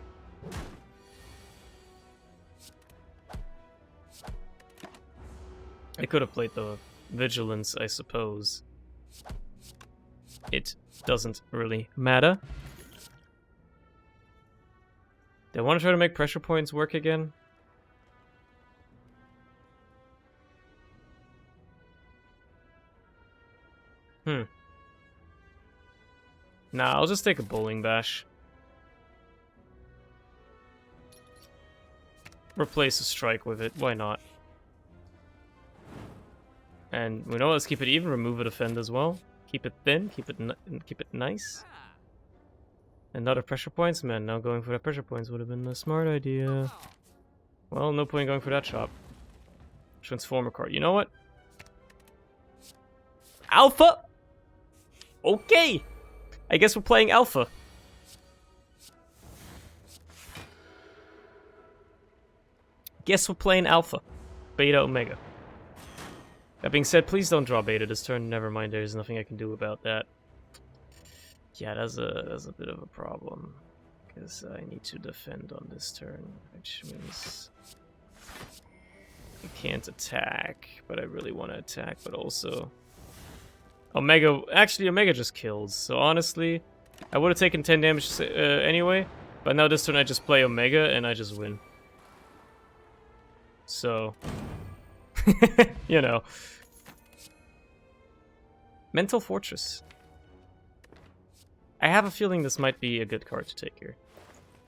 Speaker 1: I could have played the Vigilance, I suppose. It doesn't really matter. Do I want to try to make pressure points work again? Nah, I'll just take a bowling bash. Replace a strike with it, why not? And we know, let's keep it even, remove a defend as well. Keep it thin, keep it nice. And not a pressure points? Man, now going for the pressure points would have been a smart idea. Well, no point going for that chop. Transformer card. You know what? Alpha! Okay! I guess we're playing Alpha. Guess we're playing Alpha. Beta, Omega. That being said, please don't draw Beta this turn. Never mind, there's nothing I can do about that. Yeah, that's a bit of a problem. Because I need to defend on this turn, which means I can't attack, but I really want to attack, but also Omega, actually Omega just kills, so honestly, I would have taken 10 damage anyway, but now this turn I just play Omega and I just win. So, you know. Mental Fortress. I have a feeling this might be a good card to take here.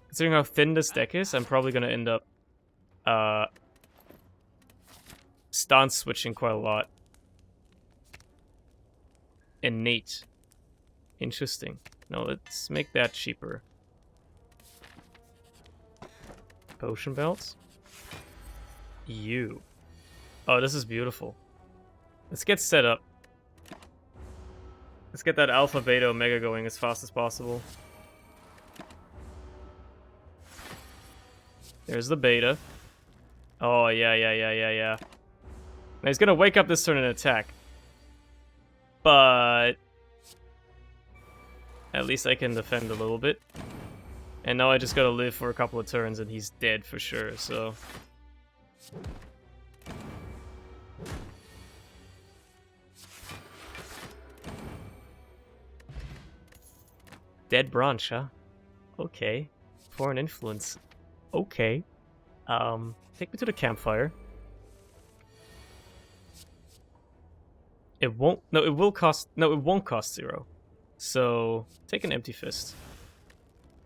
Speaker 1: Considering how thin this deck is, I'm probably going to end up stance switching quite a lot. Innate. Interesting. No, let's make that cheaper. Potion belts. You. Oh, this is beautiful. Let's get set up. Let's get that Alpha, Beta, Omega going as fast as possible. There's the Beta. Oh, yeah. Now he's gonna wake up this turn and attack. But at least I can defend a little bit. And now I just gotta live for a couple of turns and he's dead for sure, so... Dead branch, huh? Okay. Foreign influence. Okay. Take me to the campfire. It won't. No, it will cost. No, it won't cost 0. So take an empty fist.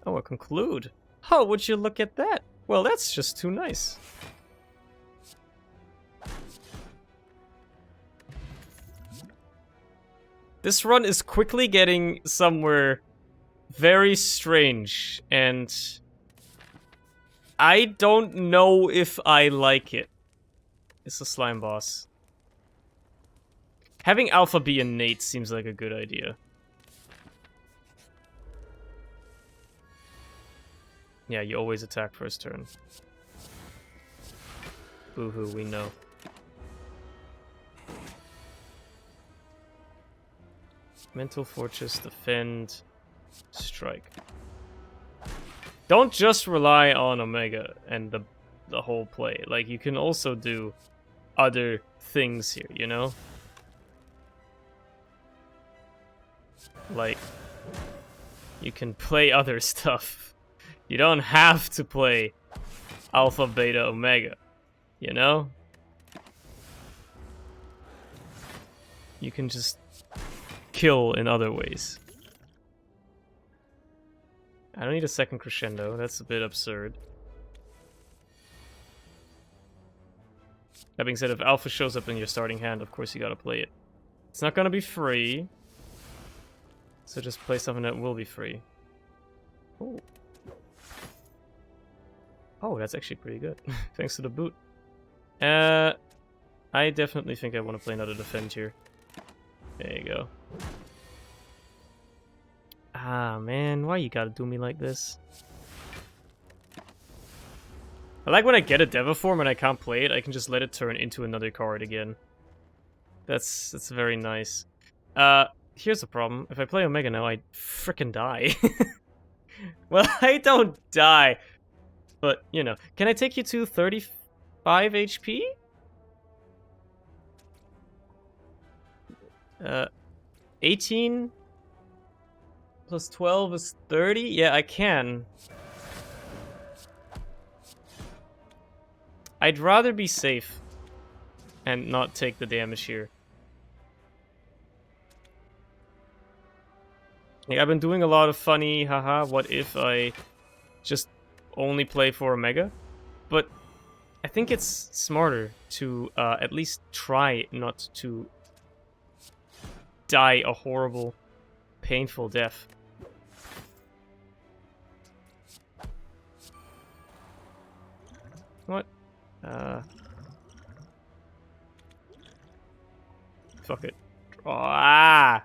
Speaker 1: Oh, a conclude. Oh, would you look at that? Well, that's just too nice. This run is quickly getting somewhere very strange, and I don't know if I like it. It's a slime boss. Having Alpha be innate seems like a good idea. Yeah, you always attack first turn. Boo-hoo, we know. Mental Fortress, defend, strike. Don't just rely on Omega and the whole play. Like, you can also do other things here, you know? Like, you can play other stuff. You don't have to play Alpha, Beta, Omega, you know? You can just kill in other ways. I don't need a second crescendo, that's a bit absurd. That being said, if Alpha shows up in your starting hand, of course you gotta play it. It's not gonna be free, so just play something that will be free. Ooh. Oh, that's actually pretty good. Thanks to the boot. I definitely think I want to play another defend here. There you go. Ah, man, why you gotta do me like this? I like when I get a Devaform and I can't play it, I can just let it turn into another card again. That's very nice. Here's the problem. If I play Omega now, I frickin' die. Well, I don't die. But, you know. Can I take you to 35 HP? 18 plus 12 is 30? Yeah, I can. I'd rather be safe and not take the damage here. Like, I've been doing a lot of funny, haha, what if I just only play for Omega? But I think it's smarter to at least try not to die a horrible, painful death. What? Fuck it. Oh, ah!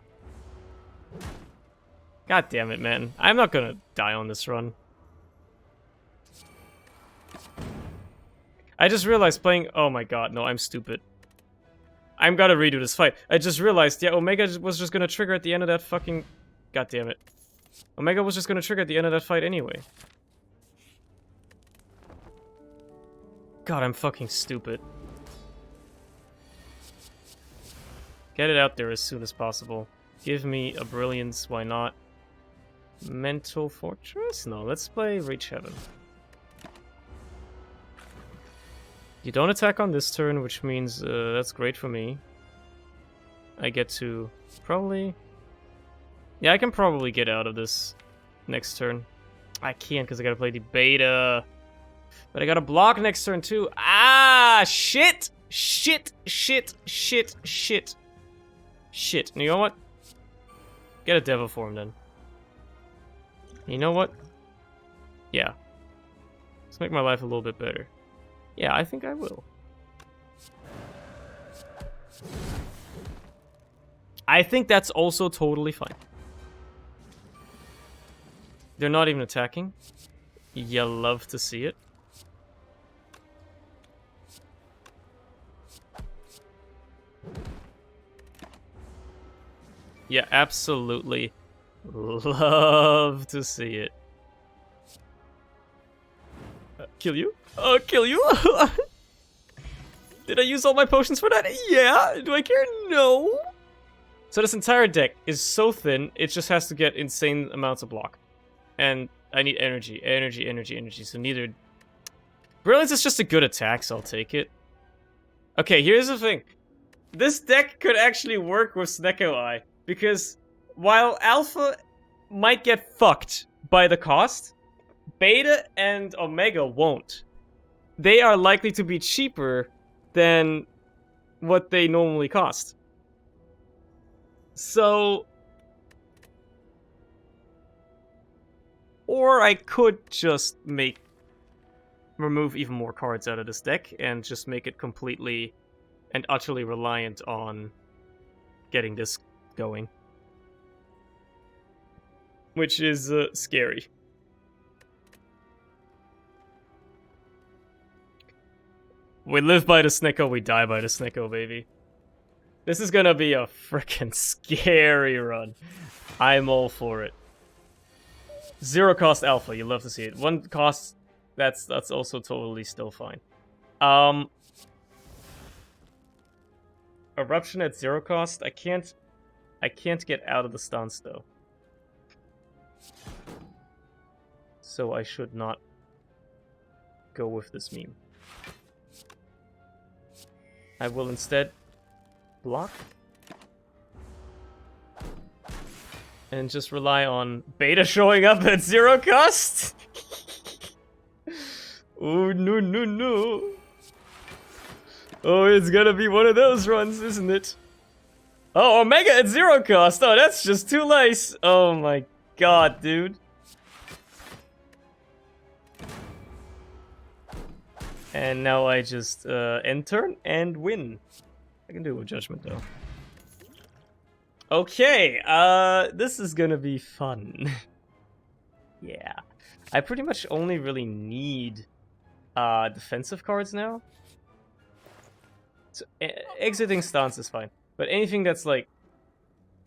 Speaker 1: God damn it, man. I'm not gonna die on this run. I just realized playing... Oh my god, no, I'm stupid. I'm gonna redo this fight. I just realized, yeah, Omega was just gonna trigger at the end of that fucking... God damn it. Omega was just gonna trigger at the end of that fight anyway. God, I'm fucking stupid. Get it out there as soon as possible. Give me a Brilliance, why not? Mental Fortress? No, let's play Reach Heaven. You don't attack on this turn, which means that's great for me. I get to probably... Yeah, I can probably get out of this next turn. I can't because I gotta play the beta. But I gotta block next turn too. Ah, shit! Shit, shit, shit, shit. Shit. You know what? Get a Devil Form then. You know what? Yeah. Let's make my life a little bit better. Yeah, I think I will. I think that's also totally fine. They're not even attacking. You love to see it. Yeah, absolutely love to see it. Kill you? Kill you? Did I use all my potions for that? Yeah. Do I care? No. So this entire deck is so thin, it just has to get insane amounts of block. And I need energy, energy, energy, energy. So neither... Brilliance is just a good attack, so I'll take it. Okay, here's the thing. This deck could actually work with Snecko Eye, because while Alpha might get fucked by the cost, Beta and Omega won't. They are likely to be cheaper than what they normally cost. So... Or I could just remove even more cards out of this deck and just make it completely and utterly reliant on getting this going. Which is scary. We live by the Snecko, we die by the Snecko, baby. This is gonna be a frickin' scary run. I'm all for it. 0 cost Alpha, you love to see it. 1 cost, that's also totally still fine. Eruption at 0 cost, I can't get out of the stance though. So I should not go with this meme. I will instead block and just rely on Beta showing up at 0 cost. Oh no no no. Oh, it's gonna be one of those runs, isn't it? Oh, Omega at 0 cost. Oh, that's just too nice. Oh my god, dude. And now I just end turn and win. I can do it with Judgment though. Okay, this is gonna be fun. Yeah. I pretty much only really need defensive cards now. So, exiting stance is fine. But anything that's like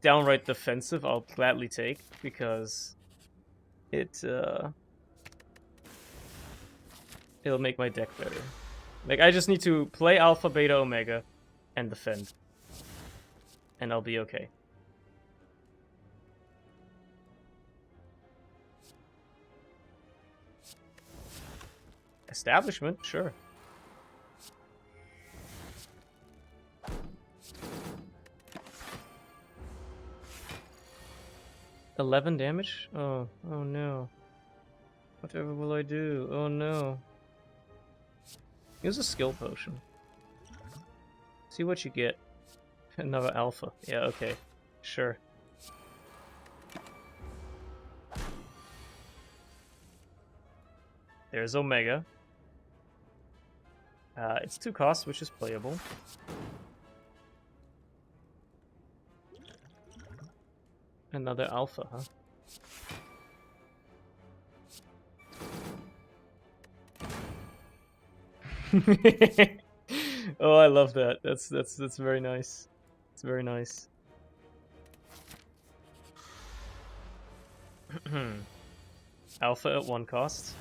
Speaker 1: downright defensive, I'll gladly take because it'll make my deck better. Like, I just need to play Alpha, Beta, Omega, and defend. And I'll be okay. Establishment, sure. $11 damage? Oh no. Whatever will I do? Oh no. Use a skill potion. See what you get. Another alpha. Yeah, okay. Sure. There's Omega. It's 2 costs, which is playable. Another alpha, huh? Oh, I love that. That's very nice. It's very nice. Alpha at 1 cost.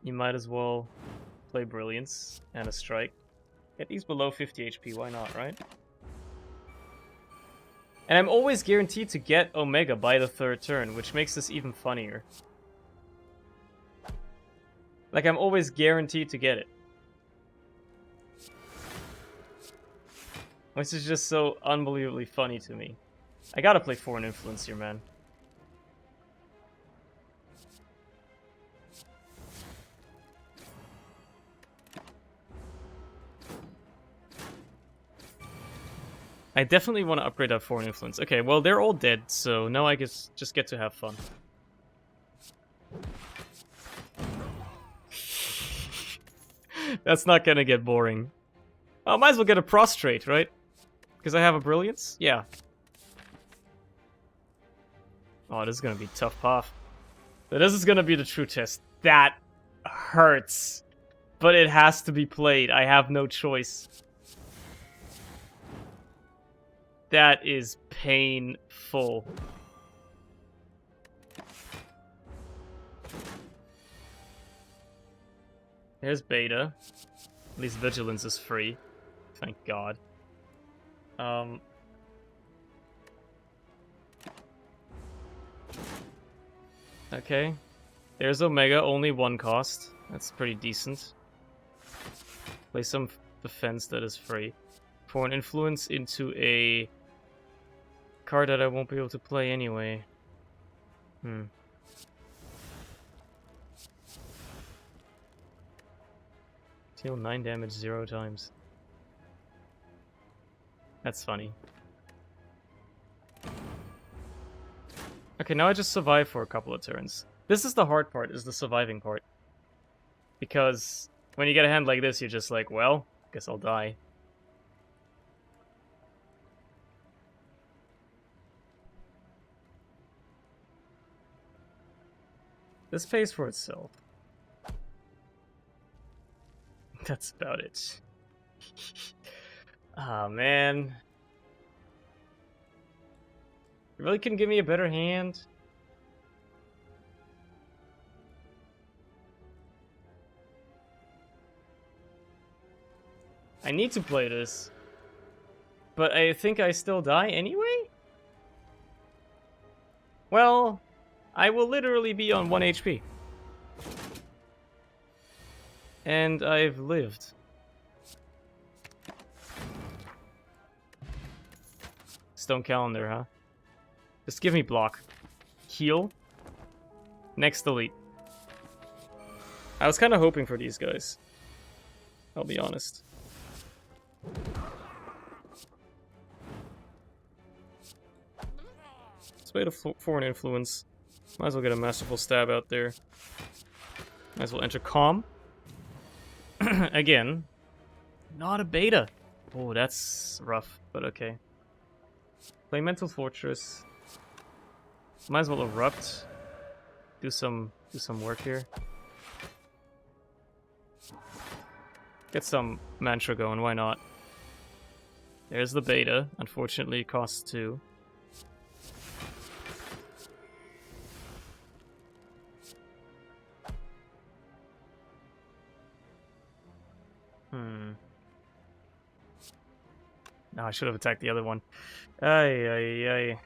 Speaker 1: You might as well play Brilliance and a Strike. Get these below 50 HP, why not, right? And I'm always guaranteed to get Omega by the 3rd turn, which makes this even funnier. Like, I'm always guaranteed to get it. Which is just so unbelievably funny to me. I gotta play Foreign Influence here, man. I definitely want to upgrade that Foreign Influence. Okay, well, they're all dead, so now I guess just get to have fun. That's not gonna get boring. I might as well get a Prostrate, right? Because I have a Brilliance? Yeah. Oh, this is gonna be a tough path. So this is gonna be the true test. That hurts. But it has to be played. I have no choice. That is painful. There's Beta. At least Vigilance is free. Thank God. Okay. There's Omega, only 1 cost. That's pretty decent. Play some defense that is free. For an influence into a card that I won't be able to play anyway. Deal 9 damage 0 times. That's funny. Okay, now I just survive for a couple of turns. This is the hard part, is the surviving part. Because when you get a hand like this, you're just like, well, guess I'll die. This pays for itself. That's about it. Ah, man. You really couldn't give me a better hand? I need to play this. But I think I still die anyway? Well, I will literally be on 1 HP. And I've lived. Stone Calendar, huh? Just give me block. Heal. Next delete. I was kind of hoping for these guys. I'll be honest. Let's wait for an influence. Might as well get a Masterful Stab out there. Might as well enter Calm. Again. Not a beta. Oh, that's rough, but okay. Play Mental Fortress. Might as well Erupt. Do some work here. Get some mantra going, why not? There's the beta. Unfortunately, it costs 2. No, I should have attacked the other one. Ay, ay, ay.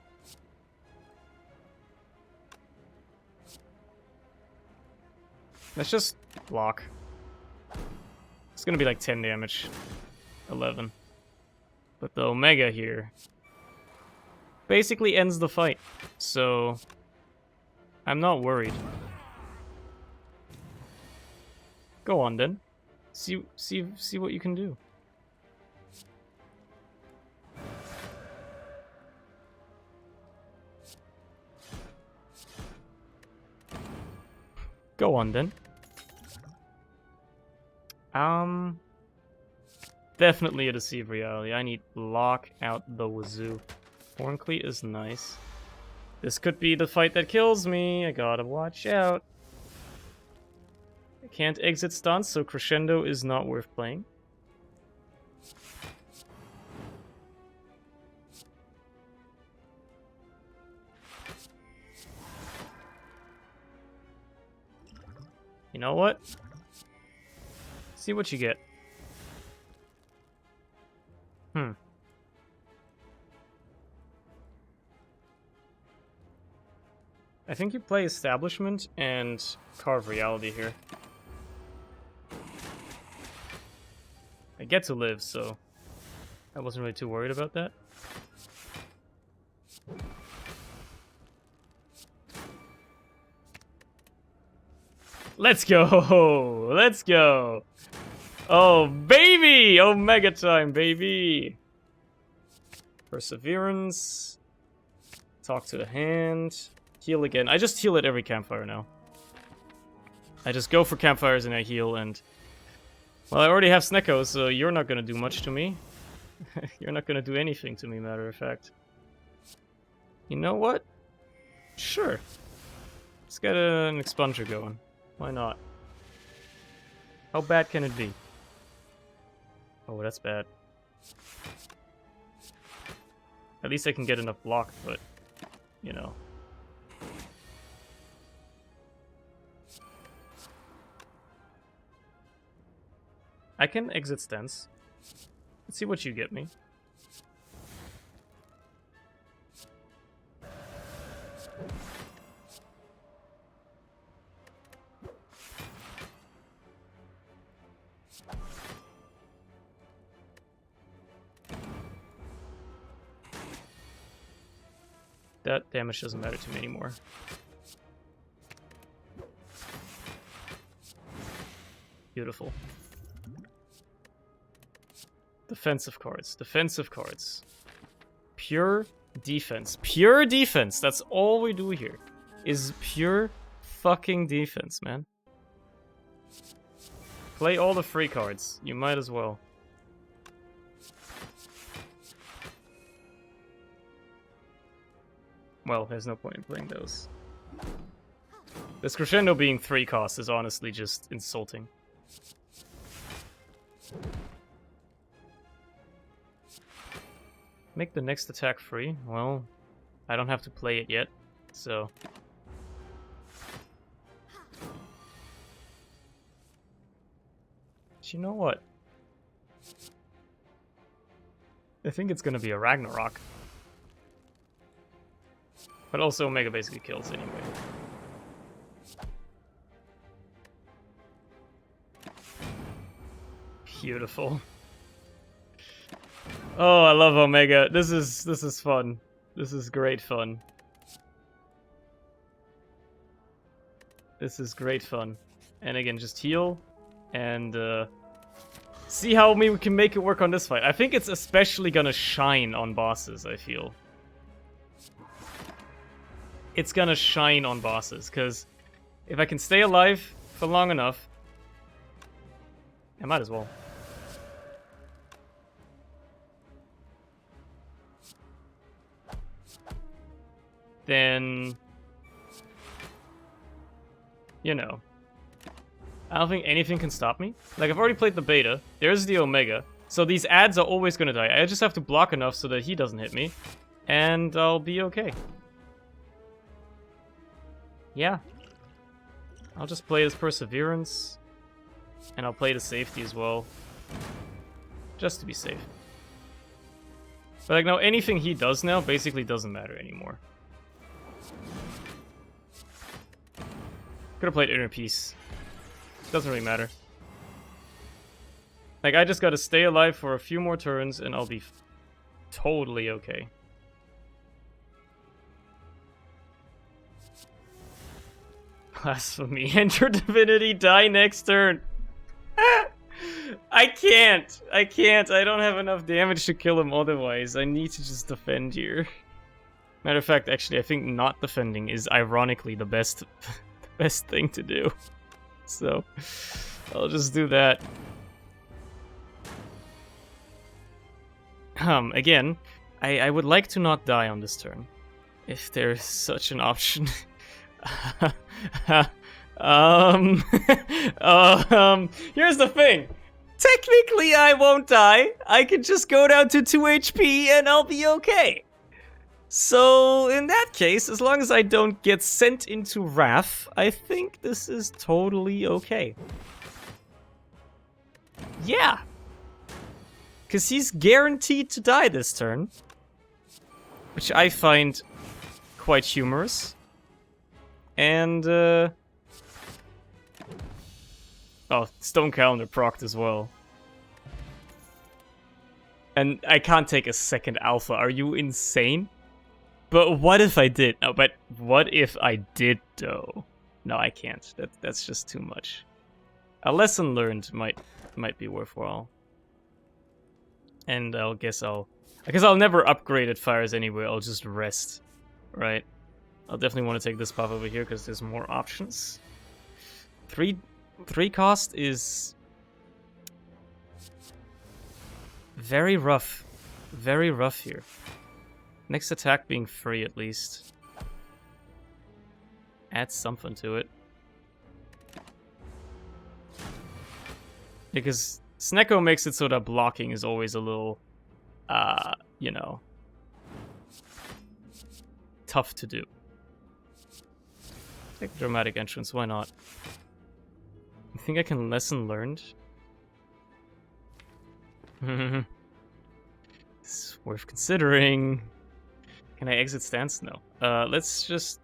Speaker 1: Let's just block. It's gonna be like 10 damage. 11. But the Omega here basically ends the fight. So I'm not worried. Go on then. See what you can do. Go on then. Definitely a Deceive Reality. I need block out the wazoo. Horncleat is nice. This could be the fight that kills me. I gotta watch out. I can't exit stunts, so Crescendo is not worth playing. You know what? See what you get. I think you play Establishment and Carve Reality here. I get to live, so I wasn't really too worried about that. Let's go! Let's go! Oh, baby! Omega time, baby! Perseverance. Talk to the hand. Heal again. I just heal at every campfire now. I just go for campfires and I heal, and... Well, I already have Snecko, so you're not gonna do much to me. You're not gonna do anything to me, matter of fact. You know what? Sure. Let's get an Expunger going. Why not? How bad can it be? Oh, that's bad. At least I can get enough block, but, you know. I can exit stance. Let's see what you get me. That damage doesn't matter to me anymore. Beautiful. Defensive cards. Defensive cards. Pure defense. Pure defense. That's all we do here. Is pure fucking defense, man. Play all the free cards. You might as well. Well, there's no point in playing those. This crescendo being 3 costs is honestly just insulting. Make the next attack free? Well, I don't have to play it yet, so... But you know what? I think it's gonna be a Ragnarok. But also Omega basically kills anyway. Beautiful. Oh, I love Omega. This is fun. This is great fun. This is great fun. And again, just heal and see how we can make it work on this fight. I think it's especially gonna shine on bosses, I feel. It's gonna shine on bosses, because if I can stay alive for long enough, I might as well. Then, you know, I don't think anything can stop me. Like, I've already played the beta. There's the Omega. So these ads are always gonna die. I just have to block enough so that he doesn't hit me. And I'll be okay. Yeah. I'll just play as Perseverance. And I'll play the safety as well. Just to be safe. But like, now anything he does now basically doesn't matter anymore. Could have played Inner Peace. Doesn't really matter. Like, I just gotta stay alive for a few more turns and I'll be totally okay. Blasphemy. Enter Divinity, die next turn. I can't. I don't have enough damage to kill him otherwise. I need to just defend here. Matter of fact, actually, I think not defending is ironically the best thing to do. So, I'll just do that. Again, I would like to not die on this turn. If there's such an option. Here's the thing. Technically, I won't die. I can just go down to 2 HP and I'll be okay. So, in that case, as long as I don't get sent into Wrath, I think this is totally okay. Yeah. Because he's guaranteed to die this turn. Which I find quite humorous. And, oh, Stone Calendar procced as well. And I can't take a second alpha. Are you insane? But what if I did? No, but what if I did, though? No, I can't. That's just too much. A lesson learned might be worthwhile. And I guess I'll never upgrade at fires anyway. I'll just rest, right? I'll definitely want to take this buff over here because there's more options. Three cost is very rough. Very rough here. Next attack being free at least. Add something to it. Because Snecko makes it so that blocking is always a little, you know, tough to do. Take Dramatic Entrance, why not? I think I can lesson learned. It's worth considering. Can I exit stance? No. Let's just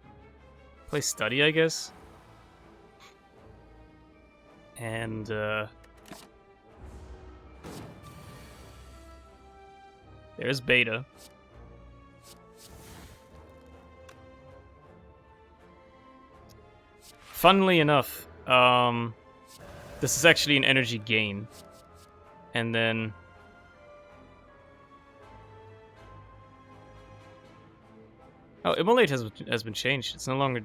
Speaker 1: play Study, I guess. And, There's beta. Funnily enough, this is actually an energy gain. And then... Oh, Immolate has been changed. It's no longer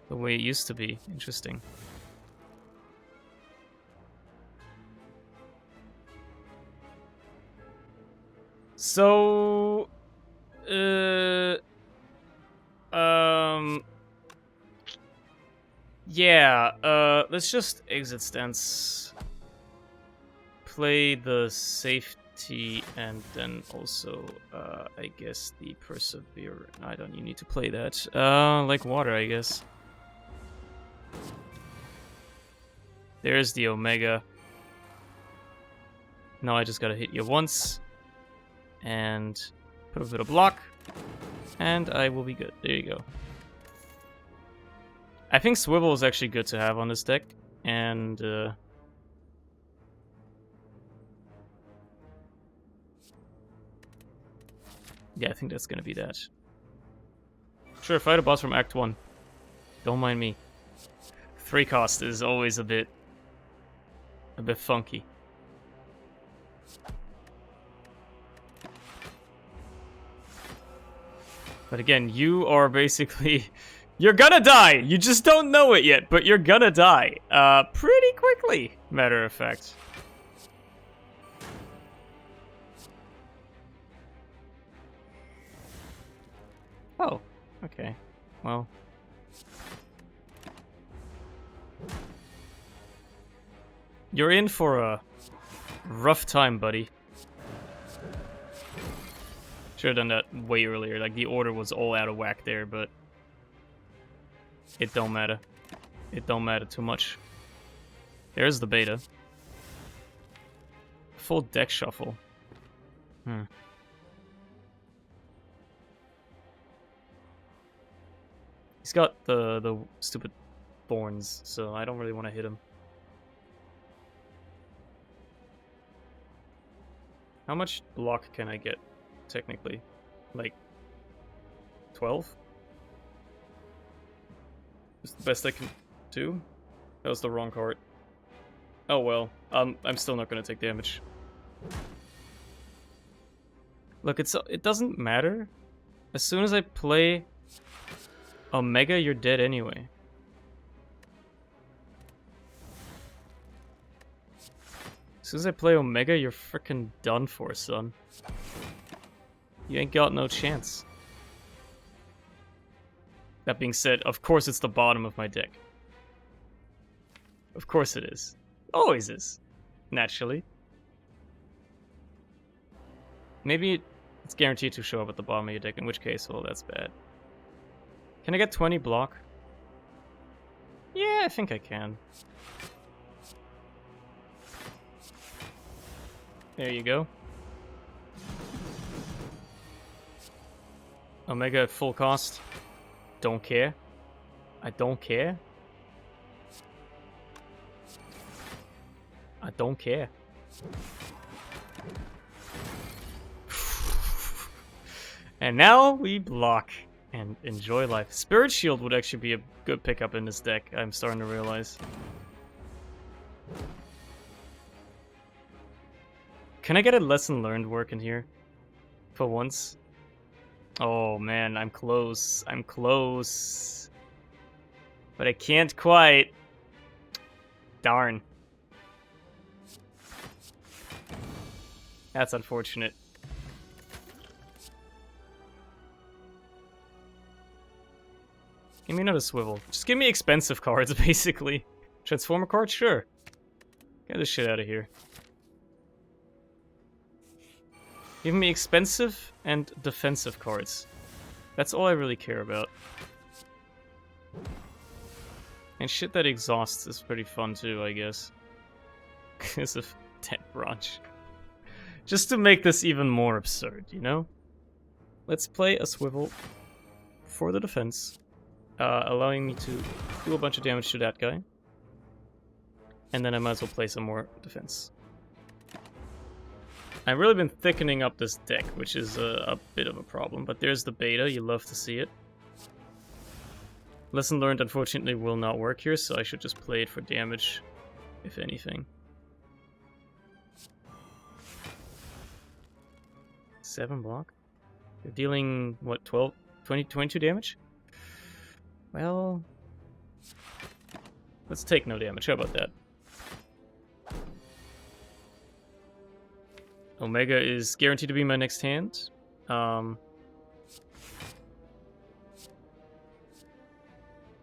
Speaker 1: the way it used to be. Interesting. So... Yeah, let's just exit stance. Play the safety and then also, I guess the persevere. I don't, you need to play that. Like water, I guess. There's the Omega. Now I just gotta hit you once. And put a bit of block. And I will be good. There you go. I think Swivel is actually good to have on this deck. And, yeah, I think that's gonna be that. Sure, fight a boss from Act 1. Don't mind me. 3 cost is always a bit funky. But again, you are basically... You're gonna die! You just don't know it yet, but you're gonna die. Pretty quickly, matter of fact. Oh, okay. Well... You're in for a rough time, buddy. Should have done that way earlier. Like, the order was all out of whack there, but... It don't matter. It don't matter too much. There's the beta. Full deck shuffle. He's got the stupid thorns, so I don't really want to hit him. How much block can I get, technically? Like, 12? Is the best I can do? That was the wrong card. Oh well, I'm still not gonna take damage. Look, it doesn't matter. As soon as I play Omega, you're dead anyway. As soon as I play Omega, you're frickin' done for, son. You ain't got no chance. That being said, of course it's the bottom of my deck. Of course it is. Always is. Naturally. Maybe it's guaranteed to show up at the bottom of your deck, in which case, well, that's bad. Can I get 20 block? Yeah, I think I can. There you go. Omega at full cost. Don't care. I don't care. I don't care. And now we block and enjoy life. Spirit Shield would actually be a good pickup in this deck, I'm starting to realize. Can I get a lesson learned work in here? For once? Oh man, I'm close. I'm close. But I can't quite. Darn. That's unfortunate. Give me another swivel. Just give me expensive cards, basically. Transformer cards? Sure. Get this shit out of here. Give me expensive and defensive cards. That's all I really care about. And shit that exhausts is pretty fun too, I guess. Because of dead branch. Just to make this even more absurd, you know? Let's play a swivel for the defense. Allowing me to do a bunch of damage to that guy. And then I might as well play some more defense. I've really been thickening up this deck, which is a bit of a problem. But there's the beta. You love to see it. Lesson learned, unfortunately, will not work here, so I should just play it for damage, if anything. 7 block? You're dealing, what, 12, 20, 22 damage? Well, let's take no damage. How about that? Omega is guaranteed to be my next hand.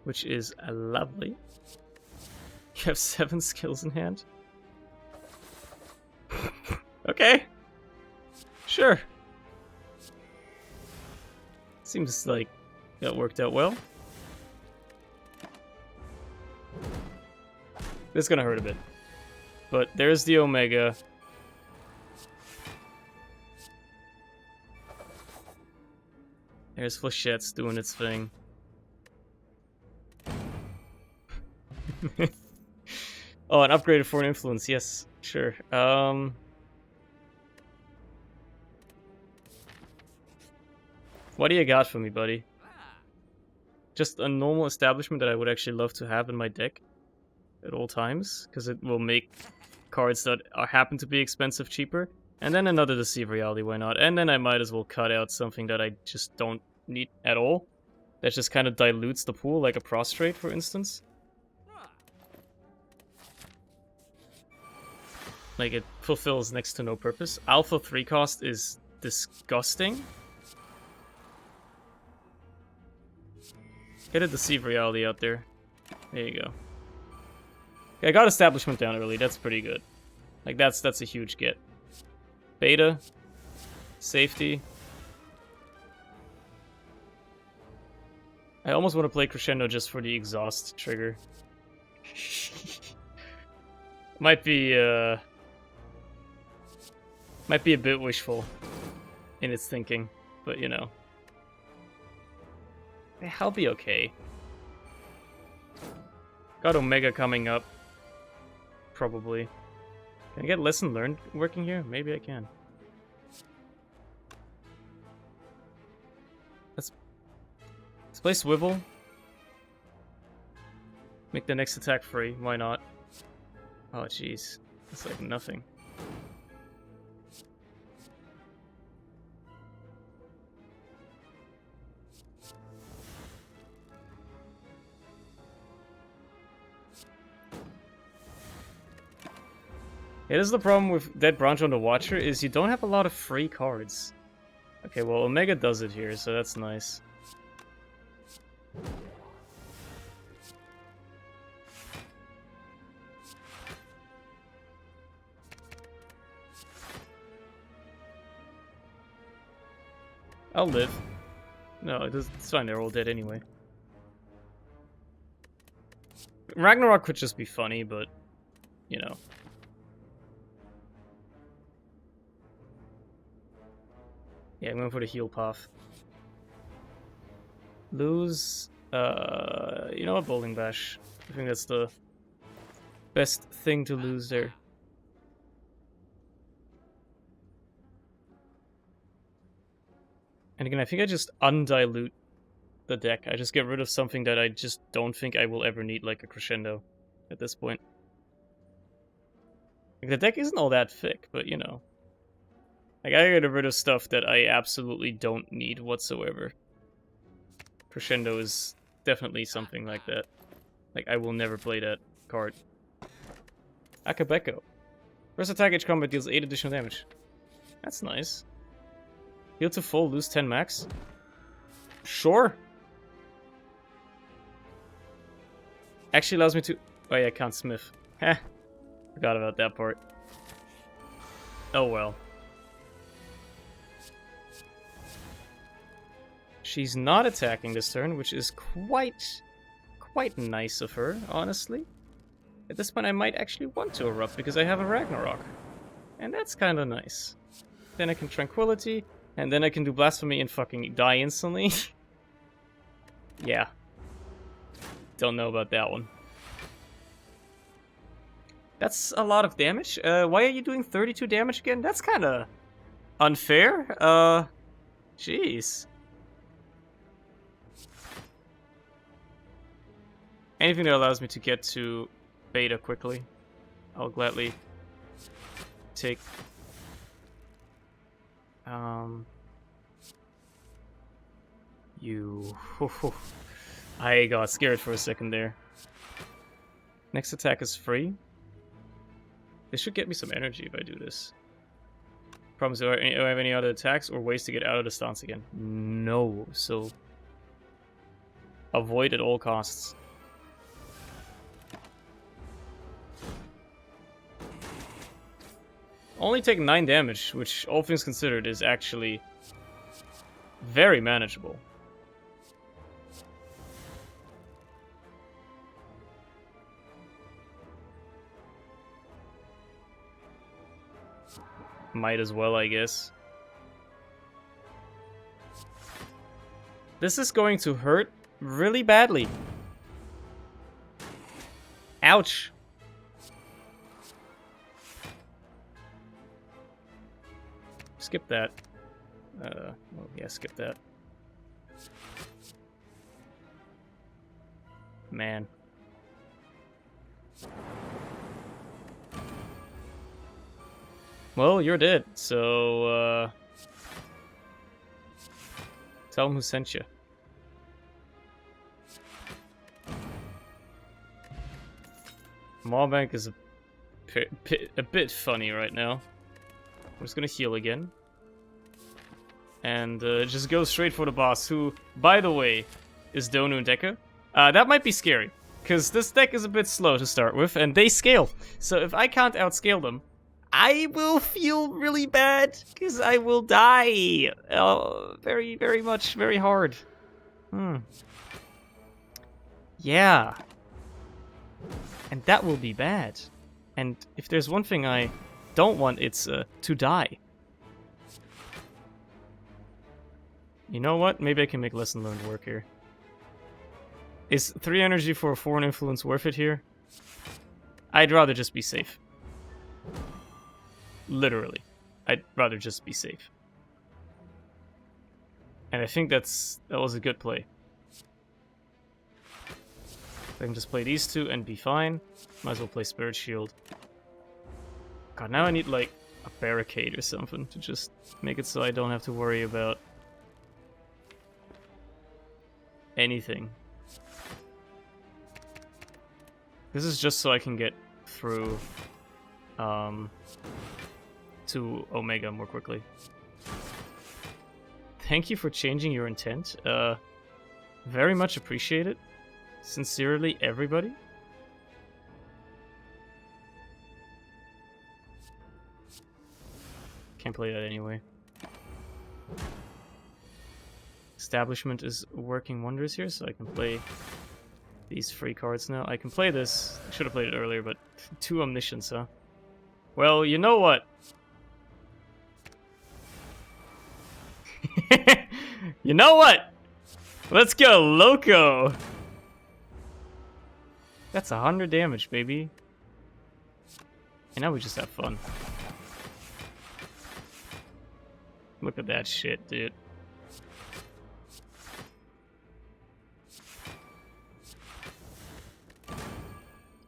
Speaker 1: Which is lovely. You have 7 skills in hand? Okay. Sure. Seems like that worked out well. This is gonna hurt a bit. But there's the Omega. There's Flechette's doing its thing. Oh, an upgraded foreign influence. Yes, sure. What do you got for me, buddy? Just a normal establishment that I would actually love to have in my deck at all times, because it will make cards that happen to be expensive cheaper. And then another Deceive Reality, why not? And then I might as well cut out something that I just don't need at all. That just kind of dilutes the pool, like a Prostrate, for instance. Like, it fulfills next to no purpose. Alpha 3 cost is disgusting. Get a Deceive Reality out there. There you go. Okay, I got Establishment down early. That's pretty good. Like, that's a huge get. Beta. Safety. I almost want to play Crescendo just for the exhaust trigger. Might be a bit wishful in its thinking, but you know. I'll be okay. Got Omega coming up. Probably. Can I get Lesson Learned working here? Maybe I can. Let's play Swivel. Make the next attack free. Why not? Oh, jeez. That's like nothing. It is the problem with Dead Branch on the Watcher, is you don't have a lot of free cards. Okay, well, Omega does it here, so that's nice. I'll live. No, it's fine, they're all dead anyway. Ragnarok could just be funny, but, you know. Yeah, I'm going for the heal path. Lose, you know what, Bowling Bash. I think that's the best thing to lose there. And again, I think I just undilute the deck. I just get rid of something that I just don't think I will ever need, like a Crescendo, at this point. Like, the deck isn't all that thick, but you know. Like, I get rid of stuff that I absolutely don't need whatsoever. Crescendo is definitely something like that. Like, I will never play that card. Akabeko. First attack each combat deals 8 additional damage. That's nice. Heal to full, lose 10 max. Sure. Actually allows me to... Oh yeah, I can't smith. Heh. Forgot about that part. Oh well. She's not attacking this turn, which is quite nice of her, honestly. At this point, I might actually want to erupt because I have a Ragnarok. And that's kind of nice. Then I can Tranquility, and then I can do Blasphemy and fucking die instantly. Yeah. Don't know about that one. That's a lot of damage. Why are you doing 32 damage again? That's kind of unfair. Jeez. Anything that allows me to get to beta quickly, I'll gladly take. You. I got scared for a second there. Next attack is free. This should get me some energy if I do this. Problems, do I have any other attacks or ways to get out of the stance again? No, so avoid at all costs. Only take 9 damage, which all things considered is actually very manageable. Might as well, I guess. This is going to hurt really badly. Ouch. Skip that. Well, yeah, skip that. Man. Well, you're dead, so, tell him who sent you. Maulbank is a bit funny right now. I'm just gonna heal again. And, just go straight for the boss, who, by the way, is Donu Deca. That might be scary, because this deck is a bit slow to start with, and they scale. So if I can't outscale them, I will feel really bad, because I will die very, very much, very hard. Yeah. And that will be bad. And if there's one thing I don't want, it's to die. You know what? Maybe I can make lesson learned work here. Is 3 energy for a foreign influence worth it here? I'd rather just be safe. Literally. I'd rather just be safe. And I think that was a good play. I can just play these two and be fine. Might as well play Spirit Shield. God, now I need, like, a barricade or something to just make it so I don't have to worry about anything. This is just so I can get through to Omega more quickly. Thank you for changing your intent. Very much appreciate it. Sincerely, everybody. Can't play that anyway. Establishment is working wonders here, so I can play these free cards now. I can play this. I should have played it earlier, but 2 Omniscience, huh? Well, you know what? You know what? Let's go, Loco! That's 100 damage, baby. And now we just have fun. Look at that shit, dude.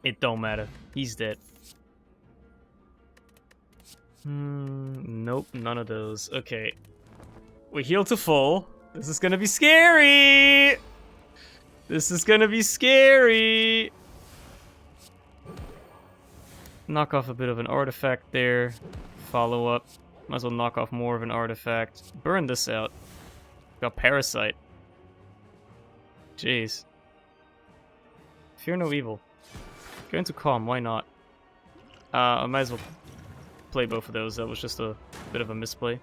Speaker 1: It don't matter. He's dead. Nope, none of those. Okay. We heal to full. This is gonna be scary! This is gonna be scary! Knock off a bit of an artifact there. Follow up. Might as well knock off more of an artifact. Burn this out. Got Parasite. Jeez. Fear no evil. Go into Calm, why not? I might as well play both of those. That was just a bit of a misplay.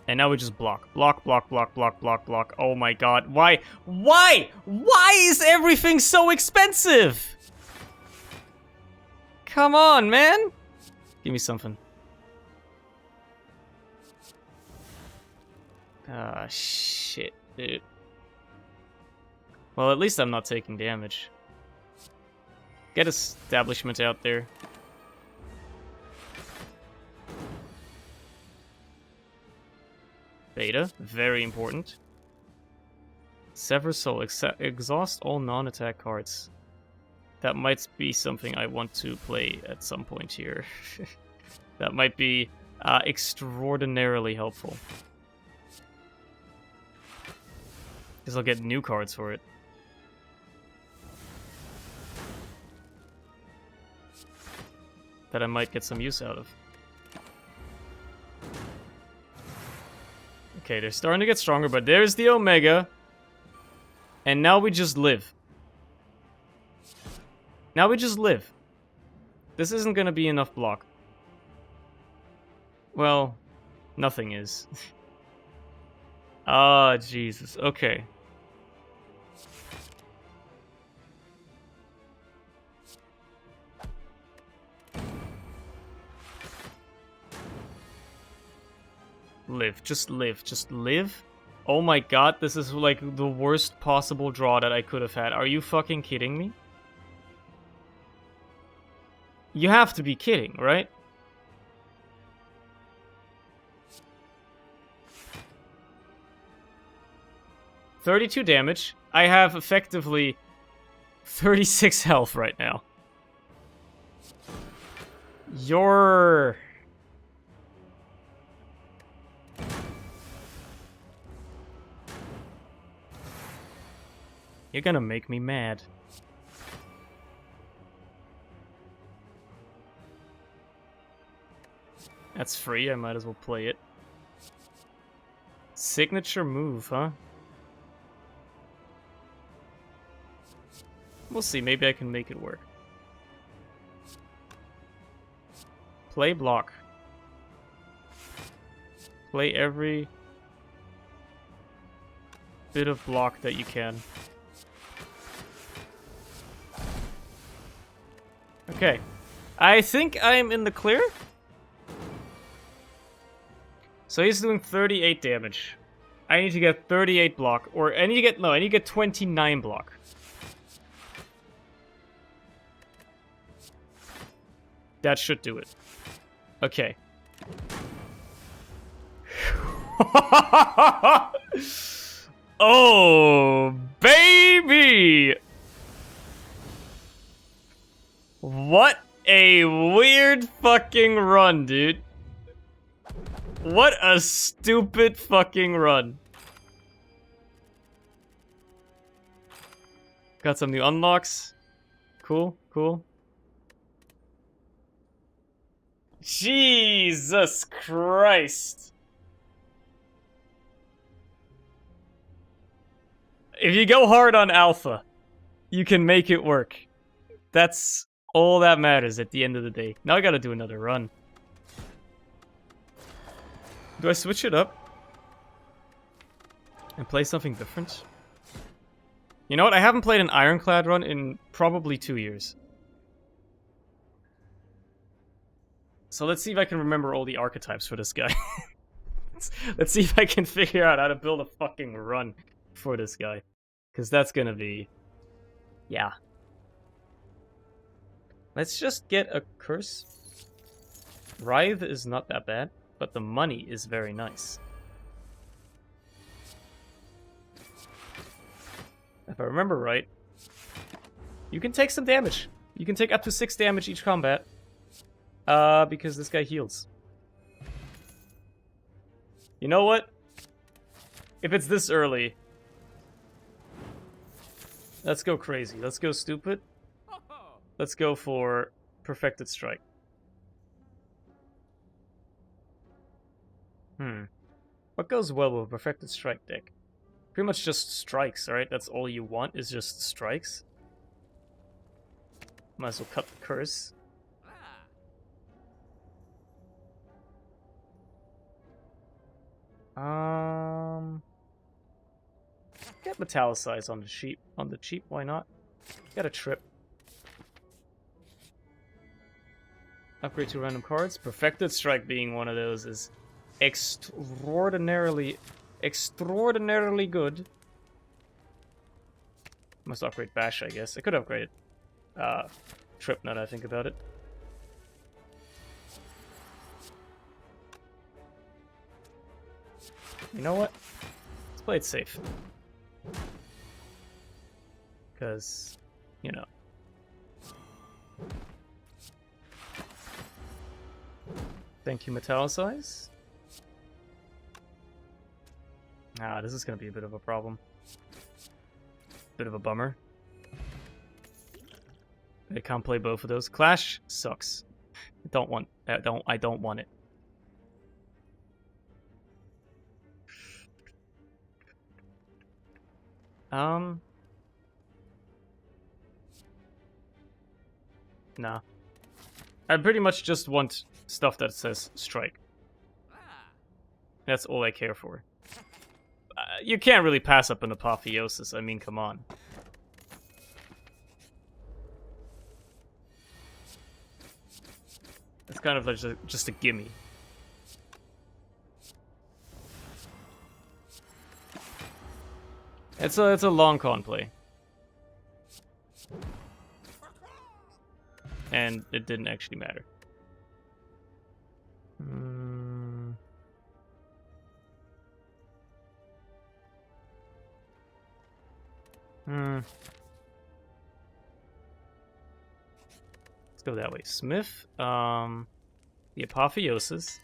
Speaker 1: And now we just block. Block, block, block, block, block, block. Oh my god. Why? Why? Why is everything so expensive? Come on, man. Give me something. Ah, shit, dude. Well, at least I'm not taking damage. Get establishment out there. Beta, very important. Sever Soul, exhaust all non-attack cards. That might be something I want to play at some point here. That might be extraordinarily helpful. Because I'll get new cards for it. That I might get some use out of. Okay, they're starting to get stronger, but there's the Omega. And now we just live. Now we just live. This isn't gonna be enough block. Well, nothing is. Ah, Jesus. Okay. Live. Just live. Just live. Oh my god, this is like the worst possible draw that I could have had. Are you fucking kidding me? You have to be kidding, right? $32 damage. I have effectively 36 health right now. You're gonna make me mad. That's free, I might as well play it. Signature move, huh? We'll see, maybe I can make it work. Play block. Play every bit of block that you can. Okay. I think I'm in the clear. So he's doing 38 damage. I need to get 38 block, or I need to get 29 block. That should do it. Okay. Oh, baby! What a weird fucking run, dude. What a stupid fucking run. Got some new unlocks. Cool, cool. Jesus Christ. If you go hard on alpha, you can make it work. That's all that matters at the end of the day. Now I gotta do another run. Do I switch it up? And play something different? You know what? I haven't played an Ironclad run in probably 2 years. So let's see if I can remember all the archetypes for this guy. Let's see if I can figure out how to build a fucking run for this guy. Because that's gonna be... yeah. Let's just get a curse. Writhe is not that bad, but the money is very nice. If I remember right, you can take some damage. You can take up to 6 damage each combat. Because this guy heals. You know what? If it's this early, let's go crazy. Let's go stupid. Let's go for Perfected Strike. What goes well with a Perfected Strike deck? Pretty much just strikes, right? That's all you want, is just strikes. Might as well cut the curse. Get Metallicize on the cheap. On the cheap, why not? Get a trip. Upgrade to random cards. Perfected Strike being one of those is extraordinarily good. Must upgrade Bash, I guess. I could upgrade trip now that I think about it. You know what? Let's play it safe. Because, you know. Thank you, Metallicize. Ah, this is going to be a bit of a problem. Bit of a bummer. I can't play both of those. Clash sucks. I don't want it. Nah. I pretty much just want stuff that says strike. That's all I care for. You can't really pass up an Apotheosis, I mean, come on. It's kind of like just a gimme. It's a long con play. And it didn't actually matter. Let's go that way. Smith, the Apotheosis.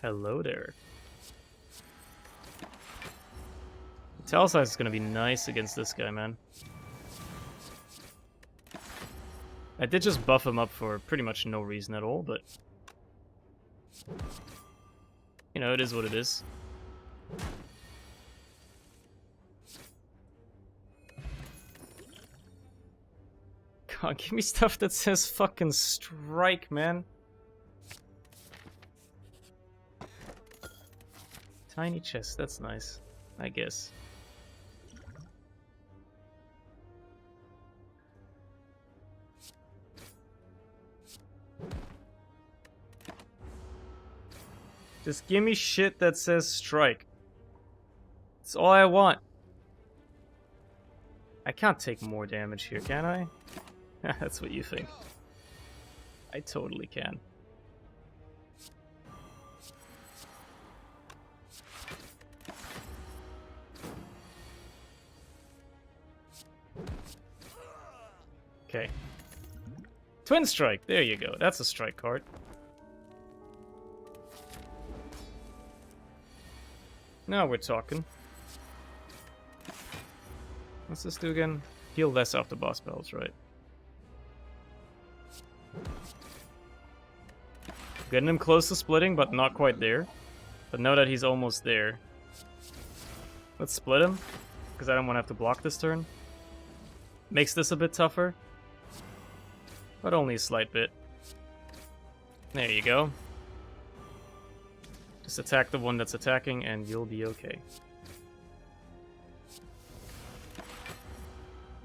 Speaker 1: Hello there. Metallicize is gonna be nice against this guy, man. I did just buff him up for pretty much no reason at all, but... You know, it is what it is. God, give me stuff that says fucking strike, man. Tiny chest, that's nice, I guess. Just give me shit that says strike. That's all I want. I can't take more damage here, can I? That's what you think. I totally can. Okay. Twin Strike, there you go. That's a strike card. Now we're talking. What's this do again? Heal less after boss battles, right? Getting him close to splitting, but not quite there. But now that he's almost there, let's split him, because I don't want to have to block this turn. Makes this a bit tougher, but only a slight bit. There you go. Just attack the one that's attacking and you'll be okay.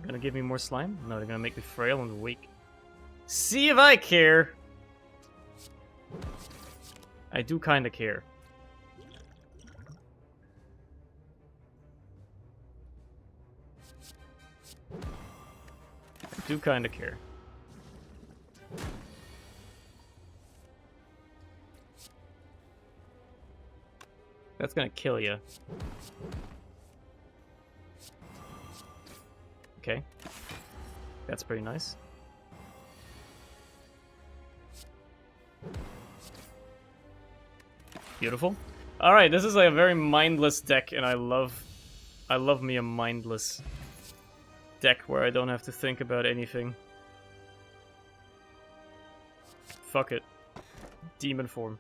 Speaker 1: Gonna give me more slime? No, they're gonna make me frail and weak. See if I care! I do kinda care. I do kinda care. That's gonna kill you. Okay. That's pretty nice. Beautiful. Alright, this is like a very mindless deck, and I love me a mindless deck where I don't have to think about anything. Fuck it. Demon form.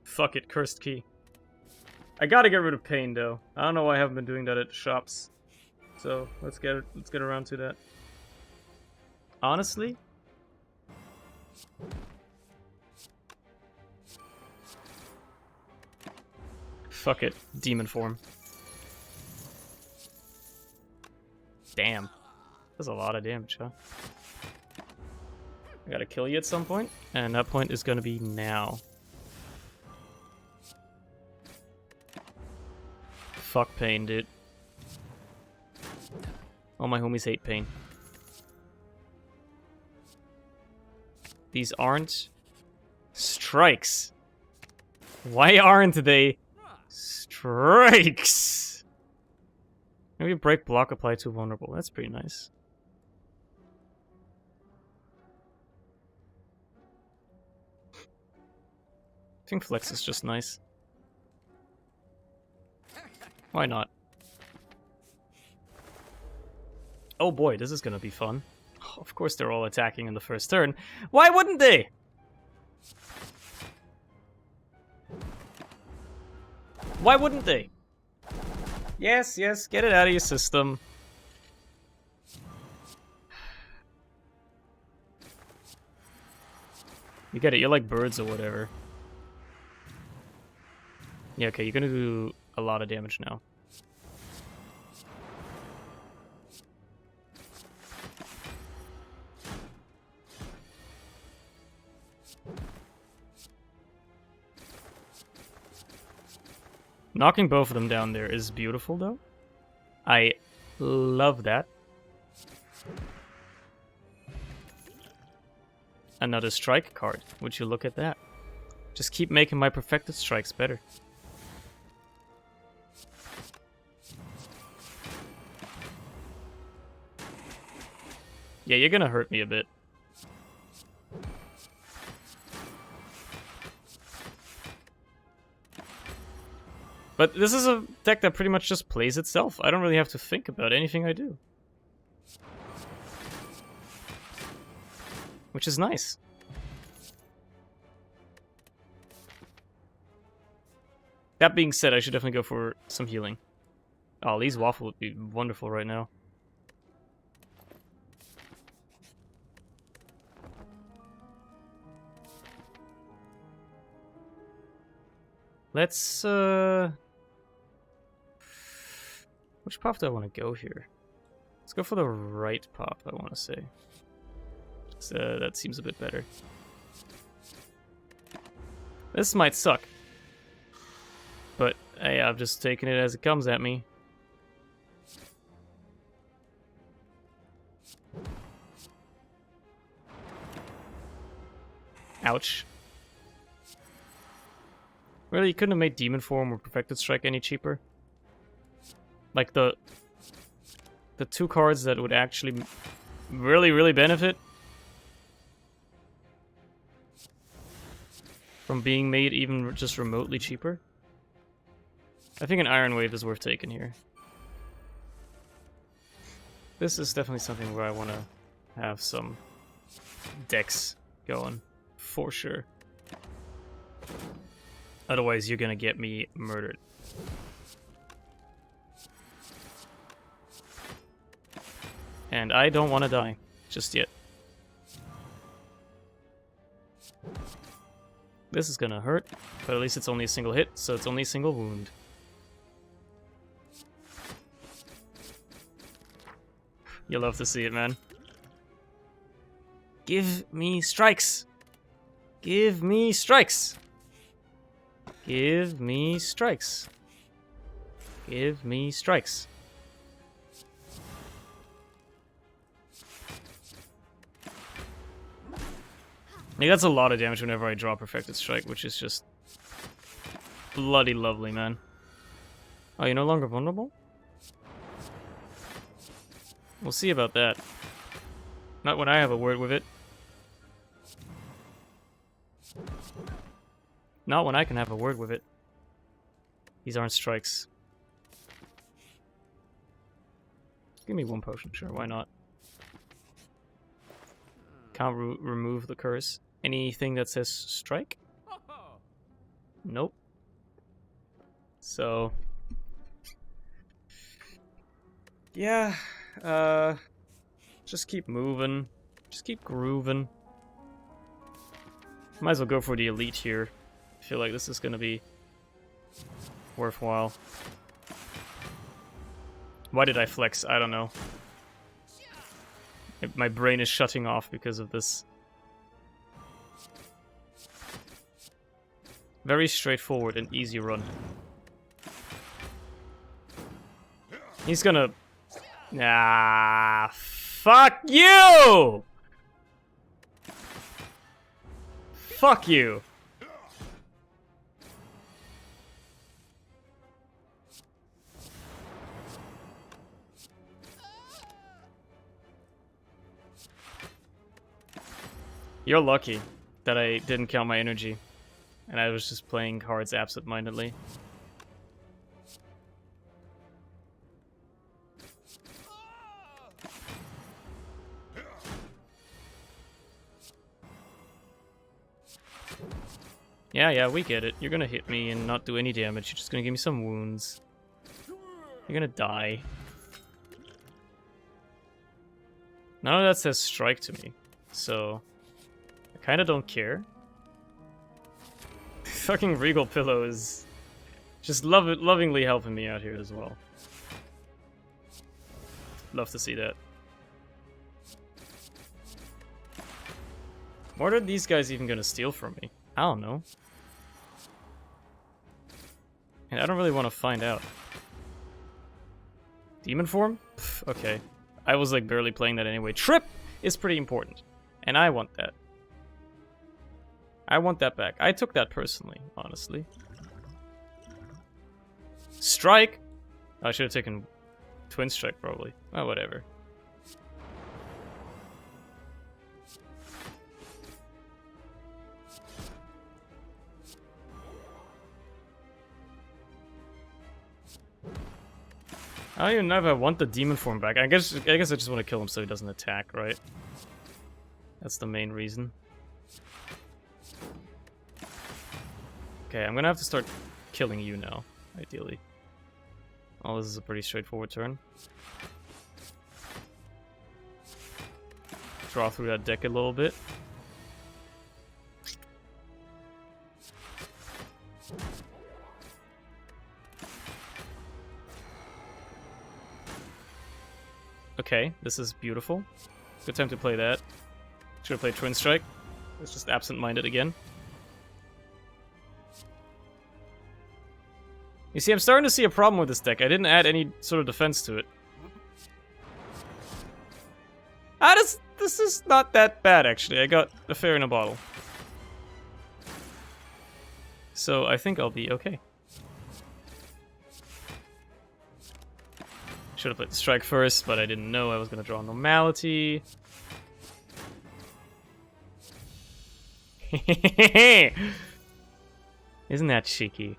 Speaker 1: Fuck it, cursed key. I gotta get rid of pain though. I don't know why I haven't been doing that at shops. So let's get around to that. Honestly, fuck it, demon form. Damn, that's a lot of damage, huh? I gotta kill you at some point, and that point is gonna be fuck pain, dude. All my homies hate pain. These aren't strikes. Why aren't they strikes? Maybe break block apply to vulnerable. That's pretty nice. I think flex is just nice. Why not? Oh boy, this is gonna be fun. Of course they're all attacking in the first turn. Why wouldn't they? Why wouldn't they? Yes, yes, get it out of your system. You get it, you're like birds or whatever. Yeah, okay, you're gonna do a lot of damage now. Knocking both of them down there is beautiful, though. I love that. Another strike card. Would you look at that? Just keep making my perfected strikes better. Yeah, you're gonna hurt me a bit. But this is a deck that pretty much just plays itself. I don't really have to think about anything I do. Which is nice. That being said, I should definitely go for some healing. Oh, Lee's Waffle would be wonderful right now. Let's, which pop do I want to go here? Let's go for the right pop, I want to say. So, that seems a bit better. This might suck. But, hey, I've just taken it as it comes at me. Ouch. Really, you couldn't have made Demon Form or Perfected Strike any cheaper? Like the two cards that would actually really benefit from being made even just remotely cheaper? I think an Iron Wave is worth taking here. This is definitely something where I want to have some decks going, for sure. Otherwise, you're gonna get me murdered. And I don't want to die just yet. This is gonna hurt, but at least it's only a single hit, so it's only a single wound. You'll love to see it, man. Give me strikes! Give me strikes! Give me strikes. Give me strikes. Like, that's a lot of damage whenever I draw Perfected Strike, which is just bloody lovely, man. Oh, you're no longer vulnerable? We'll see about that. Not when I have a word with it. Not when I can have a word with it. These aren't strikes. Give me one potion, sure, why not? Can't remove the curse. Anything that says strike? Nope. So... yeah, just keep moving. Just keep grooving. Might as well go for the elite here. I feel like this is gonna be worthwhile. Why did I flex? I don't know. My brain is shutting off because of this. Very straightforward and easy run. He's gonna... Ah, fuck you! Fuck you. You're lucky that I didn't count my energy, and I was just playing cards absent-mindedly. Yeah, we get it. You're gonna hit me and not do any damage. You're just gonna give me some wounds. You're gonna die. None of that says strike to me, so I kinda don't care. Fucking Regal Pillow is just lovingly helping me out here as well. Love to see that. What are these guys even gonna steal from me? I don't know. And I don't really want to find out. Demon form? Pff, okay. I was like barely playing that anyway. Trip is pretty important. And I want that. I want that back. I took that personally, honestly. Strike? I should have taken Twin Strike probably. Oh, whatever. I don't even know if I want the demon form back. I guess I just want to kill him so he doesn't attack, right? That's the main reason. Okay, I'm gonna have to start killing you now, ideally. Oh, this is a pretty straightforward turn. Draw through that deck a little bit. Okay, this is beautiful. Good time to play that. Should have played Twin Strike. It's just absent-minded again. You see, I'm starting to see a problem with this deck. I didn't add any sort of defense to it. This is not that bad, actually. I got a fair in a bottle. So I think I'll be okay. Should have played the strike first, but I didn't know I was going to draw normality. Isn't that cheeky?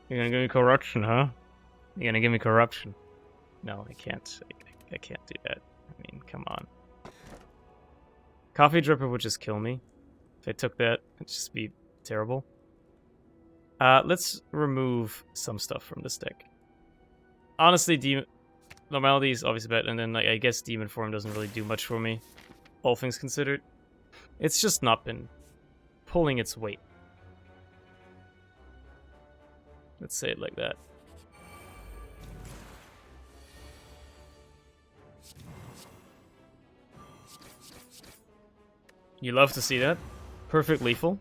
Speaker 1: You're gonna give me corruption, huh? You're gonna give me corruption. No, I can't. I can't do that. I mean, come on. Coffee Dripper would just kill me. If I took that, it'd just be terrible. Let's remove some stuff from this deck. Honestly, normality is obviously bad, and then like I guess Demon Form doesn't really do much for me, all things considered. It's just not been pulling its weight. Let's say it like that. You love to see that. Perfect lethal.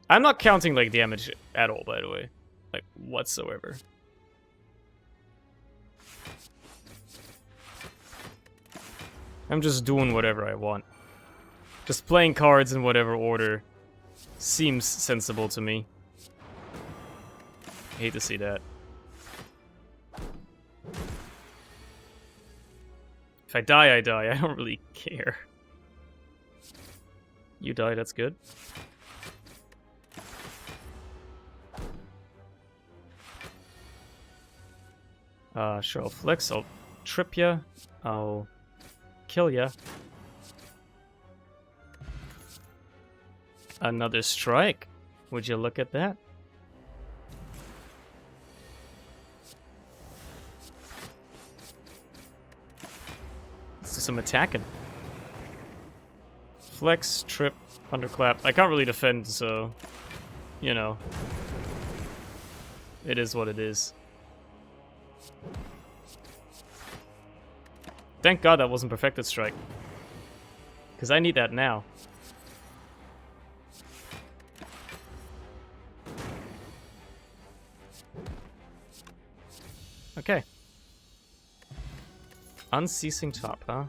Speaker 1: I'm not counting like damage at all, by the way. Like, whatsoever. I'm just doing whatever I want. Just playing cards in whatever order seems sensible to me. I hate to see that. If I die, I die. I don't really care. You die, that's good. Sure, I'll flex, I'll trip ya, I'll kill ya. Another strike. Would you look at that? Let's do some attacking. Flex, trip, thunderclap. I can't really defend, so, you know. It is what it is. Thank God that wasn't Perfected Strike. Because I need that now. Okay. Unceasing top, huh?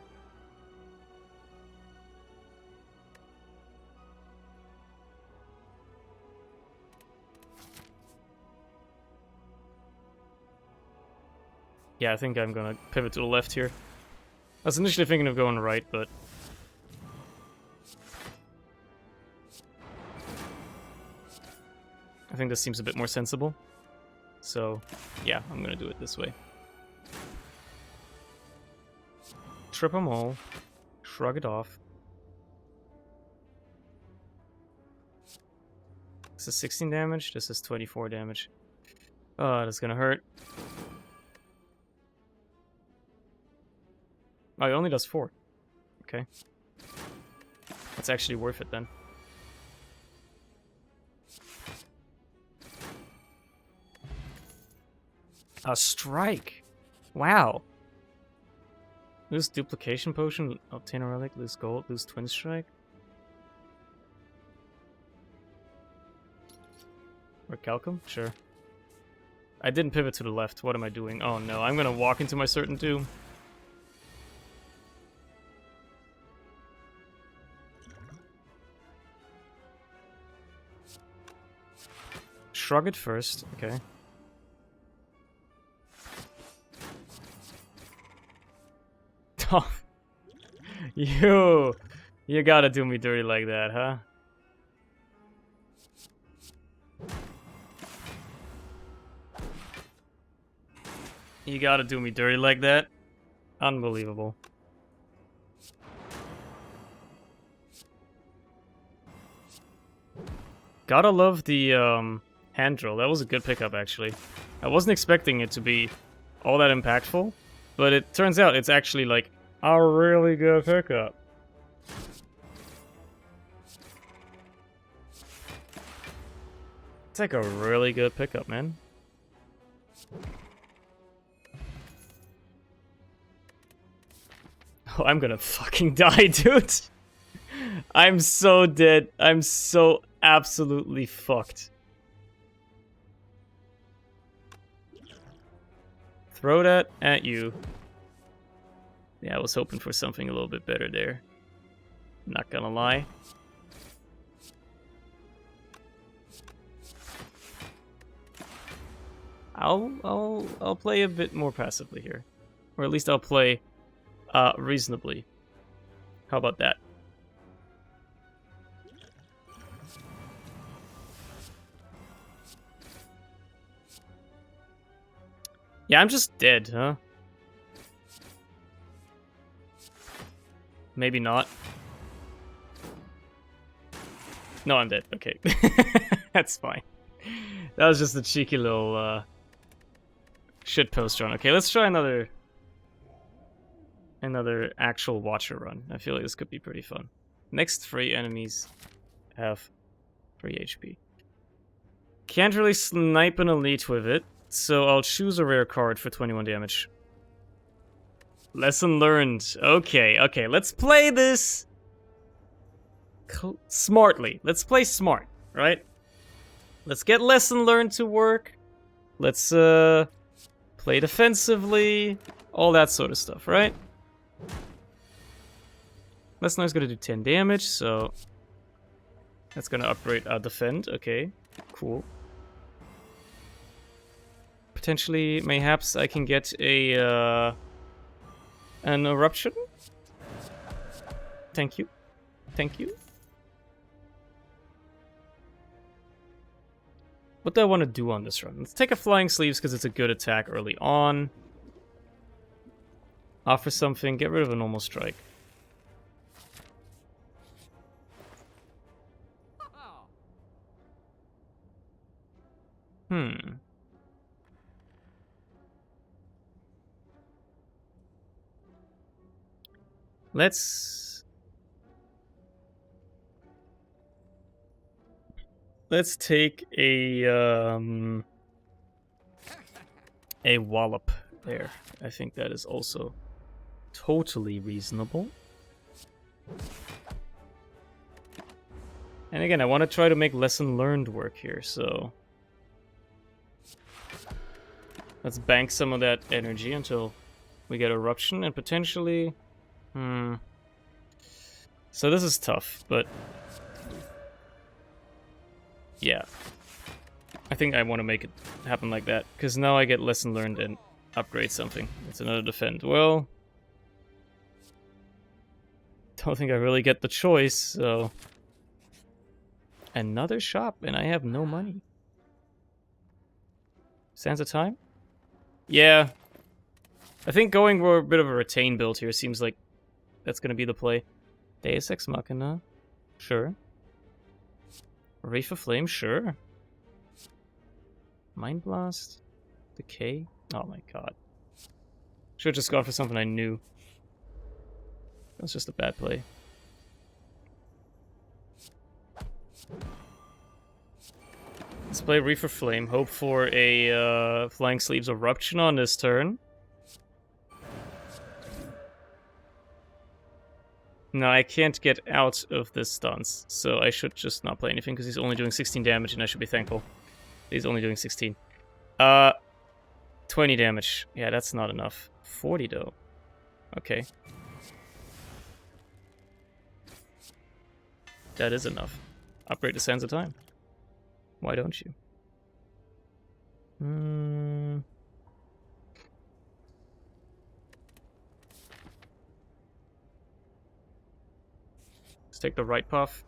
Speaker 1: Yeah, I think I'm gonna pivot to the left here. I was initially thinking of going right, but... I think this seems a bit more sensible. So, yeah, I'm gonna do it this way. Trip them all. Shrug it off. This is 16 damage, this is 24 damage. Oh, that's gonna hurt. Oh, it only does 4. Okay. That's actually worth it then. A strike! Wow. Lose duplication potion, obtain a relic, lose gold, lose twin strike. Or Calcum? Sure. I didn't pivot to the left. What am I doing? Oh no, I'm gonna walk into my certain doom. Shrug it first, okay. Oh, you gotta do me dirty like that, huh? You gotta do me dirty like that? Unbelievable. Gotta love the hand drill. That was a good pickup, actually. I wasn't expecting it to be all that impactful, but it turns out it's actually like a really good pickup. It's like a really good pickup, man. Oh, I'm gonna fucking die, dude. I'm so dead. I'm so absolutely fucked. Throw that at you. Yeah, I was hoping for something a little bit better there. Not gonna lie. I'll play a bit more passively here. Or at least I'll play reasonably. How about that? Yeah, I'm just dead, huh? Maybe not. No, I'm dead. Okay. That's fine. That was just a cheeky little shit post run. Okay, let's try another actual Watcher run. I feel like this could be pretty fun. Next 3 enemies have 3 HP. Can't really snipe an elite with it, so I'll choose a rare card for 21 damage. Lesson learned. Okay, let's play this smartly. Let's play smart, right? Let's get lesson learned to work. Let's play defensively, all that sort of stuff, right? Lesson learned's gonna do 10 damage, so that's gonna upgrade our defend. Okay, cool. Potentially, mayhaps I can get a an eruption. Thank you. Thank you. What do I want to do on this run? Let's take a Flying Sleeves because it's a good attack early on. Offer something, get rid of a normal strike. Let's take a wallop there. I think that is also totally reasonable. And again, I want to try to make lesson learned work here, so Let's bank some of that energy until we get Eruption and potentially... So this is tough, but... Yeah. I think I want to make it happen like that, because now I get Lesson Learned and upgrade something. It's another defend. Well... Don't think I really get the choice, so... Another shop, and I have no money. Sands of Time? Yeah. I think going for a bit of a retain build here seems like that's gonna be the play. Deus Ex Machina? Sure. Wraith of Flame? Sure. Mind Blast? Decay? Oh my god. Should've just gone for something I knew. That's just a bad play. Let's play Reefer Flame. Hope for a Flying Sleeves Eruption on this turn. No, I can't get out of this stance, so I should just not play anything because he's only doing 16 damage and I should be thankful. He's only doing 16. 20 damage. Yeah, that's not enough. 40 though. Okay. That is enough. Upgrade to Sands of Time. Why don't you? Let's take the right path.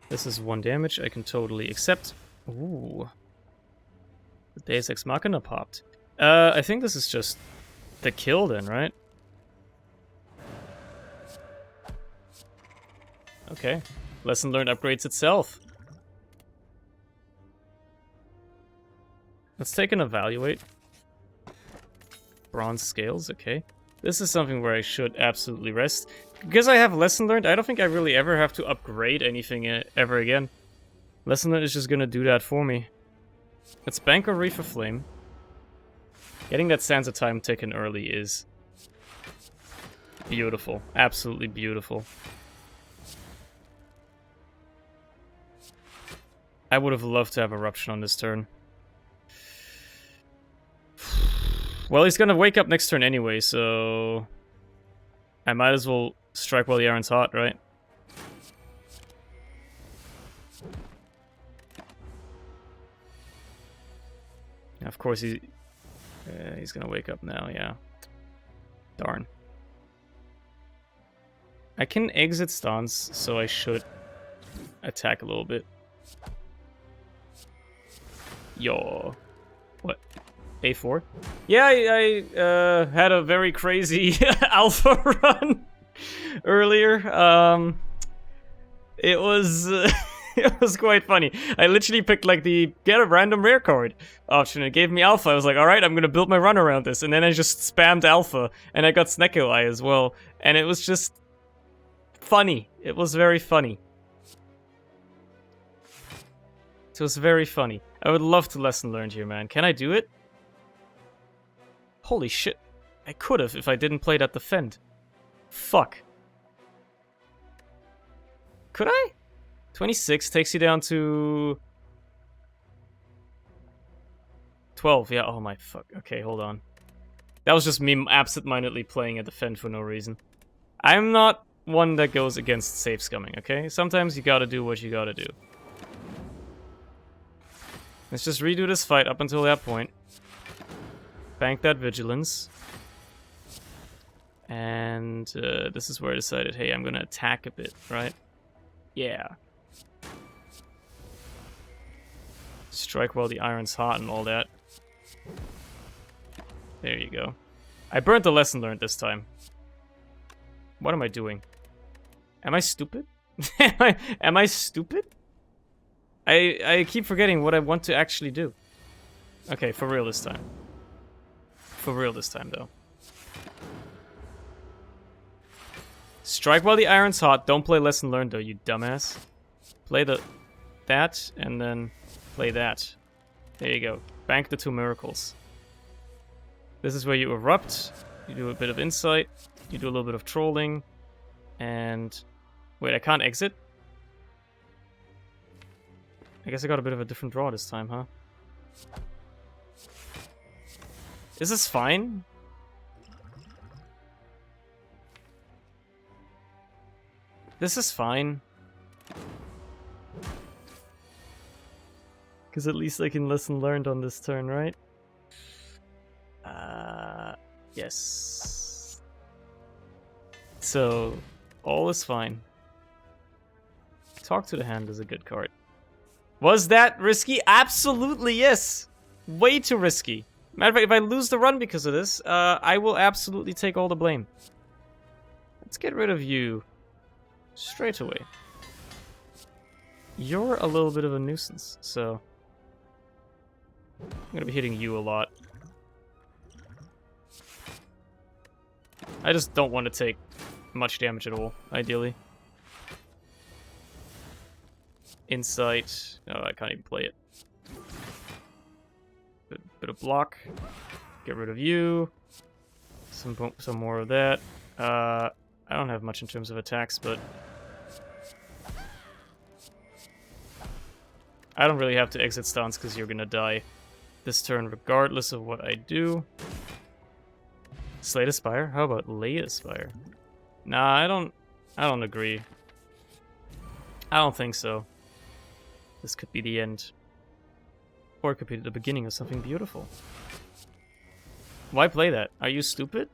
Speaker 1: This is 1 damage. I can totally accept. Ooh. The Deus Ex Machina popped. I think this is just the kill then, right? Okay. Lesson Learned upgrades itself. Let's take an Evaluate. Bronze Scales, okay. This is something where I should absolutely rest. Because I have Lesson Learned, I don't think I really ever have to upgrade anything ever again. Lesson Learned is just gonna do that for me. Let's bank a Reef of Flame. Getting that Sands of Time taken early is beautiful. Absolutely beautiful. I would have loved to have Eruption on this turn. Well, he's gonna wake up next turn anyway, so... I might as well strike while the iron's hot, right? Of course he's gonna wake up now, yeah. Darn. I can exit stance, so I should attack a little bit. Yo. What? A4? Yeah, I had a very crazy alpha run earlier. It was it was quite funny. I literally picked like the get a random rare card option. It gave me alpha. I was like, all right, I'm gonna build my run around this, and then I just spammed alpha, and I got Snecko Eye as well, and it was just funny. It was very funny. It was very funny. I would love to Lesson Learned here, man. Can I do it? Holy shit. I could have if I didn't play that defend. Fuck. Could I? 26 takes you down to... 12, yeah, oh my fuck. Okay, hold on. That was just me absent-mindedly playing a defend for no reason. I'm not one that goes against safe scumming, okay? Sometimes you gotta do what you gotta do. Let's just redo this fight up until that point. Bank that vigilance. And this is where I decided, hey, I'm gonna attack a bit, right? Yeah. Strike while the iron's hot and all that. There you go. I burnt the Lesson Learned this time. What am I doing? Am I stupid? Am I stupid? I keep forgetting what I want to actually do. Okay, for real this time. For real this time, though. Strike while the iron's hot. Don't play Lesson Learned, though, you dumbass. Play that, and then play that. There you go. Bank the 2 miracles. This is where you erupt. You do a bit of insight. You do a little bit of trolling. And... wait, I can't exit? I guess I got a bit of a different draw this time, huh? Is this fine? This is fine. Because at least I can lesson learned on this turn, right? Yes. So, all is fine. Talk to the Hand is a good card. Was that risky? Absolutely yes! Way too risky. Matter of fact, if I lose the run because of this, I will absolutely take all the blame. Let's get rid of you straight away. You're a little bit of a nuisance, so I'm gonna be hitting you a lot. I just don't want to take much damage at all, ideally. Insight. No, I can't even play it. Bit of block. Get rid of you. Some more of that. I don't have much in terms of attacks, but I don't really have to exit stance because you're gonna die this turn regardless of what I do. Slay the Spire? How about lay the Spire? Nah, I don't agree. I don't think so. This could be the end. Or it could be the beginning of something beautiful. Why play that? Are you stupid?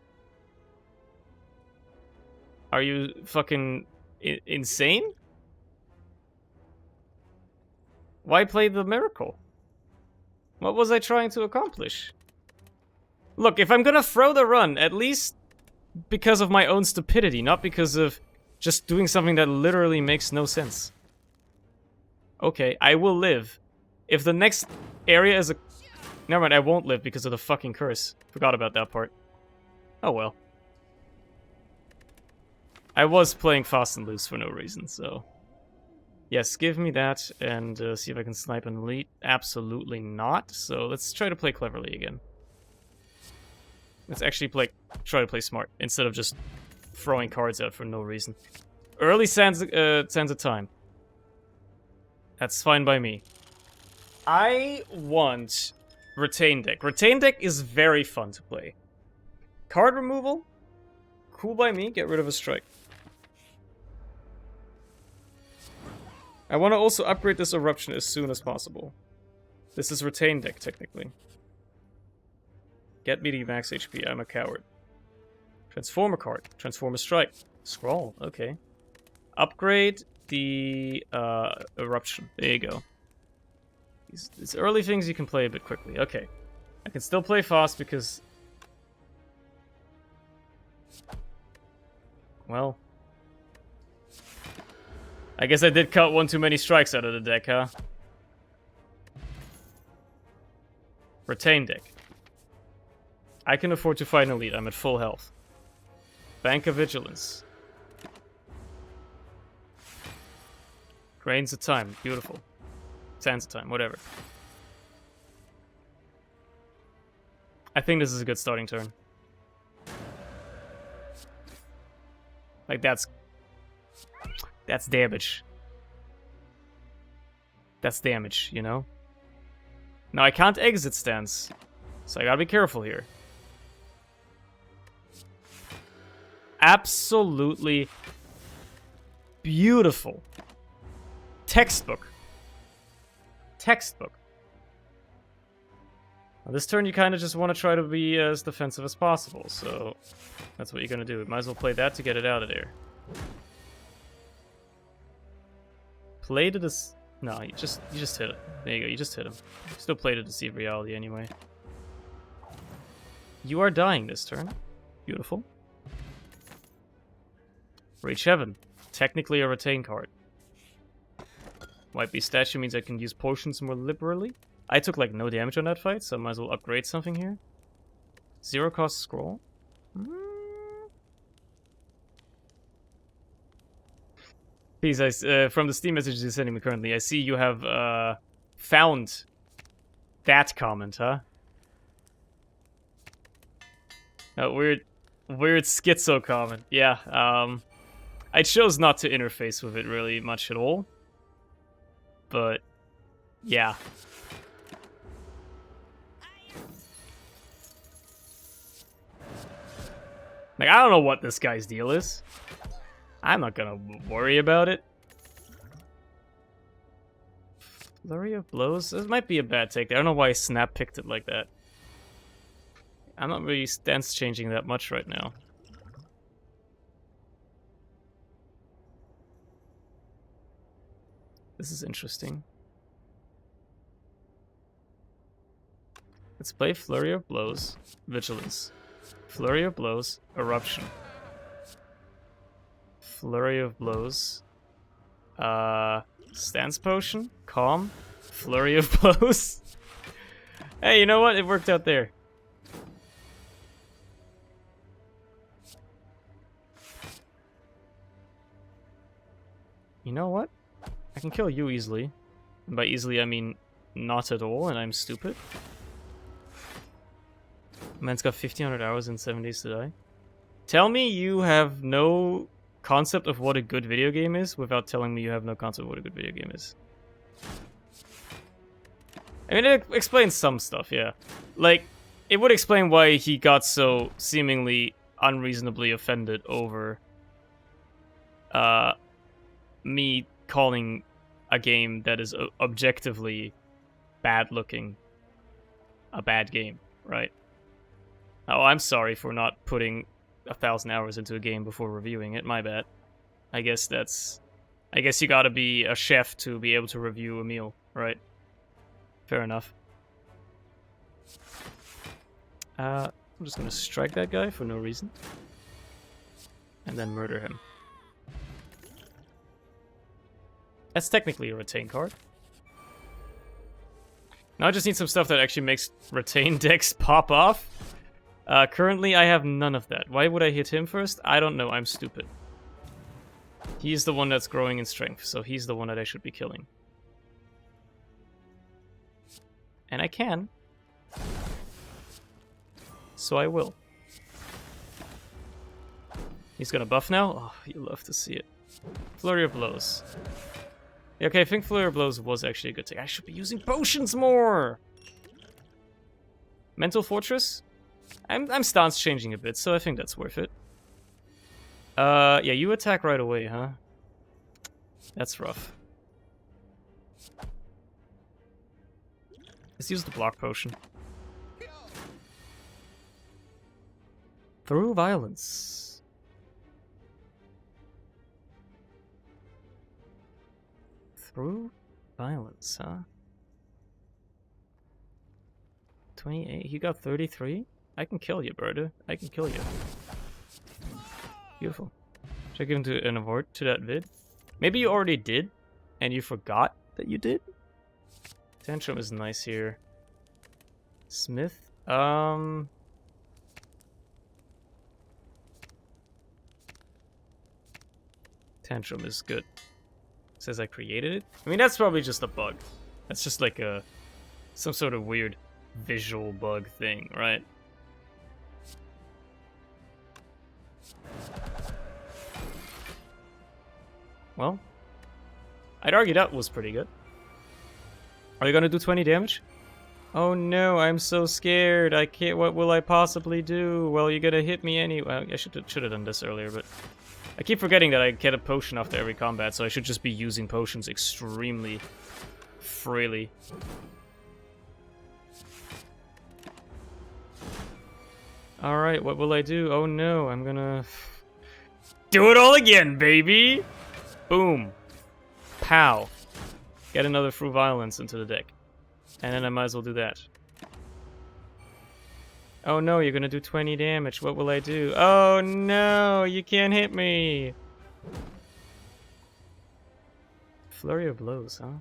Speaker 1: Are you fucking insane? Why play the Miracle? What was I trying to accomplish? Look, if I'm gonna throw the run, at least because of my own stupidity, not because of just doing something that literally makes no sense. Okay, I will live. If the next area is a... Never mind, I won't live because of the fucking curse. Forgot about that part. Oh well. I was playing fast and loose for no reason, so... Yes, give me that and see if I can snipe an elite. Absolutely not, so let's try to play cleverly again. Let's actually try to play smart, instead of just throwing cards out for no reason. Early Sands of Time. That's fine by me. I want Retain Deck. Retain Deck is very fun to play. Card removal? Cool by me, get rid of a strike. I want to also upgrade this Eruption as soon as possible. This is Retain Deck, technically. Get me the max HP, I'm a coward. Transform a card. Transform a strike. Scroll, okay. Upgrade the Eruption. There you go. These early things you can play a bit quickly. Okay. I can still play fast because... Well... I guess I did cut one too many strikes out of the deck, huh? Retain Deck. I can afford to fight an elite. I'm at full health. Bank of Vigilance. Grains of Time. Beautiful. Sands of Time. Whatever. I think this is a good starting turn. Like, that's damage. That's damage, you know? Now, I can't exit stance, so I gotta be careful here. Absolutely beautiful. Textbook. Textbook. Now, this turn you kind of just want to try to be as defensive as possible, so that's what you're gonna do. Might as well play that to get it out of there. Play to this. No, you just hit it. There you go, you just hit him. Still play to deceive reality anyway. You are dying this turn. Beautiful. Reach Heaven. Technically a retain card. White Beast Statue means I can use potions more liberally. I took like no damage on that fight, so I might as well upgrade something here. Zero cost scroll. Please, from the Steam messages you're sending me currently, I see you have found that comment, huh? Weird schizo comment. Yeah, I chose not to interface with it really much at all. But Yeah. Like, I don't know what this guy's deal is. I'm not gonna worry about it. Flurry of blows? This might be a bad take there. I don't know why Snap picked it like that. I'm not really stance changing that much right now. This is interesting. Let's play Flurry of Blows, Vigilance. Flurry of Blows, Eruption. Flurry of Blows. Stance Potion, Calm, Flurry of Blows. Hey, you know what? It worked out there. You know what? I can kill you easily. And by easily, I mean not at all, and I'm stupid. Man's got 1,500 hours and 7 days to die. Tell me you have no concept of what a good video game is without telling me you have no concept of what a good video game is. I mean, it explains some stuff, yeah. Like, it would explain why he got so seemingly unreasonably offended over me calling a game that is objectively bad looking a bad game, right? Oh, I'm sorry for not putting 1,000 hours into a game before reviewing it. My bad. I guess you gotta be a chef to be able to review a meal, right? Fair enough. I'm just gonna strike that guy for no reason. And then murder him. That's technically a retain card. Now I just need some stuff that actually makes retain decks pop off. Currently, I have none of that. Why would I hit him first? I don't know. I'm stupid. He's the one that's growing in strength, so he's the one that I should be killing. And I can. So I will. He's gonna buff now? Oh, you love to see it. Flurry of Blows. Yeah, okay, I think Flurry of Blows was actually a good thing. I should be using potions more! Mental Fortress? I'm stance changing a bit, so I think that's worth it. Yeah, you attack right away, huh? That's rough. Let's use the block potion. Through violence. Through violence, huh? 28. You got 33? I can kill you, brother. I can kill you. Beautiful. Should I give him an award to that vid? Maybe you already did, and you forgot that you did? Tantrum is nice here. Smith? Tantrum is good. Says I created it? I mean, that's probably just a bug. That's just like some sort of weird visual bug thing, right? Well, I'd argue that was pretty good. Are you gonna do 20 damage? Oh no, I'm so scared. I can't. What will I possibly do? Well, you're gonna hit me anyway. Well, I should have done this earlier, but I keep forgetting that I get a potion after every combat, so I should just be using potions extremely freely. Alright, what will I do? Oh no, I'm gonna do it all again, baby! Boom. Pow. Get another Through Violence into the deck. And then I might as well do that. Oh no, you're gonna do 20 damage. What will I do? Oh no, you can't hit me! Flurry of Blows, huh?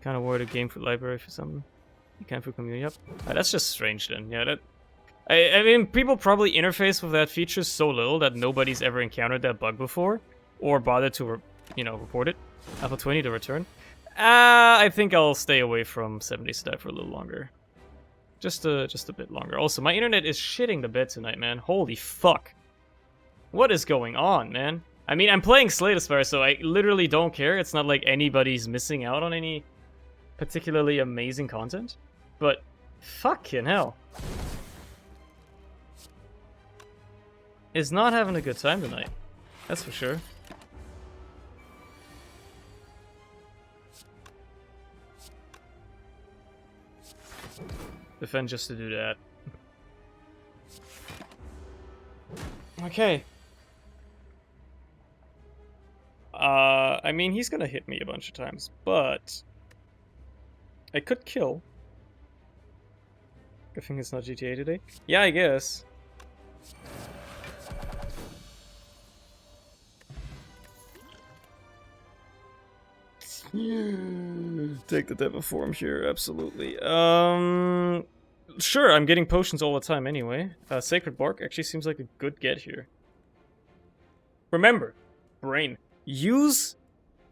Speaker 1: Kinda worried a game for library for something. You can't for community up. That's just strange then. Yeah, that. I mean, people probably interface with that feature so little that nobody's ever encountered that bug before, or bothered to, report it. Alpha 20 to return. I think I'll stay away from 7 Days to Die for a little longer. Just a bit longer. Also, my internet is shitting the bed tonight, man. Holy fuck. What is going on, man? I mean, I'm playing Spire, so I literally don't care. It's not like anybody's missing out on any particularly amazing content. But fucking hell. Is not having a good time tonight. That's for sure. Defend just to do that. Okay. I mean, he's gonna hit me a bunch of times, but I could kill. Good thing it's not GTA today. Yeah, I guess. Take the Devil form here, absolutely. Sure, I'm getting potions all the time anyway. Sacred Bark actually seems like a good get here. Remember, brain, use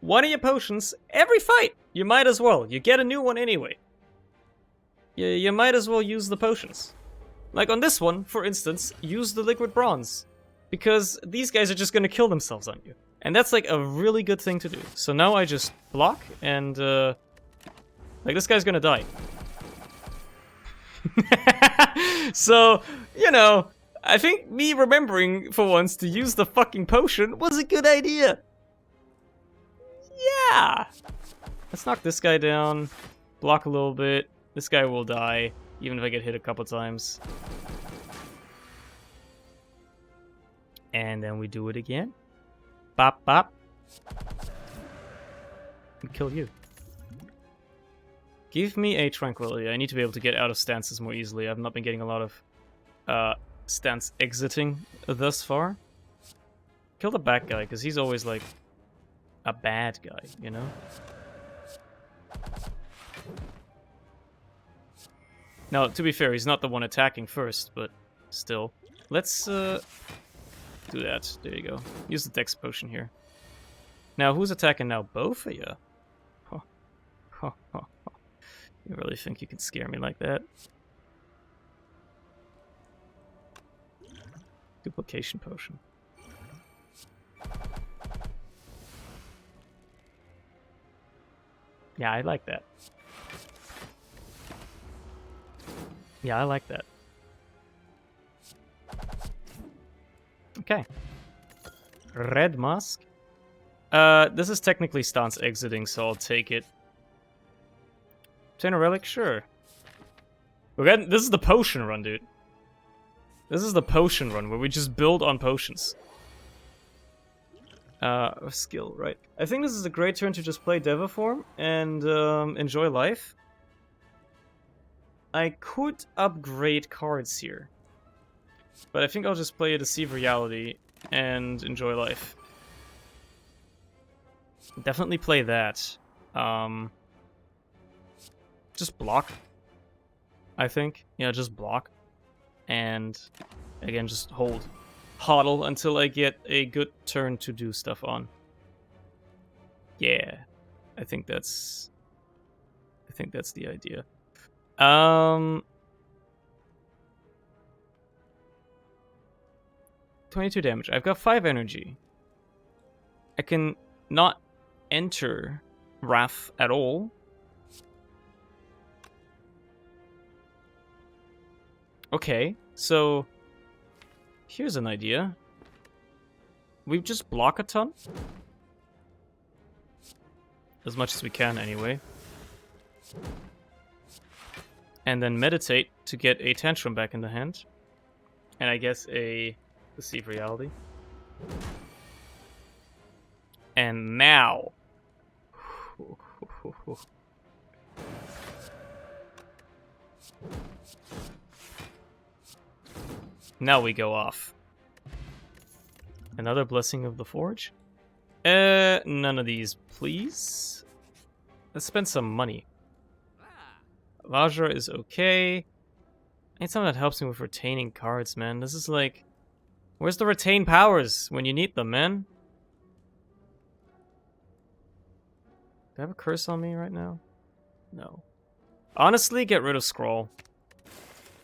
Speaker 1: one of your potions every fight. You might as well. You get a new one anyway. You might as well use the potions. Like on this one, for instance, use the liquid bronze. Because these guys are just gonna kill themselves on you. And that's like a really good thing to do. So now I just block and like this guy's gonna die. So, you know, I think me remembering for once to use the fucking potion was a good idea. Yeah. Let's knock this guy down. Block a little bit. This guy will die, even if I get hit a couple times. And then we do it again. Bop, bop. And kill you. Give me a Tranquility. I need to be able to get out of stances more easily. I've not been getting a lot of stance exiting thus far. Kill the back guy, because he's always like a bad guy, you know? Now, to be fair, he's not the one attacking first, but still. Let's do that. There you go. Use the Dex potion here. Now, who's attacking now? Both of you? Huh. Huh, huh, huh. You really think you can scare me like that? Duplication potion. Yeah, I like that. Yeah, I like that. Okay. Red Mask. This is technically stance exiting, so I'll take it. Obtain a relic? Sure. This is the potion run, dude. This is the potion run, where we just build on potions. Skill, right. I think this is a great turn to just play Deviform and enjoy life. I could upgrade cards here. But I think I'll just play Deceive Reality and enjoy life. Definitely play that. Just block. I think. Yeah, just block. And again, just hold. Hodl until I get a good turn to do stuff on. Yeah. I think that's the idea. 22 damage. I've got 5 energy. I can not enter Wrath at all. Okay, so here's an idea. We just block a ton. As much as we can, anyway. And then meditate to get a Tantrum back in the hand. And I guess a Deceive Reality. And now. Now we go off. Another Blessing of the Forge? None of these, please. Let's spend some money. Vajra is okay. I need something that helps me with retaining cards, man. This is like... Where's the retain powers when you need them, man? Do I have a curse on me right now? No. Honestly, get rid of Scroll.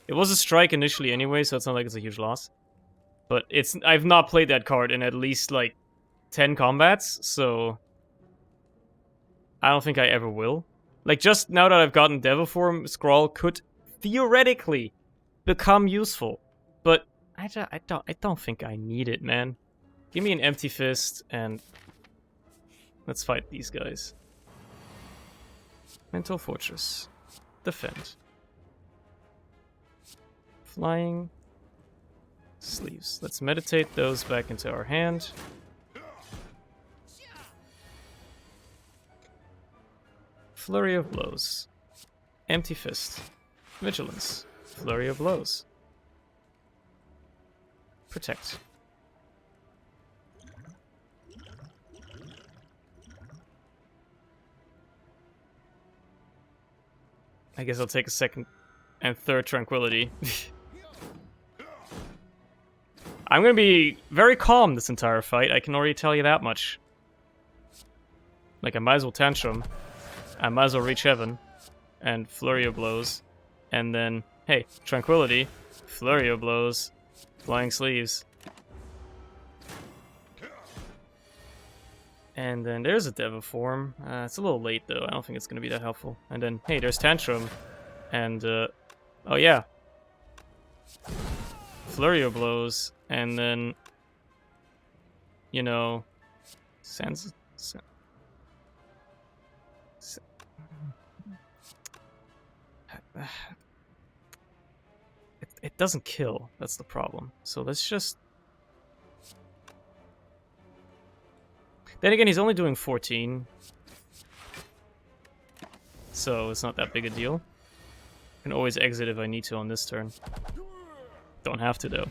Speaker 1: It was a strike initially anyway, so it's not like it's a huge loss. But I've not played that card in at least, like, 10 combats, so I don't think I ever will. Like, just now that I've gotten Devil Form, Scrawl could theoretically become useful, but I don't think I need it, man. Give me an Empty Fist, and let's fight these guys. Mental Fortress. Defend. Flying. Sleeves. Let's meditate those back into our hand. Flurry of Blows. Empty Fist. Vigilance. Flurry of Blows. Protect. I guess I'll take a second and third Tranquility. I'm gonna be very calm this entire fight, I can already tell you that much. Like, I might as well Tantrum. I might as well reach Heaven. And Flurry of Blows. And then, hey, Tranquility. Flurry of Blows. Flying Sleeves. And then there's a Devil Form. It's a little late, though. I don't think it's going to be that helpful. And then, hey, there's Tantrum. And, oh yeah. Flurry of Blows. And then, you know... It doesn't kill. That's the problem. So let's just... Then again, he's only doing 14. So it's not that big a deal. I can always exit if I need to on this turn. Don't have to, though.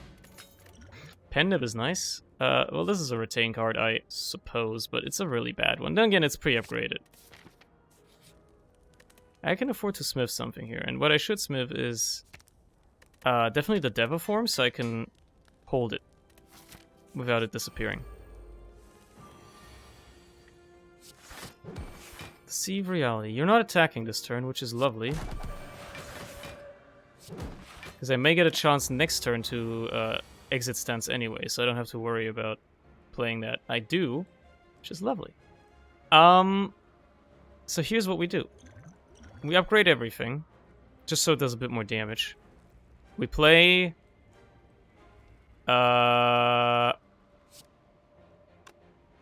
Speaker 1: Pendib is nice. Well, this is a retain card, I suppose, but it's a really bad one. Then again, it's pre-upgraded. I can afford to smith something here, and what I should smith is definitely the Devil Form, so I can hold it without it disappearing. Deceive Reality. You're not attacking this turn, which is lovely. Because I may get a chance next turn to exit stance anyway, so I don't have to worry about playing that. I do, which is lovely. So here's what we do. We upgrade everything, just so it does a bit more damage. We play...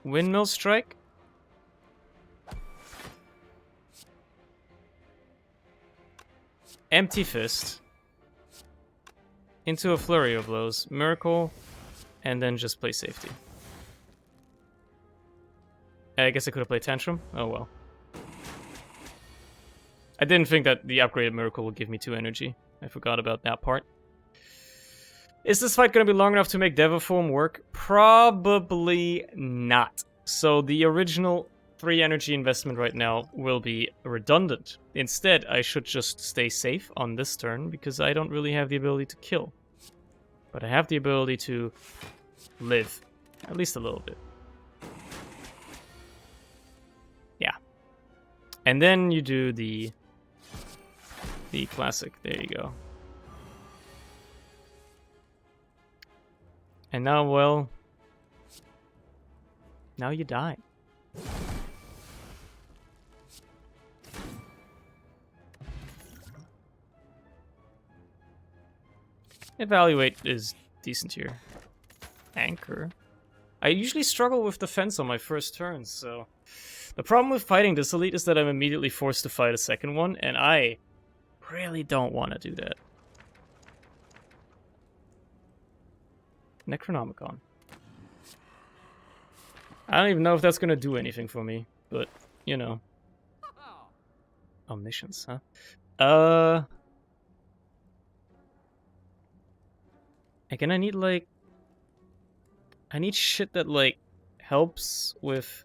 Speaker 1: Windmill Strike. Empty Fist. Into a Flurry of Blows. Miracle. And then just play Safety. I guess I could have played Tantrum. Oh well. I didn't think that the upgraded Miracle would give me 2 energy. I forgot about that part. Is this fight going to be long enough to make Devil Form work? Probably not. So the original 3 energy investment right now will be redundant. Instead, I should just stay safe on this turn, because I don't really have the ability to kill. But I have the ability to live. At least a little bit. Yeah. And then you do the classic. There you go. And now, well... Now you die. Evaluate is decent here. Anchor. I usually struggle with defense on my first turns, so... The problem with fighting this elite is that I'm immediately forced to fight a second one, and I really don't want to do that. Necronomicon. I don't even know if that's going to do anything for me, but, you know. Omniscience, huh? Again, I need, like... I need shit that, like, helps with...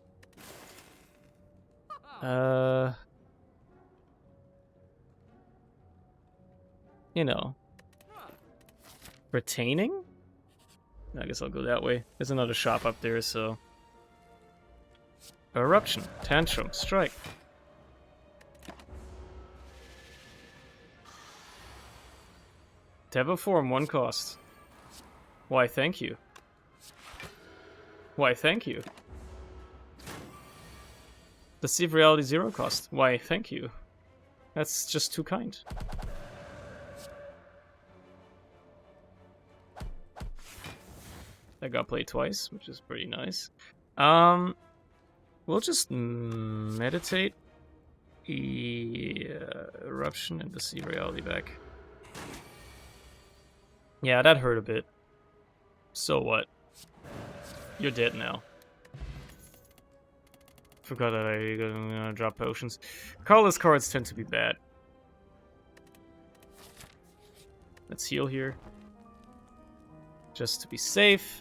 Speaker 1: You know. Retaining? I guess I'll go that way. There's another shop up there, so... Eruption. Tantrum. Strike. Devil Form, 1 cost. Why, thank you. Why, thank you. Deceive Reality 0 cost. Why, thank you. That's just too kind. I got played twice, which is pretty nice. We'll just meditate. Eruption and Deceive Reality back. Yeah, that hurt a bit. So what? You're dead now. Forgot that I'm gonna drop potions. Colorless cards tend to be bad. Let's heal here. Just to be safe.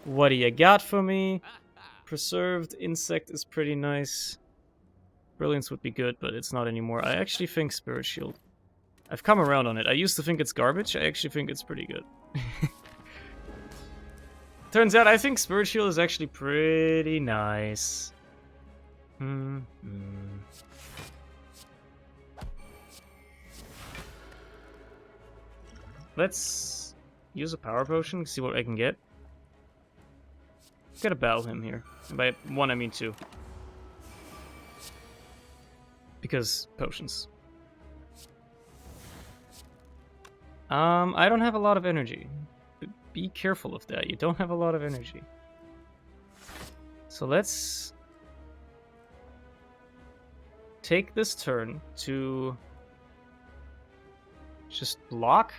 Speaker 1: What do you got for me? Preserved Insect is pretty nice. Brilliance would be good, but it's not anymore. I actually think Spirit Shield. I've come around on it. I used to think it's garbage. I actually think it's pretty good. Turns out I think Spirit Shield is actually pretty nice. Let's use a power potion, see what I can get. Gotta battle him here. And by one, I mean two. Because potions. I don't have a lot of energy. Be careful of that. You don't have a lot of energy. So let's take this turn to just block.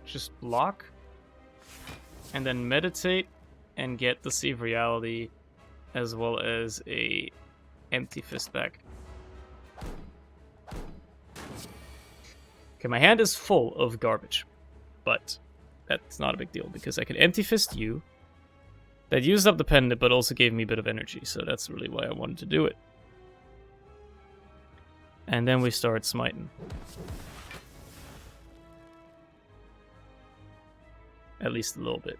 Speaker 1: Just block. And then meditate and get the Deceive Reality as well as a Empty Fist back. Okay, my hand is full of garbage, but that's not a big deal because I can Empty Fist you. That used up the pendant, but also gave me a bit of energy, so that's really why I wanted to do it. And then we start smiting. At least a little bit.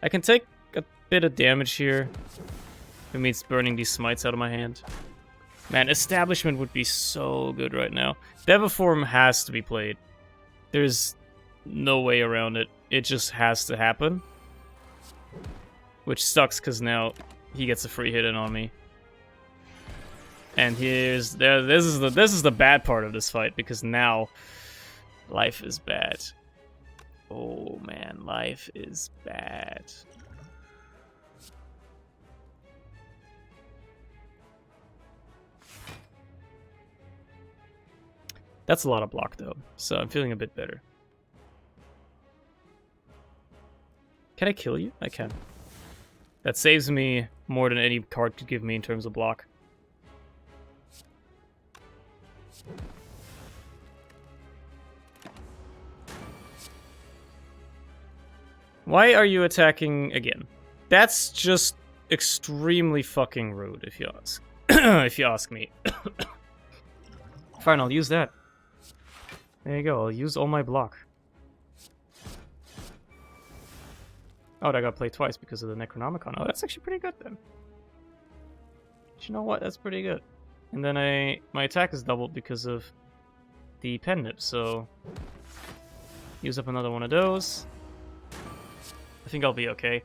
Speaker 1: I can take a bit of damage here. It means burning these smites out of my hand. Man, Establishment would be so good right now. Deviform has to be played. There's no way around it. It just has to happen. Which sucks because now he gets a free hit in on me. And this is the bad part of this fight because now life is bad. Oh man, life is bad. That's a lot of block though, so I'm feeling a bit better. Can I kill you? I can. That saves me more than any card could give me in terms of block. Why are you attacking again? That's just extremely fucking rude, if you ask. If you ask me. Fine, I'll use that. There you go, I'll use all my block. Oh, that got played twice because of the Necronomicon. Oh, that's actually pretty good then. But you know what? That's pretty good. And then my attack is doubled because of the Pendant, so use up another one of those. I think I'll be okay.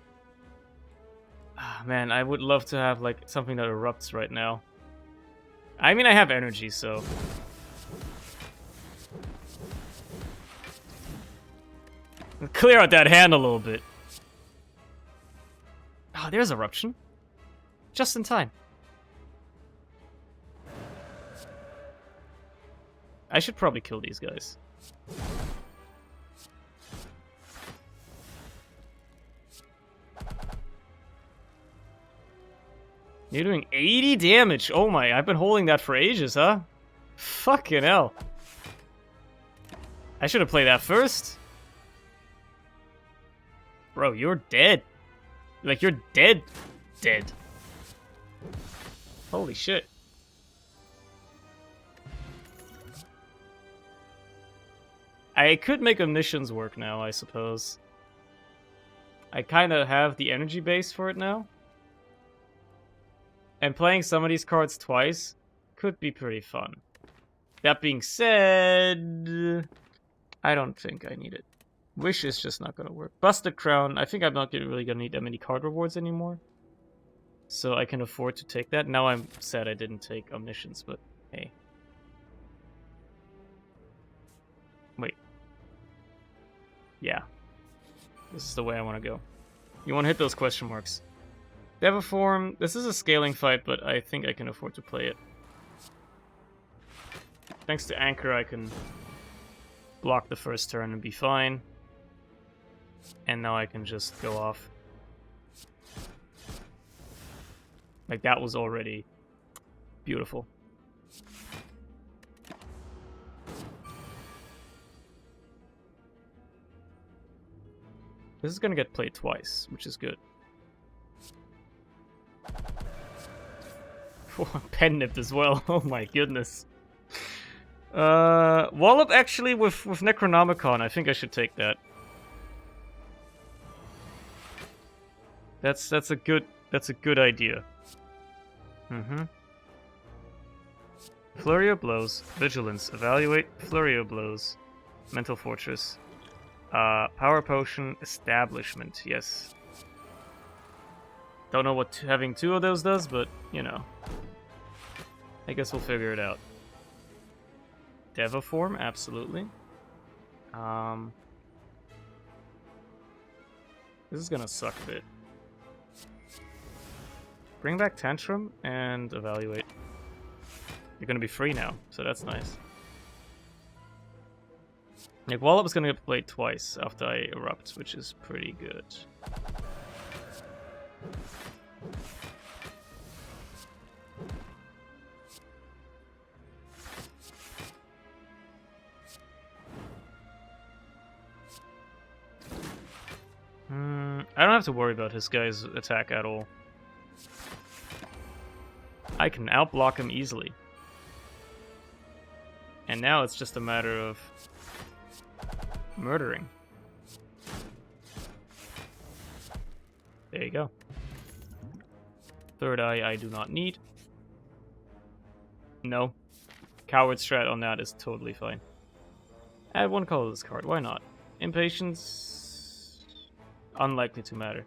Speaker 1: Ah, man, I would love to have like something that erupts right now. I mean, I have energy, so clear out that hand a little bit. Oh, there's Eruption. Just in time. I should probably kill these guys. You're doing 80 damage. Oh my, I've been holding that for ages, huh? Fucking hell. I should have played that first. Bro, you're dead. Like, you're dead. Dead. Holy shit. I could make Omniscience work now, I suppose. I kind of have the energy base for it now. And playing some of these cards twice could be pretty fun. That being said, I don't think I need it. Wish is just not gonna work. Busted Crown, I think I'm not really gonna need that many card rewards anymore. So I can afford to take that. Now I'm sad I didn't take Omniscience, but hey. Wait. Yeah. This is the way I want to go. You want to hit those question marks. Devaform, this is a scaling fight, but I think I can afford to play it. Thanks to Anchor, I can block the first turn and be fine. And now I can just go off. Like, that was already beautiful. This is gonna get played twice, which is good. Pen nipped as well. Oh my goodness. Wallop actually with Necronomicon. I think I should take that. That's a good idea. Mm-hmm. Flurry of Blows, Vigilance, Evaluate, Flurry of Blows, Mental Fortress, Power Potion, Establishment. Yes. Don't know what having two of those does, but you know. I guess we'll figure it out. Devaform, absolutely. This is gonna suck a bit. Bring back Tantrum and Evaluate. You're gonna be free now, so that's nice. Like, Wallop is gonna get played twice after I Erupt, which is pretty good. I don't have to worry about his guy's attack at all. I can outblock him easily. And now it's just a matter of murdering. There you go. Third Eye I do not need. No. Coward strat on that is totally fine. Add one colorless card, why not? Impatience... unlikely to matter.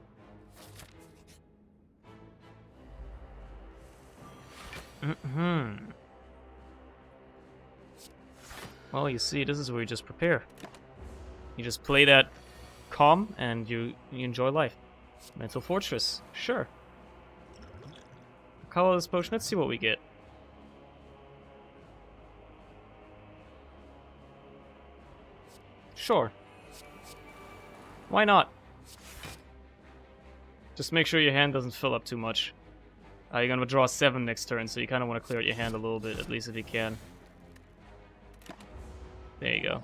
Speaker 1: Well, you see, this is where you just prepare. You just play that calm, and you enjoy life. Mental Fortress, sure. Colorless Potion, let's see what we get. Sure. Why not? Just make sure your hand doesn't fill up too much. You're gonna draw 7 next turn, so you kind of want to clear out your hand a little bit, at least if you can. There you go.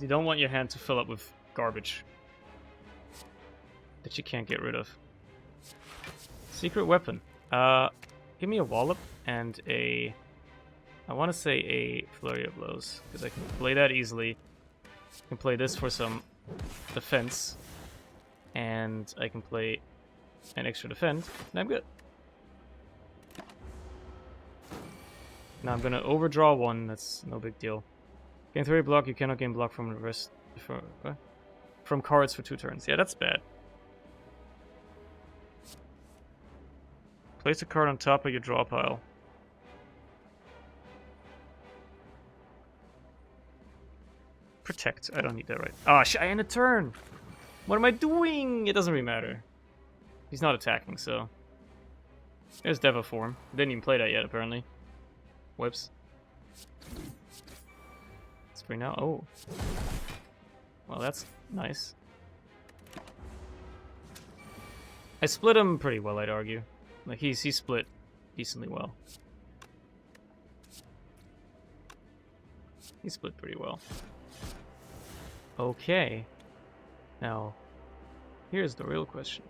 Speaker 1: You don't want your hand to fill up with garbage that you can't get rid of. Secret weapon. Give me a Wallop and a... I want to say a Flurry of Blows, because I can play that easily. I can play this for some defense, and I can play an extra defend, and I'm good. Now I'm gonna overdraw 1, that's no big deal. Gain 3 block, you cannot gain block from reverse from cards for 2 turns. Yeah, that's bad. Place a card on top of your draw pile. Protect. I don't need that, right? Ah, I end a turn! What am I doing? It doesn't really matter. He's not attacking, so... There's Devaform. Didn't even play that yet, apparently. Whips. It's free now. Oh. Well, that's nice. I split him pretty well, I'd argue. Like, he split decently well. He split pretty well. Okay. Now, here's the real question.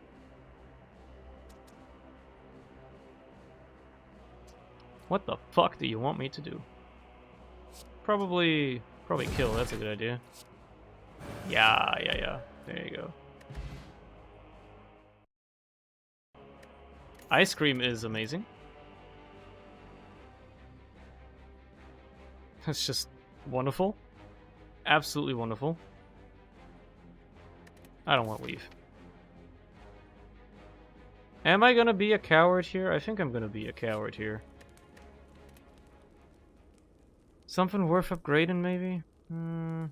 Speaker 1: What the fuck do you want me to do? Probably kill, that's a good idea. Yeah. There you go. Ice Cream is amazing. That's just wonderful. Absolutely wonderful. I don't want Weave. Am I gonna be a coward here? I think I'm gonna be a coward here. Something worth upgrading, maybe? Hmm.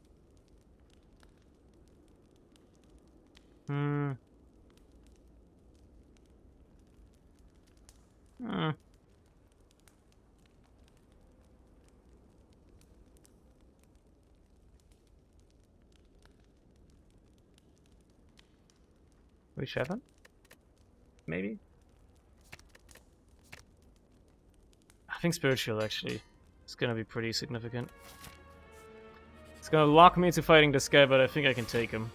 Speaker 1: Reach heaven? Maybe? I think spiritual, actually. It's gonna be pretty significant. It's gonna lock me into fighting this guy, but I think I can take him.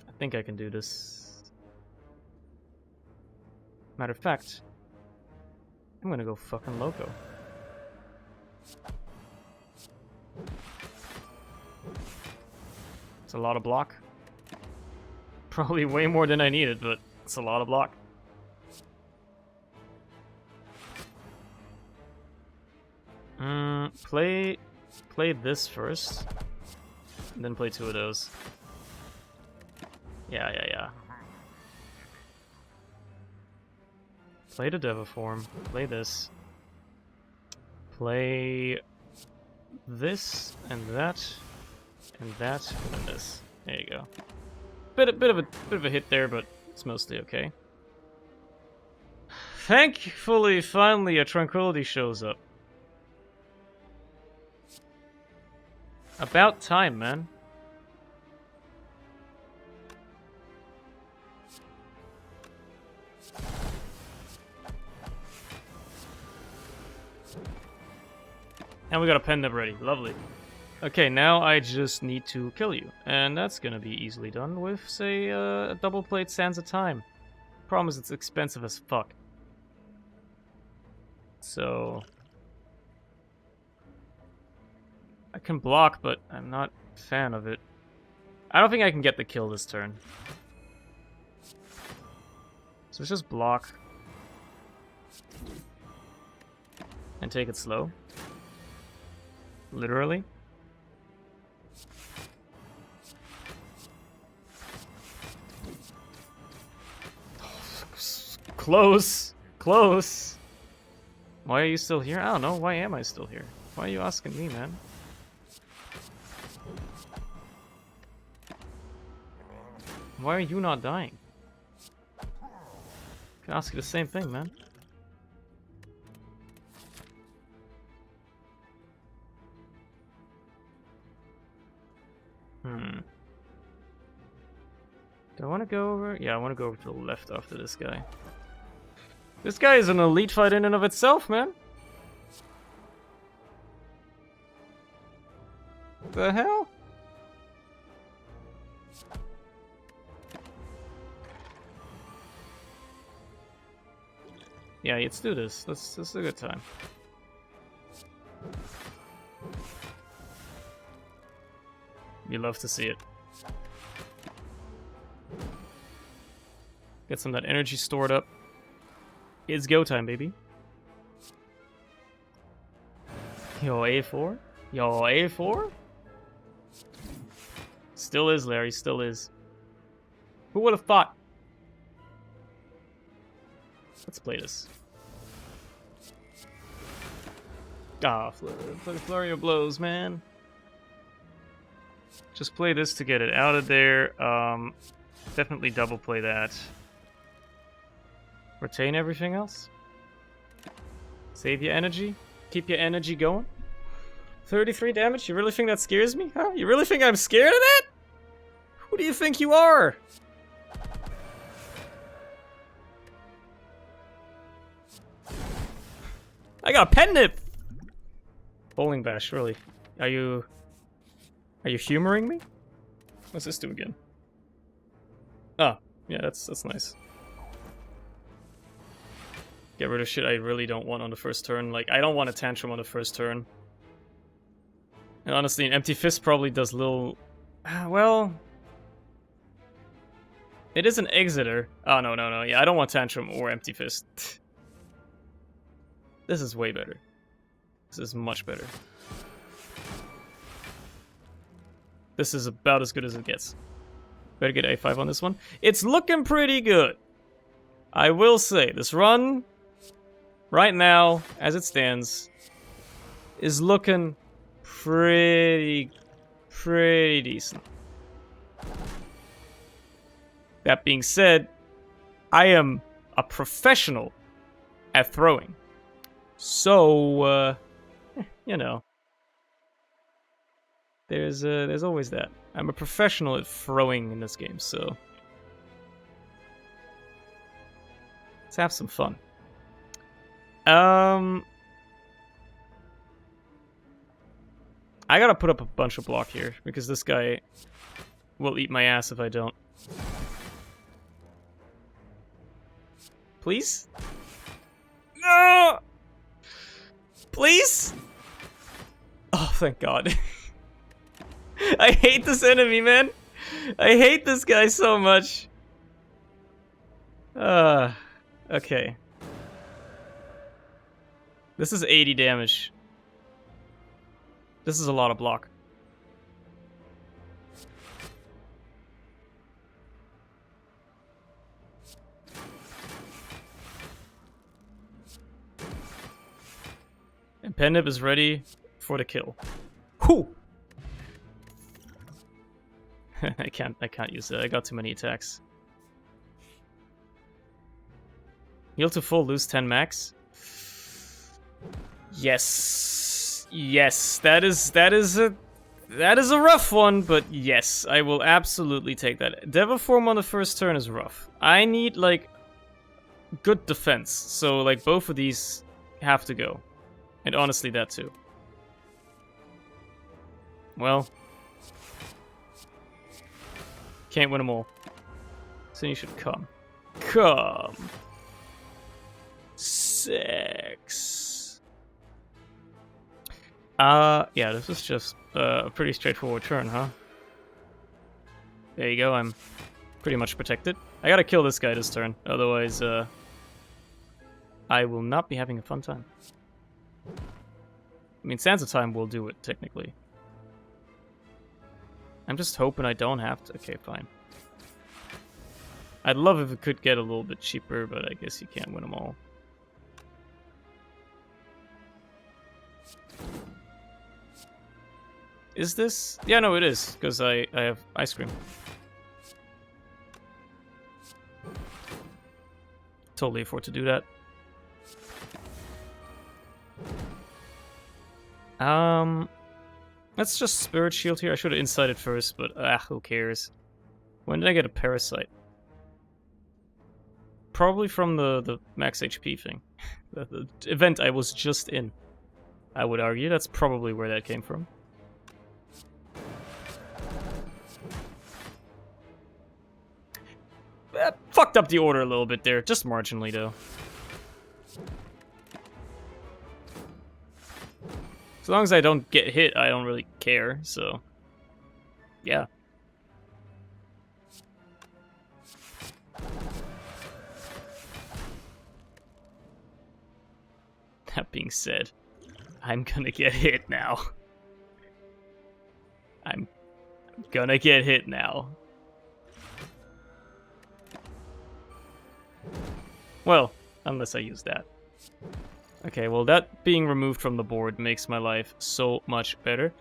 Speaker 1: I think I can do this. Matter of fact, I'm gonna go fucking loco. It's a lot of block. Probably way more than I needed, but it's a lot of block. Play this first, and then play 2 of those. Yeah. Play the Devil form. Play this. Play this and that and that and then this. There you go. Bit of a hit there, but it's mostly okay. Thankfully, finally, a Tranquility shows up. About time, man. And we got a pen nib ready. Lovely. Okay, now I just need to kill you. And that's gonna be easily done with, say, a double plate Sands of Time. Problem is it's expensive as fuck. So... I can block, but I'm not a fan of it. I don't think I can get the kill this turn. So let's just block. And take it slow. Literally. Close! Close! Why are you still here? I don't know. Why am I still here? Why are you asking me, man? Why are you not dying? I can ask you the same thing, man. Do I want to go over? Yeah, I want to go over to the left after this guy. This guy is an elite fight in and of itself, man. The hell? Yeah, let's do this. This is a good time. You love to see it. Get some of that energy stored up. It's go time, baby. Yo, A4? Yo, A4? Still is, Larry. Still is. Who would have thought? Let's play this. Ah, flurry of blows, man. Just play this to get it out of there. Definitely double play that. Retain everything else. Save your energy. Keep your energy going. 33 damage? You really think that scares me? Huh? You really think I'm scared of that? Who do you think you are? I got a pen nip! Bowling bash, really. Are you humoring me? What's this do again? Oh, yeah, that's nice. Get rid of shit I really don't want on the first turn. Like, I don't want a tantrum on the first turn. And honestly, an empty fist probably does little... well... It is an exiter. Oh, no. Yeah, I don't want tantrum or empty fist. This is way better. This is much better. This is about as good as it gets. Better get A5 on this one. It's looking pretty good. I will say, this run, right now, as it stands, is looking pretty decent. That being said, I am a professional at throwing. So, you know, there's always that. I'm a professional at throwing in this game, so let's have some fun. I gotta put up a bunch of block here, because this guy will eat my ass if I don't. Please? No! Please? Oh, thank God. I hate this enemy, man. I hate this guy so much. Okay. This is 80 damage. This is a lot of block. And Pendip is ready for the kill. Whew! I can't use that. I got too many attacks. Heal to full, lose 10 max. Yes. Yes, that is a rough one, but yes, I will absolutely take that. Devaform on the first turn is rough. I need like good defense. So like both of these have to go. And honestly, that too. Well, can't win them all. So you should come. Come. 6. Yeah, this is just a pretty straightforward turn, huh? There you go, I'm pretty much protected. I gotta kill this guy this turn, otherwise, I will not be having a fun time. I mean, Sands of Time will do it, technically. I'm just hoping I don't have to. Okay, fine. I'd love if it could get a little bit cheaper, but I guess you can't win them all. Is this? Yeah, no, it is, because I have ice cream. Totally afford to do that. Let's just Spirit Shield here. I should have incited first, but who cares? When did I get a Parasite? Probably from the max HP thing. the event I was just in. I would argue that's probably where that came from. Fucked up the order a little bit there, just marginally though. As long as I don't get hit, I don't really care, so yeah. That being said, I'm gonna get hit now. I'm gonna get hit now. Well, unless I use that. Okay, well that being removed from the board makes my life so much better.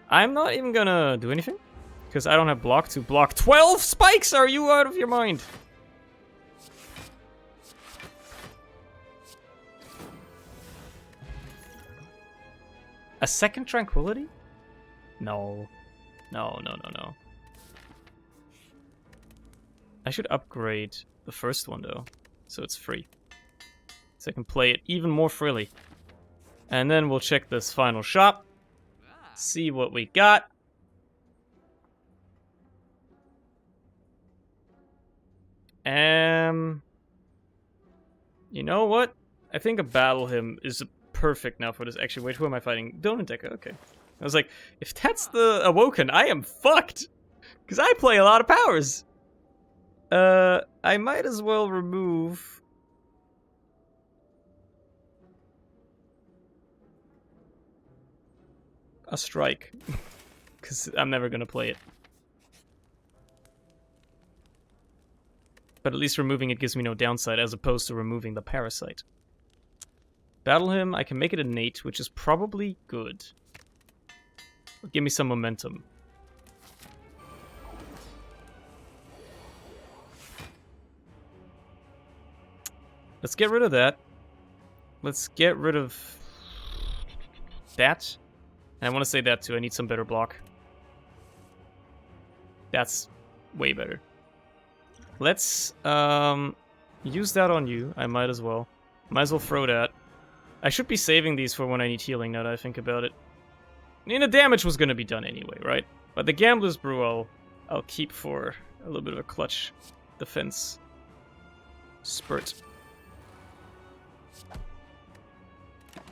Speaker 1: I'm not even gonna do anything, because I don't have block to block 12 spikes! Are you out of your mind? A second Tranquility? No. No. I should upgrade the first one though, so it's free. So I can play it even more freely. And then we'll check this final shop. See what we got. You know what? I think a Battle Hymn is perfect now for this. Actually, wait, who am I fighting? Donadeka, okay. I was like, if that's the Awoken, I am fucked! Because I play a lot of powers! I might as well remove... a strike. Because I'm never gonna play it. But at least removing it gives me no downside, as opposed to removing the parasite. Battle him, I can make it innate, which is probably good. Give me some momentum. Let's get rid of that. Let's get rid of that. And I want to say that too. I need some better block. That's way better. Let's use that on you. I might as well. Might as well throw that. I should be saving these for when I need healing, now that I think about it. I mean, the damage was going to be done anyway, right? But the Gambler's Brew I'll keep for a little bit of a clutch defense spurt.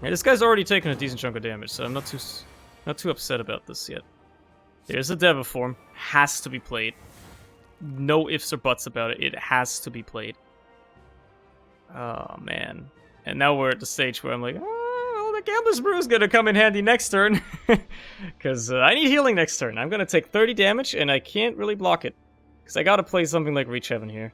Speaker 1: Yeah, this guy's already taken a decent chunk of damage, so I'm not too upset about this yet. There's a Deva form. Has to be played. No ifs or buts about it. It has to be played. Oh, man. And now we're at the stage where I'm like, oh, the Gambler's Brew is going to come in handy next turn. Because I need healing next turn. I'm going to take 30 damage, and I can't really block it. Because I got to play something like Reach Heaven here.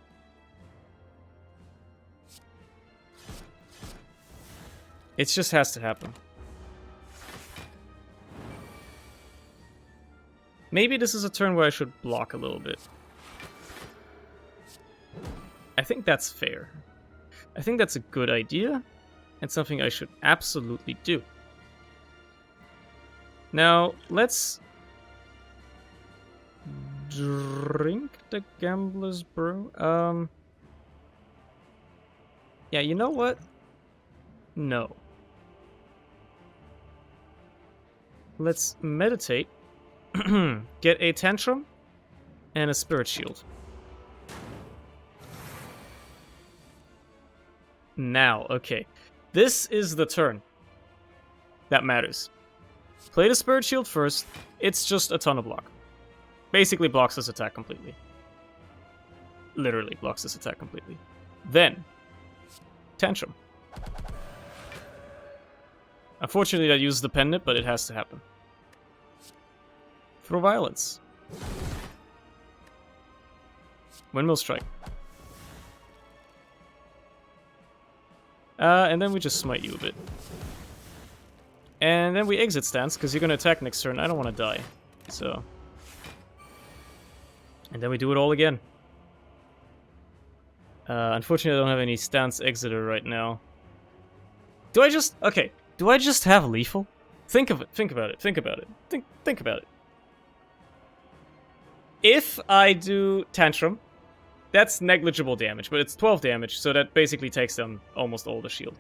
Speaker 1: It just has to happen. Maybe this is a turn where I should block a little bit. I think that's fair. I think that's a good idea, and something I should absolutely do. Now, let's drink the Gambler's Brew. Yeah, you know what? No. Let's meditate. Get a Tantrum and a Spirit Shield. Now, okay. This is the turn that matters. Play the Spirit Shield first. It's just a ton of block. Basically blocks this attack completely. Literally blocks this attack completely. Then, Tantrum. Unfortunately, I used the pendant, but it has to happen. Throw Violence. Windmill Strike. And then we just smite you a bit. And then we exit stance, because you're going to attack next turn. I don't want to die. So. And then we do it all again. Unfortunately, I don't have any stance exiter right now. Do I just... Okay. Do I just have lethal? Think of it. Think about it. Think about it. Think about it. If I do Tantrum, that's negligible damage, but it's 12 damage, so that basically takes them almost all the shield.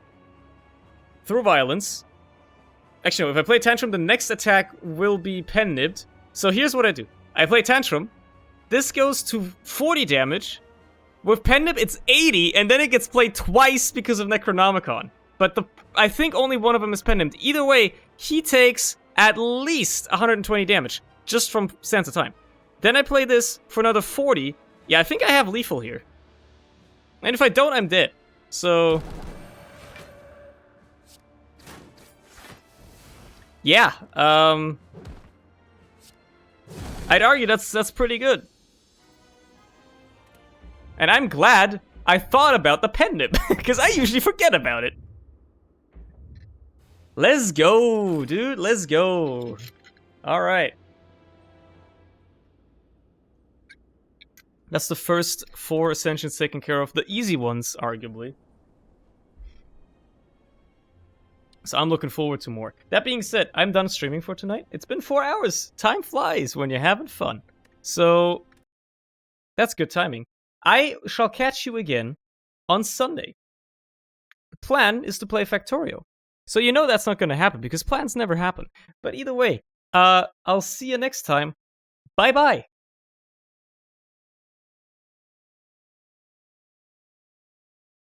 Speaker 1: Through Violence. Actually, no, if I play Tantrum, the next attack will be Pen Nibbed. So here's what I do. I play Tantrum. This goes to 40 damage. With Pen Nib, it's 80, and then it gets played twice because of Necronomicon. But I think only one of them is Pen Nibbed. Either way, he takes at least 120 damage, just from Sands of Time. Then I play this for another 40. Yeah, I think I have lethal here. And if I don't, I'm dead. So... yeah, I'd argue that's pretty good. And I'm glad I thought about the Pen Nib, because I usually forget about it. Let's go, dude, let's go. Alright. That's the first 4 Ascensions taken care of. The easy ones, arguably. So I'm looking forward to more. That being said, I'm done streaming for tonight. It's been 4 hours. Time flies when you're having fun. So, that's good timing. I shall catch you again on Sunday. The plan is to play Factorio. So you know that's not going to happen, because plans never happen. But either way, I'll see you next time. Bye-bye.